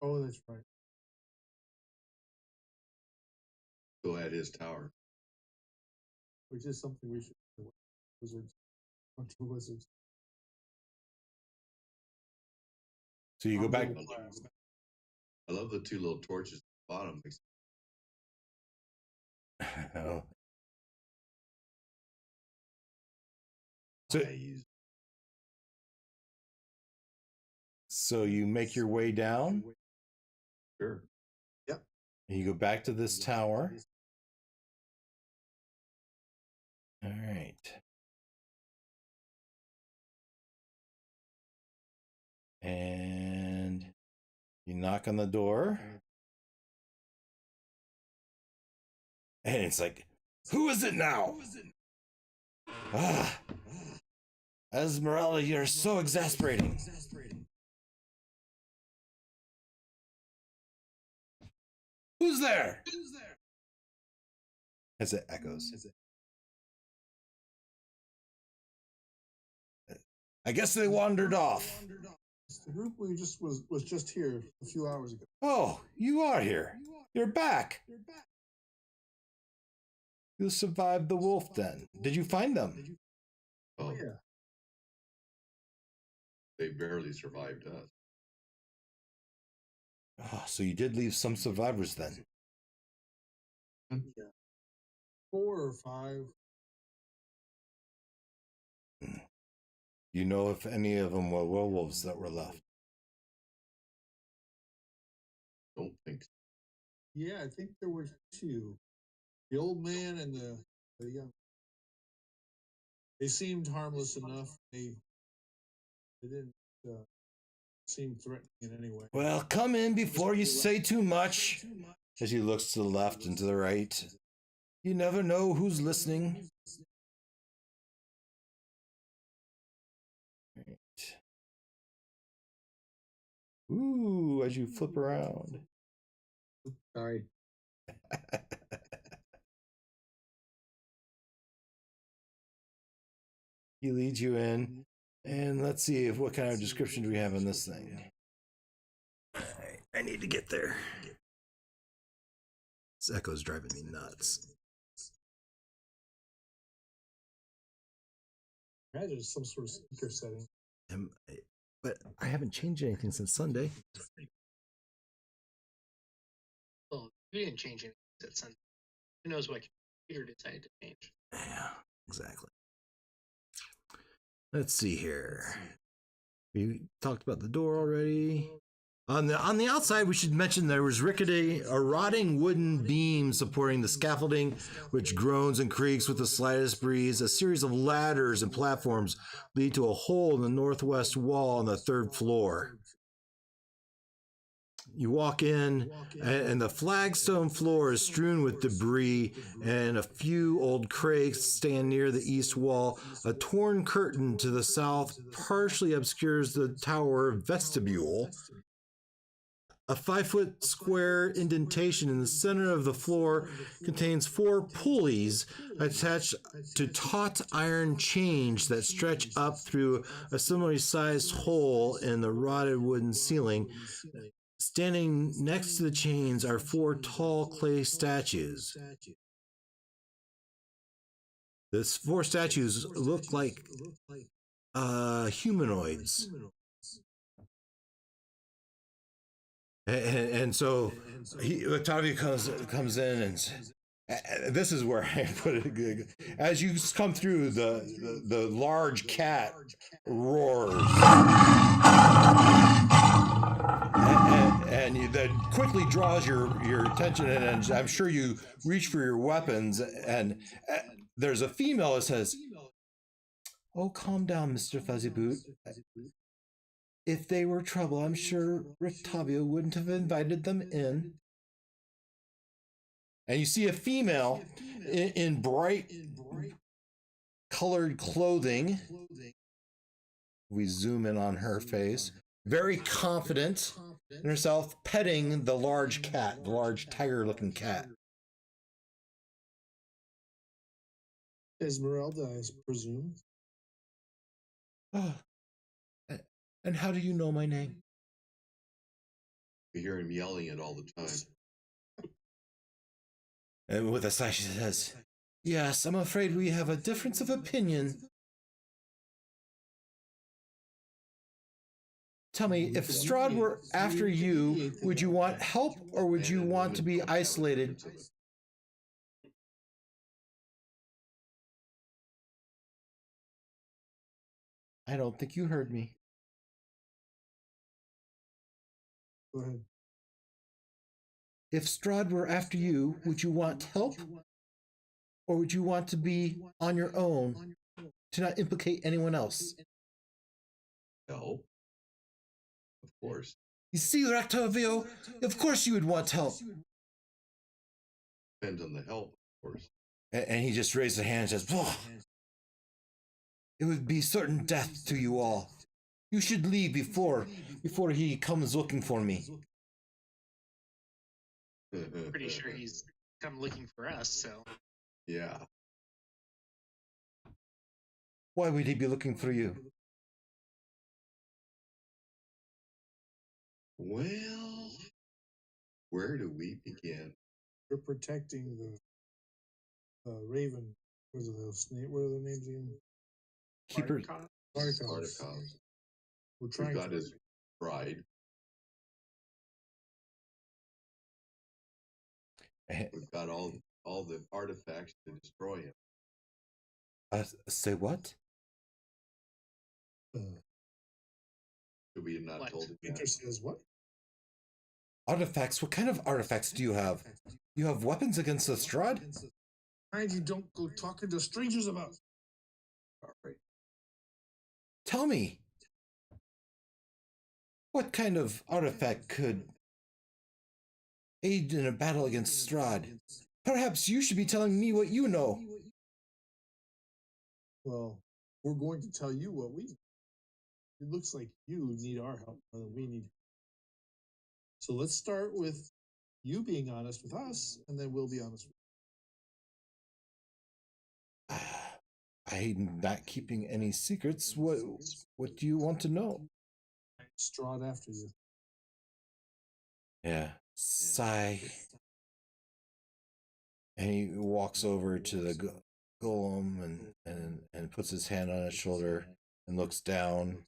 Oh, that's right. Go at his tower. Which is something we should do. Wizards. Bunch of wizards. So you go back. I love the two little torches at the bottom. Oh. So, so you make your way down. Sure. Yep. And you go back to this tower. All right. And you knock on the door. And it's like, who is it now? Ah, Ezmerelda, you're so exasperating. Who's there? As it echoes. I guess they wandered off. The group we just was just here a few hours ago. Oh, you are here. You're back. You survived the wolf den. Did you find them? Oh, yeah. They barely survived us. Oh, so you did leave some survivors then. Yeah. 4 or 5. You know if any of them were werewolves that were left? Don't think so. Yeah, I think there were 2. The old man and the young. They seemed harmless enough. They didn't seem threatening in any way. Well, come in before you say too much. As he looks to the left and to the right. You never know who's listening. Ooh, as you flip around. Sorry. He leads you in, and let's see what kind of description do we have on this thing. I need to get there. This echo's driving me nuts. Imagine some sort of speaker setting. But I haven't changed anything since Sunday. Well, we didn't change anything since Sunday. Who knows what computer decided to change? Yeah, exactly. Let's see here. We talked about the door already. On the outside, we should mention there was rickety, a rotting wooden beam supporting the scaffolding, which groans and creaks with the slightest breeze. A series of ladders and platforms lead to a hole in the northwest wall on the 3rd floor. You walk in, and the flagstone floor is strewn with debris, and a few old crates stand near the east wall. A torn curtain to the south partially obscures the tower vestibule. A 5-foot square indentation in the center of the floor contains 4 pulleys attached to taut iron chains that stretch up through a similarly sized hole in the rotted wooden ceiling. Standing next to the chains are 4 tall clay statues. These 4 statues look like humanoids. And so Rictavio comes in and this is where I put it. As you come through, the large cat roars. And that quickly draws your attention, and I'm sure you reach for your weapons, and there's a female that says, "Oh, calm down, Mr. Fuzzyboot. If they were trouble, I'm sure Rictavio wouldn't have invited them in." And you see a female in bright colored clothing. We zoom in on her face. Very confident in herself, petting the large cat, the large tiger-looking cat. Ezmerelda, I presume. Oh, and how do you know my name? We hear him yelling it all the time. And with a sigh, she says, Yes, I'm afraid we have a difference of opinion. Tell me, if Strahd were after you, would you want help or would you want to be isolated? I don't think you heard me. Go ahead. If Strahd were after you, would you want help? Or would you want to be on your own to not implicate anyone else? Help. Of course. You see, Rictavio, of course you would want help. Depends on the help, of course. And he just raised a hand and says, "Whoa. It would be certain death to you all. You should leave before he comes looking for me." Pretty sure he's come looking for us, so. Yeah. Why would he be looking for you? Well, where do we begin? We're protecting the Raven. What are those? What are their names again? Keeper. Articles. We're We've trying got to. his bride. We've got all the artifacts to destroy him. Say what? Should we have not What? told him Peter that? says what? Artifacts? What kind of artifacts do you have? You have weapons against the Strahd? Mind you, don't go talking to strangers about. All right. Tell me. What kind of artifact could aid in a battle against Strahd? Perhaps you should be telling me what you know. Well, we're going to tell you what we. It looks like you need our help more than we need. So let's start with you being honest with us, and then we'll be honest with I'm not keeping any secrets. What do you want to know? you. Strahd after you. Yeah. Sigh. And he walks over to the golem and puts his hand on his shoulder and looks down.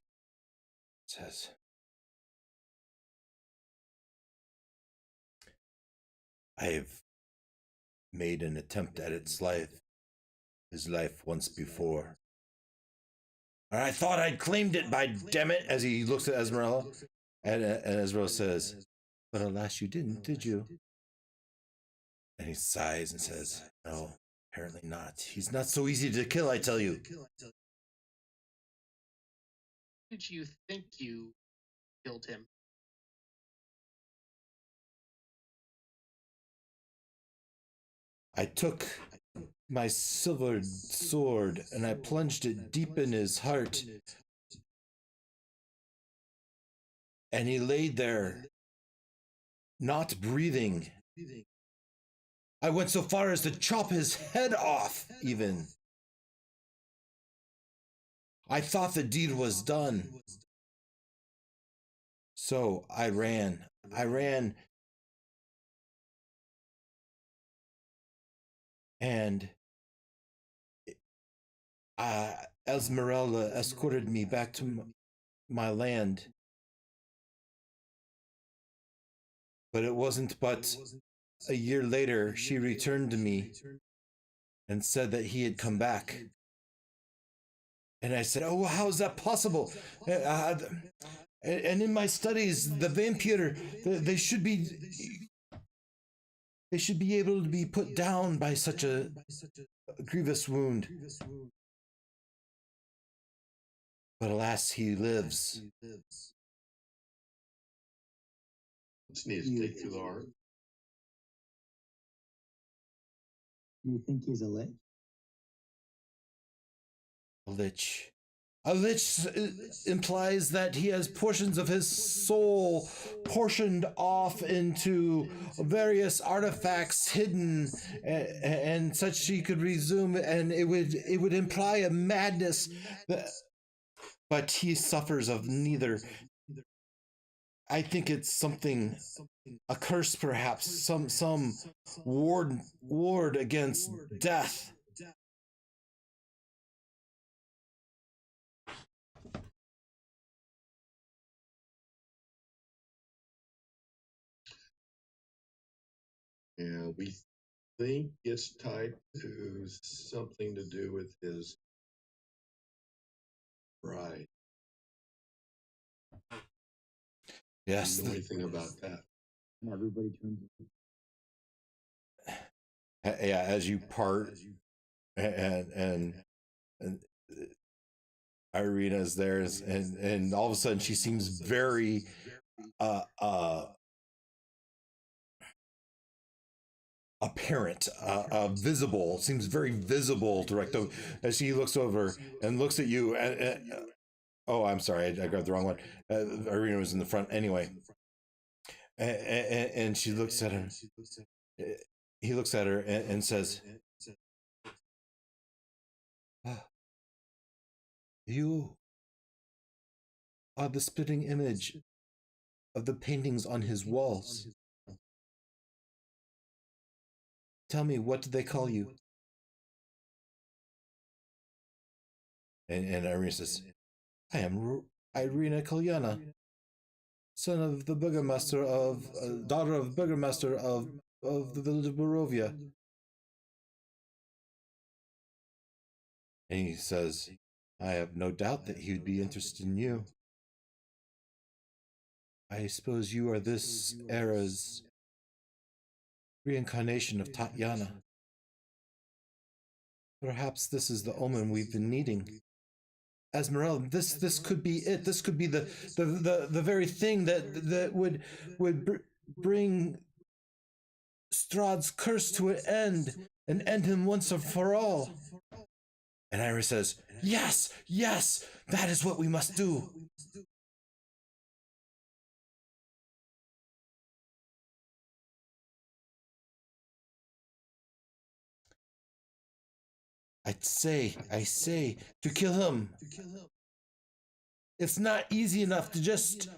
Says, "I've made an attempt at his life once before. And I thought I'd claimed it, by damn it," as he looks at Ezmerelda. And Ezmerelda says, "But alas, you didn't, did you?" And he sighs and says, "No, apparently not. He's not so easy to kill, I tell you." Did you think you killed him? I took my silvered sword and I plunged it deep in his heart. And he laid there, not breathing. I went so far as to chop his head off, even. I thought the deed was done. So I ran. And Ezmerelda escorted me back to my land. But it wasn't but a year later she returned to me and said that he had come back. And I said, "Oh, how is that possible?" And in my studies, the vampire, they should be able to be put down by such a grievous wound. But alas, he lives. Just need to take through the heart. You think he's a lich? A lich implies that he has portions of his soul portioned off into various artifacts hidden and such he could resume, and it would imply a madness. But he suffers of neither. I think it's something, a curse perhaps, some ward against death. Yeah, we think it's tied to something to do with his bride. Yes. Do you know anything about that? And everybody turns. Yeah, as you part, and Irina's there, and all of a sudden she seems very apparent, visible, seems very visible to Recto as she looks over and looks at you. Oh, I'm sorry, I grabbed the wrong one. Irina was in the front anyway. And she looks at him. He looks at her and says, "You are the spitting image of the paintings on his walls. Tell me, what do they call you?" And Irina says, "I am Irina Kalyana, son of the burgomaster of, daughter of the burgomaster of the village of Barovia." And he says, "I have no doubt that he would be interested in you. I suppose you are this era's reincarnation of Tatiana. Perhaps this is the omen we've been needing. Ezmerelda, this could be it. This could be the very thing that would bring Strahd's curse to an end and end him once and for all." And Iris says, "Yes, yes, that is what we must do." I say, to kill him. It's not easy enough to just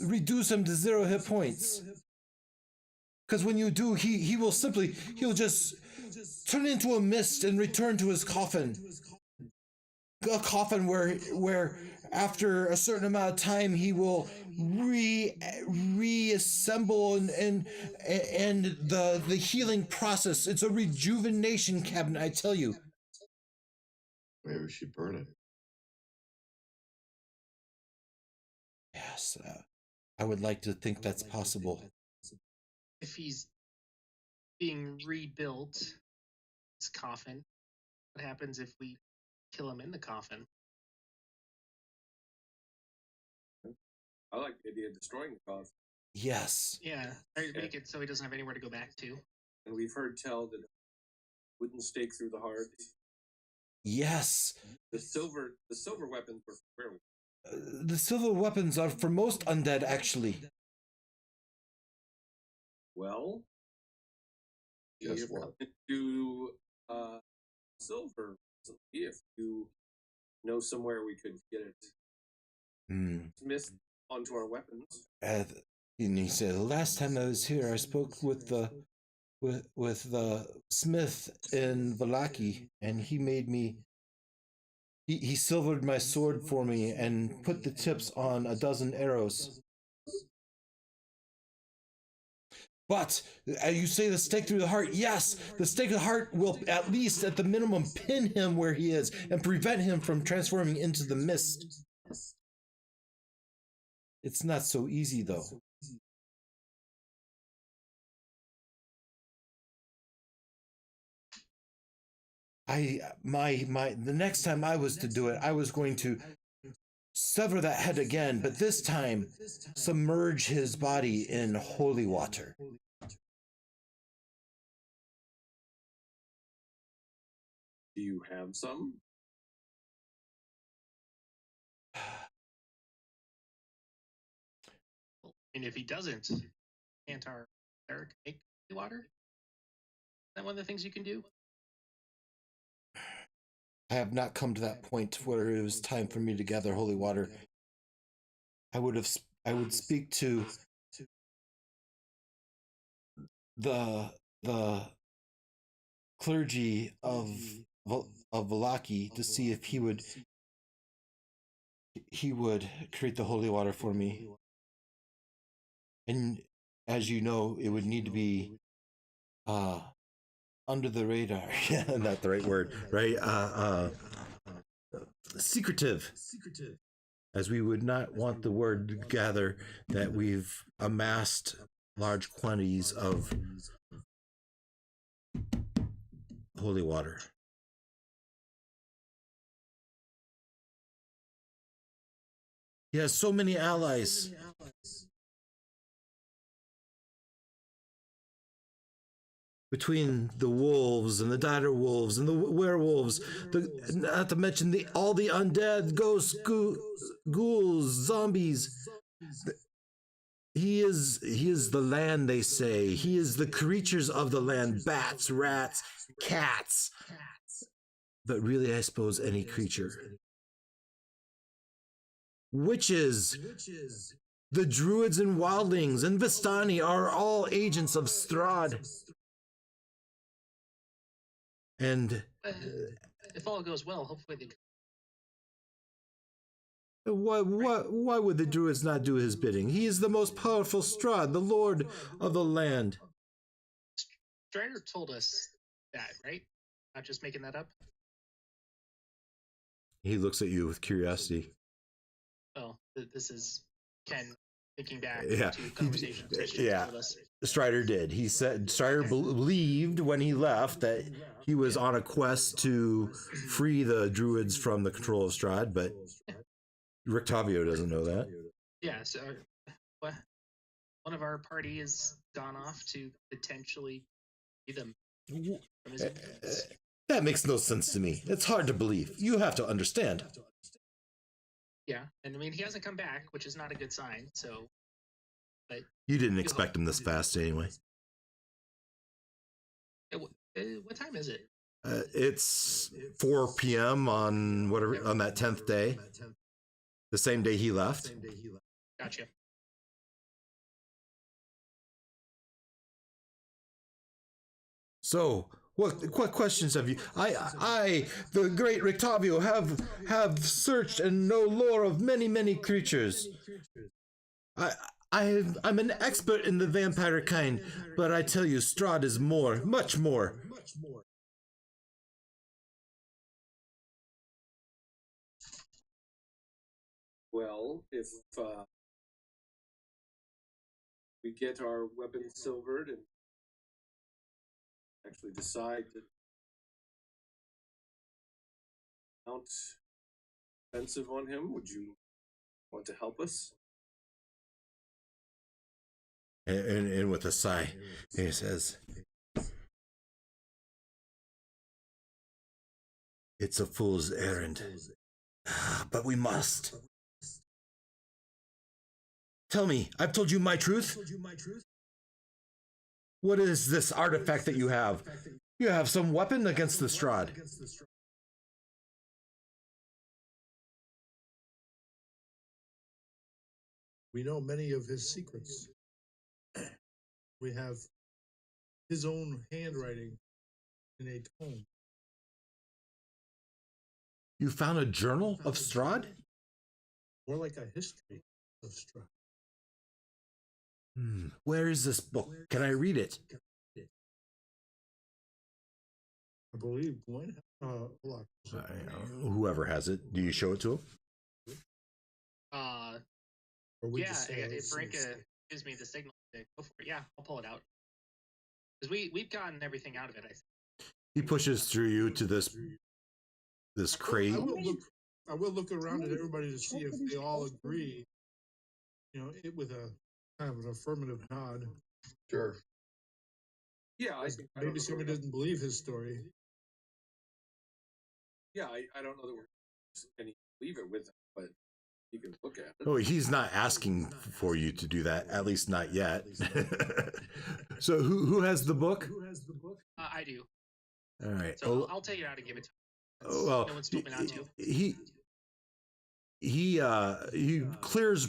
reduce him to 0 hit points. Because when you do, he'll just turn into a mist and return to his coffin. A coffin where after a certain amount of time he will reassemble and the healing process. It's a rejuvenation cabinet, I tell you. Maybe we should burn it. Yes, I would like to think that's possible. If he's being rebuilt, his coffin, what happens if we kill him in the coffin? I like the idea of destroying the coffin. Yes. Yeah, make it so he doesn't have anywhere to go back to. And we've heard tell that wooden stake through the heart. Yes. The silver weapons were fairly. The silver weapons are for most undead, actually. Well, Guess if what? do silver if you know somewhere we could get it smith onto our weapons. And he said, "The last time I was here, I spoke with the smith in Vallaki, and he made me. He silvered my sword for me and put the tips on a dozen arrows. But you say the stake through the heart. Yes, the stake of the heart will at least, at the minimum, pin him where he is and prevent him from transforming into the mist. It's not so easy, though." The next time I was to do it, I was going to sever that head again, but this time submerge his body in holy water. Do you have some? And if he doesn't, can't our cleric make holy water? Is that one of the things you can do? I have not come to that point where it was time for me to gather holy water. I would speak to the clergy of Vallaki to see if he would create the holy water for me. And as you know, it would need to be under the radar. Yeah, not the right word, right? Secretive. As we would not want the word to gather that we've amassed large quantities of holy water. He has so many allies. Between the wolves and the dire wolves and the werewolves, not to mention all the undead, ghosts, ghouls, zombies. He is the land, they say. He is the creatures of the land, bats, rats, cats. But really, I suppose any creature. Witches, the druids and wildlings and Vistani are all agents of Strahd. And if all goes well, hopefully they. Why would the druids not do his bidding? He is the most powerful Strahd, the lord of the land. Stryder told us that, right? Not just making that up. He looks at you with curiosity. Well, this is Ken thinking back Yeah. to conversations. Yeah. Stryder did. He said Stryder believed when he left that he was on a quest to free the druids from the control of Strahd, but Rictavio doesn't know that. Yeah, so one of our party has gone off to potentially be them. From his that makes no sense to me. It's hard to believe. You have to understand. Yeah, and I mean, he hasn't come back, which is not a good sign, so. But you didn't expect him this fast anyway. What time is it? It's 4 p.m. on that 10th day. The same day he left. Gotcha. So, what questions have you? I, the great Rictavio, have searched and know lore of many creatures. I'm an expert in the vampire kind, but I tell you, Strahd is more, much more. Well, if we get our weapons silvered and actually decide to mount offensive on him, would you want to help us? And with a sigh, he says, "It's a fool's errand, but we must. Tell me, I've told you my truth? What is this artifact that you have? You have some weapon against the Strahd." We know many of his secrets. We have his own handwriting in a tome. You found a journal of Strahd? More like a history of Strahd. Where is this book? Can I read it? I believe Gwen. Whoever has it, do you show it to him? Yeah, if Bianca gives me the signal to go for it, yeah, I'll pull it out. Because we've gotten everything out of it, I think. He pushes through you to this crate. I will look around at everybody to see if they all agree. It with a kind of an affirmative nod. Sure. Yeah, Maybe somebody doesn't believe his story. Yeah, I don't know that we're going to leave it with him, but you can look at it. Oh, he's not asking for you to do that, at least not yet. So who has the book? I do. All right. So I'll tell you how to give it to him. Well, no one's told me not to. He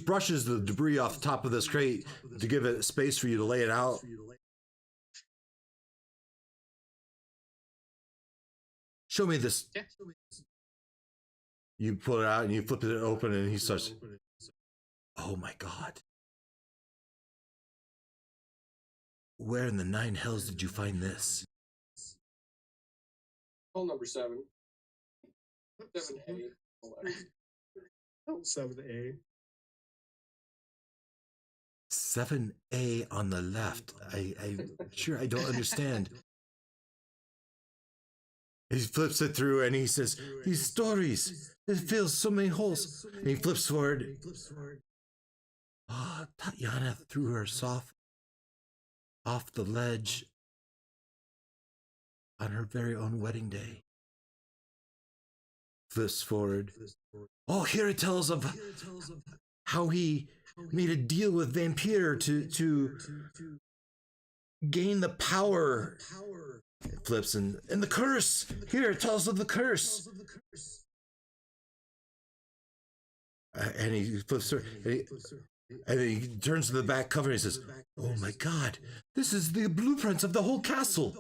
brushes the debris off the top of this crate to give it space for you to lay it out. Show me this. Yeah. You pull it out and you flip it open and he starts, "Oh my God. Where in the nine hells did you find this? Hole number 7. 7A. 7A. 7A on the left. I'm sure I don't understand. He flips it through and he says, these stories, it fills so many holes. And he flips forward. Ah, Tatiana threw herself off the ledge on her very own wedding day. Flips forward. Oh, here it tells of how he made a deal with Vampire to gain the power. It flips and the curse. Here it tells of the curse. And he flips through. And then he turns to the back cover and he says, oh my God, this is the blueprints of the whole castle.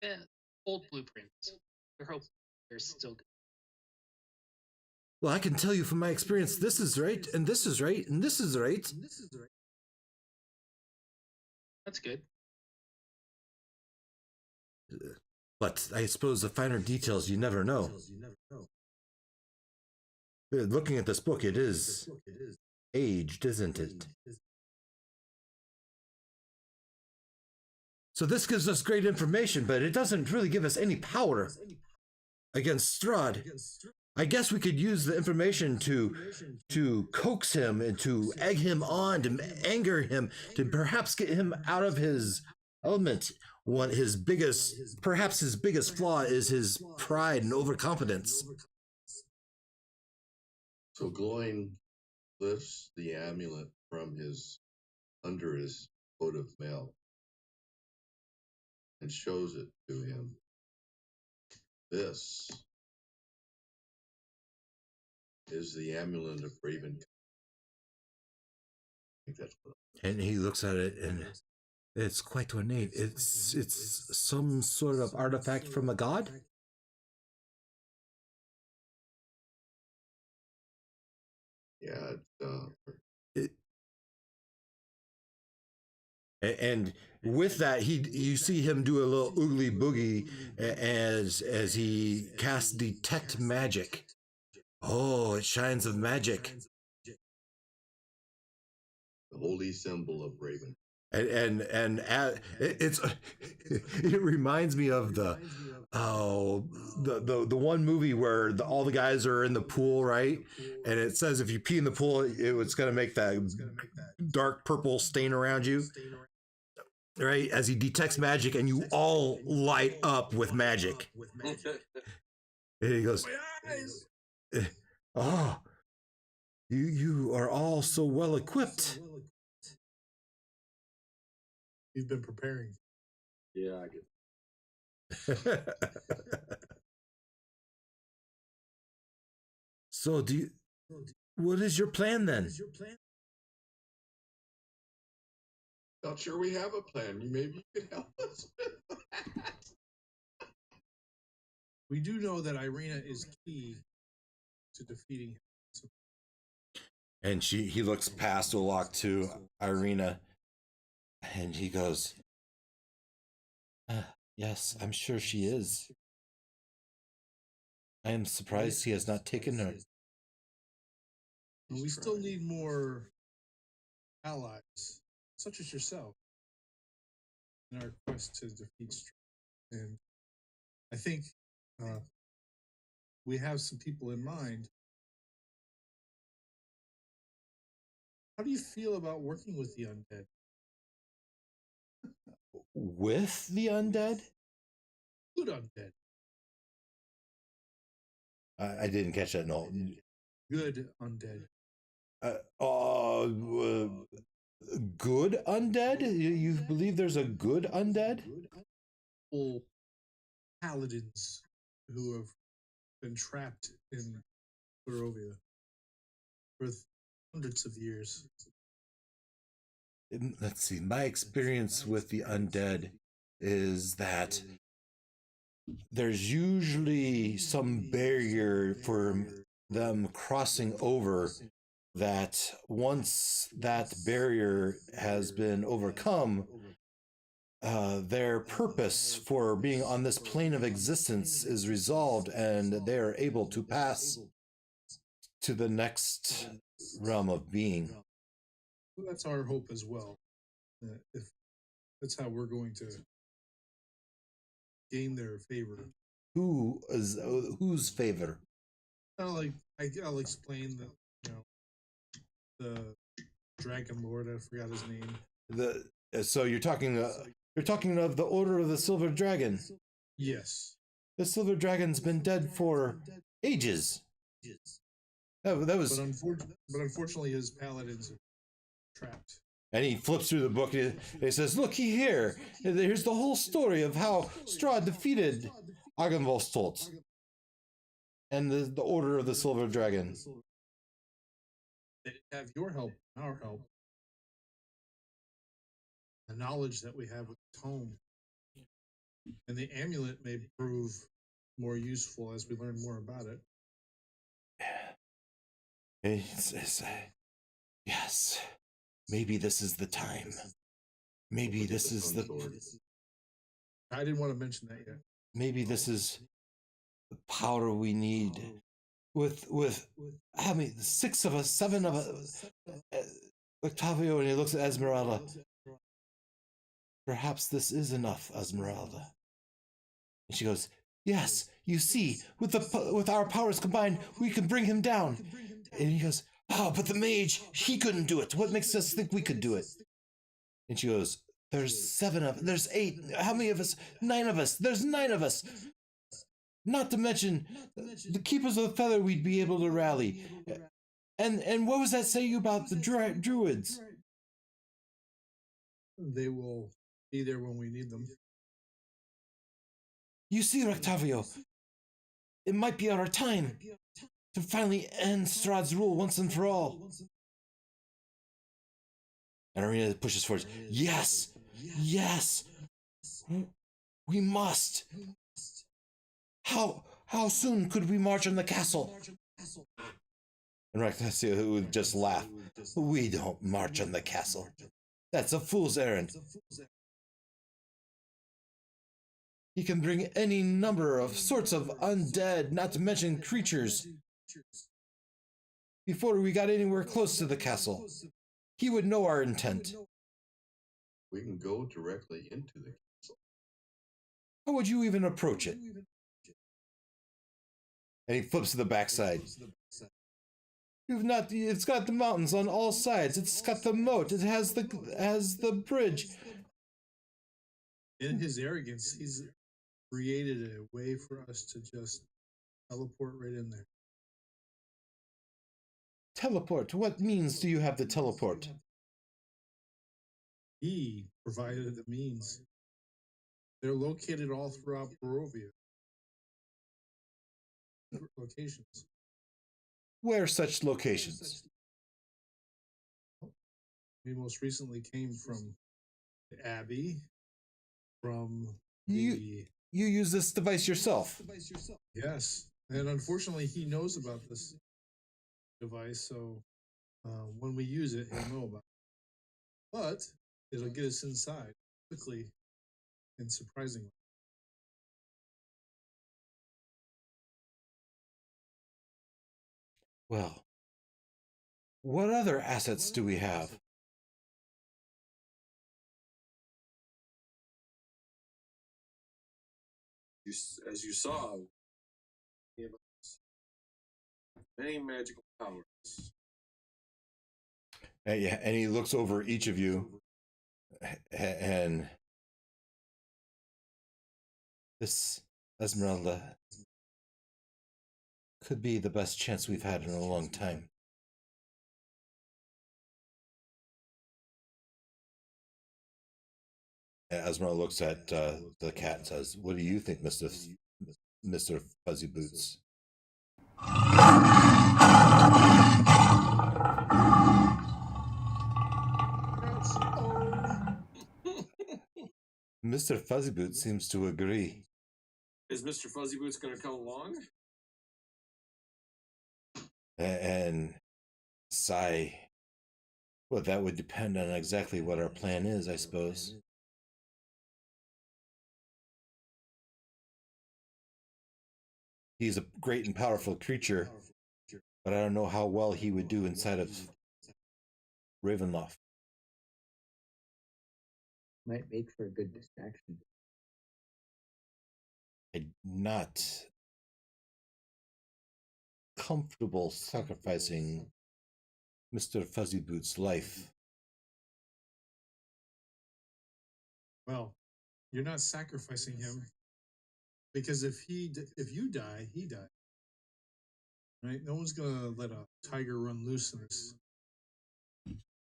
Yeah, old blueprints. I hope they're still good. Well, I can tell you from my experience, this is right, and this is right, and this is right. That's good. But I suppose the finer details you never know. Looking at this book, it is aged, isn't it? So this gives us great information, but it doesn't really give us any power against Strahd. I guess we could use the information to coax him and to egg him on, to anger him, to perhaps get him out of his element. Perhaps his biggest flaw is his pride and overconfidence. So Gloin lifts the amulet from under his coat of mail and shows it to him. This is the amulet of Raven. I think that's what. And he looks at it, and it's quite ornate. It's some sort of artifact from a god. Yeah, And with that, you see him do a little oogly boogie as he casts detect magic. Oh, it shines of magic. the holy symbol of Raven. It reminds me of the one movie where all the guys are in the pool, right? And it says if you pee in the pool, it's going to make that dark purple stain around you, right? As he detects magic, and you all light up with magic. And he goes, "Oh, you are all so well equipped." You've been preparing. Yeah, I get. So what is your plan then? Not sure we have a plan. Maybe you could help us with that. We do know that Irina is key to defeating him. And he looks past Olak to Irina, and he goes, yes, I'm sure she is. I am surprised he has not taken her. We still need more allies, such as yourself, in our quest to defeat Stryder. And I think we have some people in mind. How do you feel about working with the undead? With the undead? Good undead. I didn't catch that, no. Good undead. Good undead? You believe there's a good undead? Full paladins who have been trapped in Barovia for hundreds of years. Let's see. My experience with the undead is that there's usually some barrier for them crossing over that once that barrier has been overcome, their purpose for being on this plane of existence is resolved, and they are able to pass to the next realm of being. Well, that's our hope as well. If that's how we're going to gain their favor. Whose favor? I'll explain that, the Dragon Lord, I forgot his name. So you're talking of the Order of the Silver Dragon. Yes. The Silver Dragon's been dead for ages. That was. But unfortunately, his paladins are trapped. And he flips through the book and he says, "Looky here. Here's the whole story of how Strahd defeated Agenvolstolt and the Order of the Silver Dragon." They have your help, our help. The knowledge that we have with the tome. And the amulet may prove more useful as we learn more about it. Yes. Maybe this is the time. Maybe this is the... I didn't want to mention that yet. Maybe this is the power we need. With having 6 of us, 7 of us, Rictavio, and he looks at Ezmerelda. Perhaps this is enough, Ezmerelda. And she goes, "Yes, you see, with our powers combined, we can bring him down." And he goes, "Oh, but the mage, he couldn't do it. What makes us think we could do it?" And she goes, there's 8. How many of us? 9 of us. There's 9 of us. Not to mention the Keepers of the Feather we'd be able to rally. And what was that saying about the druids? They will be there when we need them. You see, Rictavio, it might be our time to finally end Strahd's rule once and for all. And Arena pushes forward. Yes, we must. How soon could we march on the castle? And Rictavio would just laugh. We don't march on the castle. That's a fool's errand. He can bring any number of sorts of undead, not to mention creatures. Before we got anywhere close to the castle, he would know our intent. We can go directly into the castle. How would you even approach it? And he flips to the backside. It's got the mountains on all sides. It's got the moat. It has the bridge. In his arrogance, he's created a way for us to just teleport right in there. Teleport? What means do you have to teleport? He provided the means. They're located all throughout Barovia. Locations. Where such locations? We most recently came from the Abbey, from You use this device yourself. Yes, and unfortunately, he knows about this device, so when we use it, he'll know about it. But it'll get us inside quickly and surprisingly. Well, what other assets do we have? As you saw, we have many magical powers. Yeah, and he looks over each of you, and this Ezmerelda could be the best chance we've had in a long time. Ezmerelda looks at the cat and says, "What do you think, Mr. Fuzzyboots?" Mr. Fuzzyboots seems to agree. Is Mr. Fuzzyboots going to come along? And Sigh. Well, that would depend on exactly what our plan is, I suppose. He's a great and powerful creature, but I don't know how well he would do inside of Ravenloft. Might make for a good distraction. I'm not comfortable sacrificing Mr. Fuzzyboots' life. Well, you're not sacrificing him because if you die, he dies. Right? No one's gonna let a tiger run loose in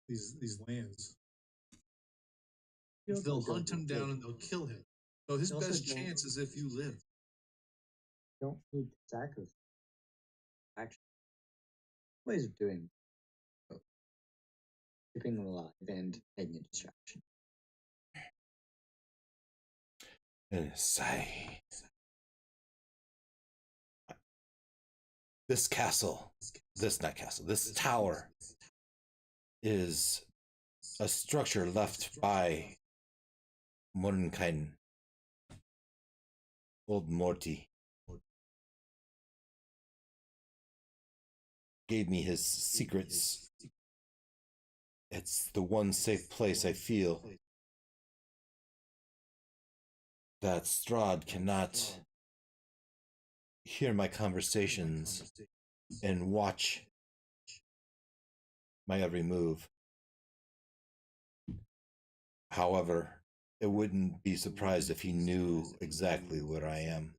these lands. They'll hunt him down and they'll kill him. So his best chance is if you live. Don't need to sacrifice. Actually, ways of doing both. Keeping them alive and taking a distraction. And sigh. This tower is a structure left by Mordenkainen, old Morty. Gave me his secrets. It's the one safe place I feel that Strahd cannot hear my conversations and watch my every move. However, it wouldn't be surprised if he knew exactly where I am.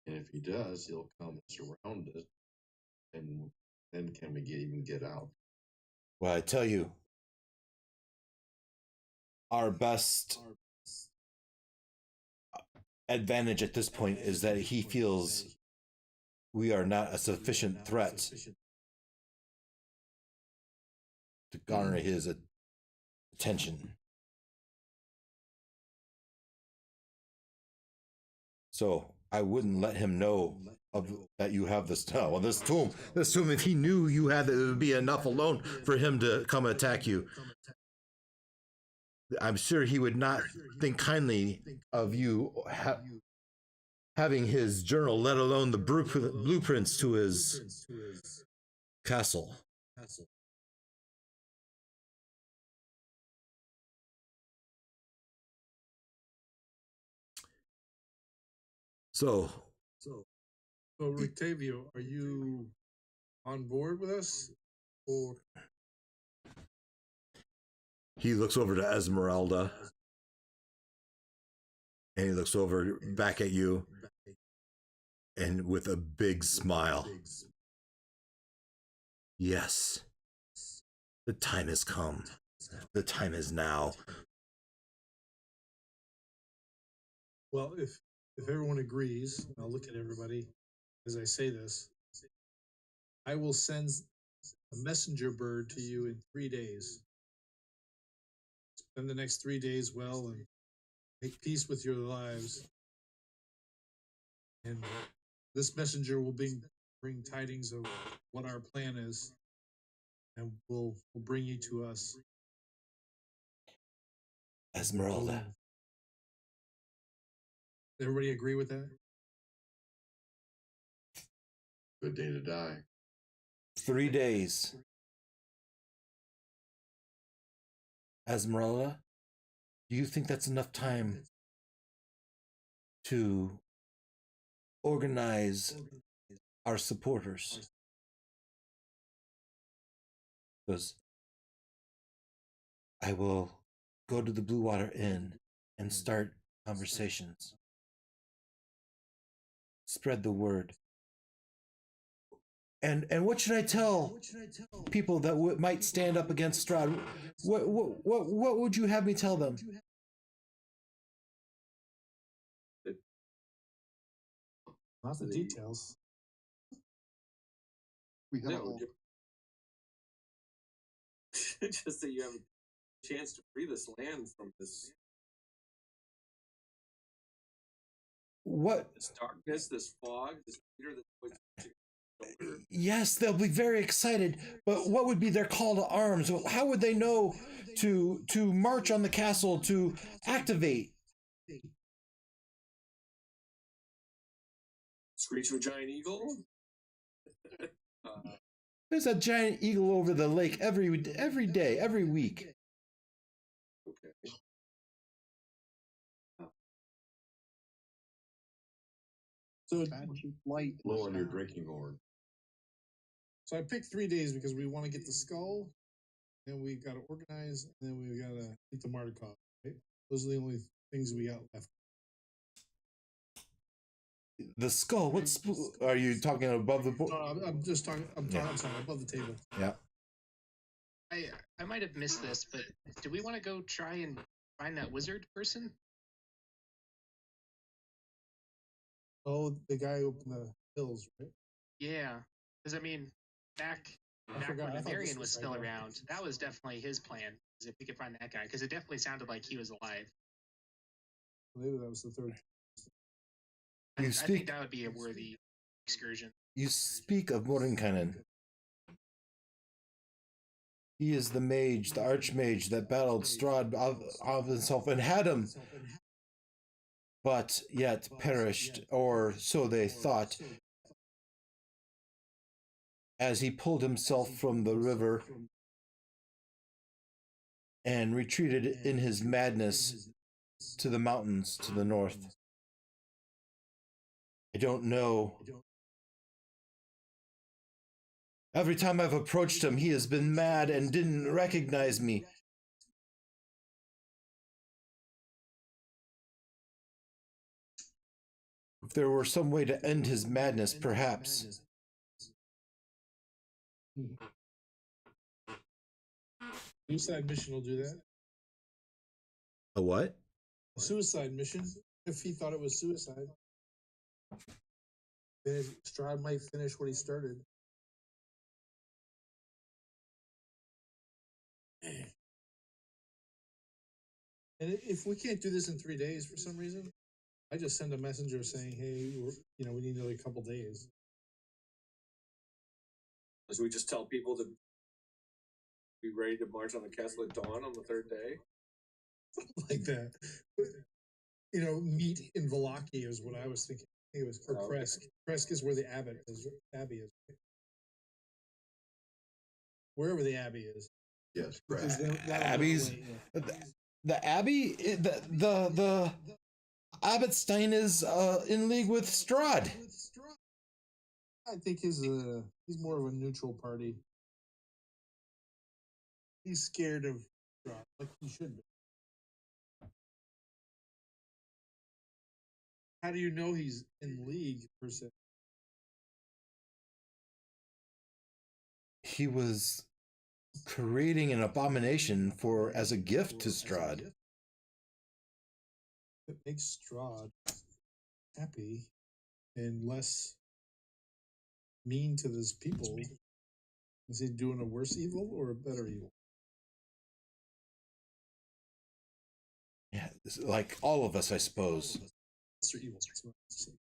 And if he does, he'll come surround it. And then can we even get out? Well, I tell you, our best advantage at this point is that he feels we are not a sufficient threat to garner his attention. So I wouldn't let him know that you have this. Well, this tomb. If he knew you had it, it would be enough alone for him to come attack you. I'm sure he would not think kindly of you having his journal, let alone the blueprints to his castle. So Rictavio, are you on board with us? Or he looks over to Ezmerelda, and he looks over back at you, and with a big smile. Yes, the time has come. The time is now. well, if everyone agrees, I'll look at everybody as I say this. I will send a messenger bird to you in 3 days. Spend the next 3 days well and make peace with your lives. And this messenger will bring tidings of what our plan is, and will bring you to us. Ezmerelda. Everybody agree with that? Good day to die. 3 days. Ezmerelda, do you think that's enough time to organize our supporters? Because I will go to the Blue Water Inn and start conversations. Spread the word. And what should I tell people that might stand up against Strahd? What would you have me tell them? Not the details. We have a No, whole, just that you have a chance to free this land from this What? darkness, this fog, this fear that's always Yes, they'll be very excited, but what would be their call to arms? How would they know to march on the castle, to activate? Screech of a giant eagle. There's a giant eagle over the lake every day, every week. Okay. So, Light. Blow on your drinking horn. so I picked 3 days because we want to get the skull, then we got to organize, and then we got to get the Martikov. Right? Those are the only things we got left. The skull. Are you talking above the board? No, I'm just talking. I'm Yeah. sorry, above the table. Yeah. I might have missed this, but do we want to go try and find that wizard person? Oh, the guy up in the hills, right? Yeah, because I mean, back forgot. when I thought this Marion was was still like- around, that was definitely his plan. Is if we could find that guy, because it definitely sounded like he was alive. Maybe that was the third. I You think speak. that would be a worthy excursion. You speak of Mordenkainen. He is the mage, the archmage that battled Strahd of himself and had him, but yet perished, or so they thought, as he pulled himself from the river and retreated in his madness to the mountains to the north. I don't know. Every time I've approached him, he has been mad and didn't recognize me. If there were some way to end his madness, perhaps. Suicide mission will do that. A what? A suicide mission. If he thought it was suicide, then Strahd might finish what he started. And if we can't do this in 3 days for some reason, I just send a messenger saying, "Hey, we need another couple days." So we just tell people to be ready to march on the castle at dawn on the third day. Like that. Meet in Valaki is what I was thinking. I think it was, or Oh, okay. Kresk. Kresk is where the abbey is. Wherever the abbey is. Yes, Because that'll Abbey's- go away, The abbey, the Abbottstein is in league with Strahd. I think he's more of a neutral party. He's scared of Strahd, like he should be. How do you know he's in league per se? He was creating an abomination as a gift to Strahd. It makes Strahd happy and less mean to his people. Is he doing a worse evil or a better evil? Yeah, like all of us, I suppose. Lesser evil. That's what I'm saying.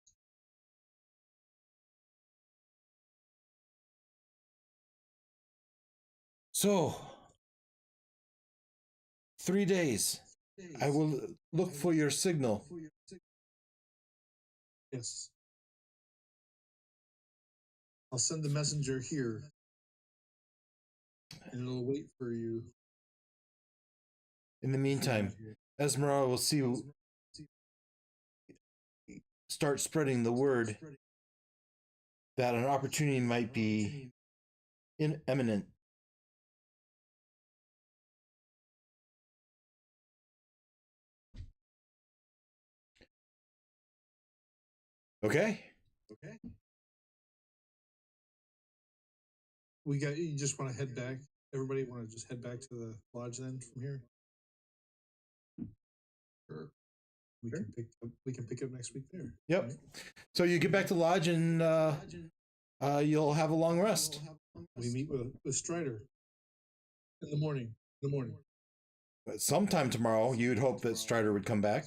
So, 3 days. I will look for your signal. Yes. I'll send the messenger here. And it'll wait for you. In the meantime, Ezmerelda will start spreading the word that an opportunity might be imminent. Okay? You just want to head back? Everybody want to just head back to the lodge then from here? Sure. We can pick up next week there. Yep. right? So you get back to lodge and you'll have a long rest. We meet with Stryder in the morning. Sometime tomorrow, you'd hope that Stryder would come back.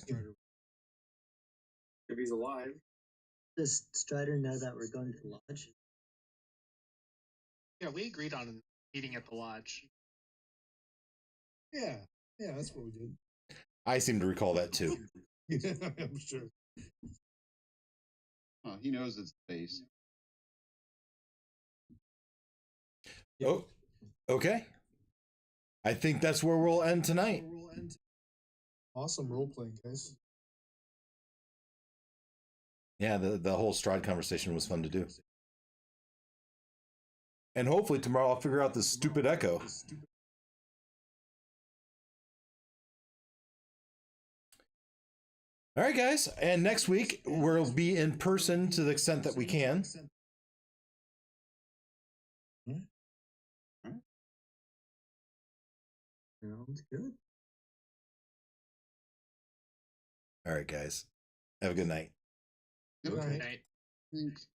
If he's alive. Does Stryder know that we're going to the lodge? Yeah, we agreed on a meeting at the lodge. Yeah, that's what we did. I seem to recall that too. Yeah, I'm sure. Oh, he knows it's space. Oh, okay. I think that's where we'll end tonight. Awesome role playing, guys. Yeah, the whole Stride conversation was fun to do. And hopefully tomorrow I'll figure out this stupid echo. All right, guys. And next week we'll be in person to the extent that we can. Sounds good. All right, guys. Have a good night. Good Okay. night. Night. Thanks.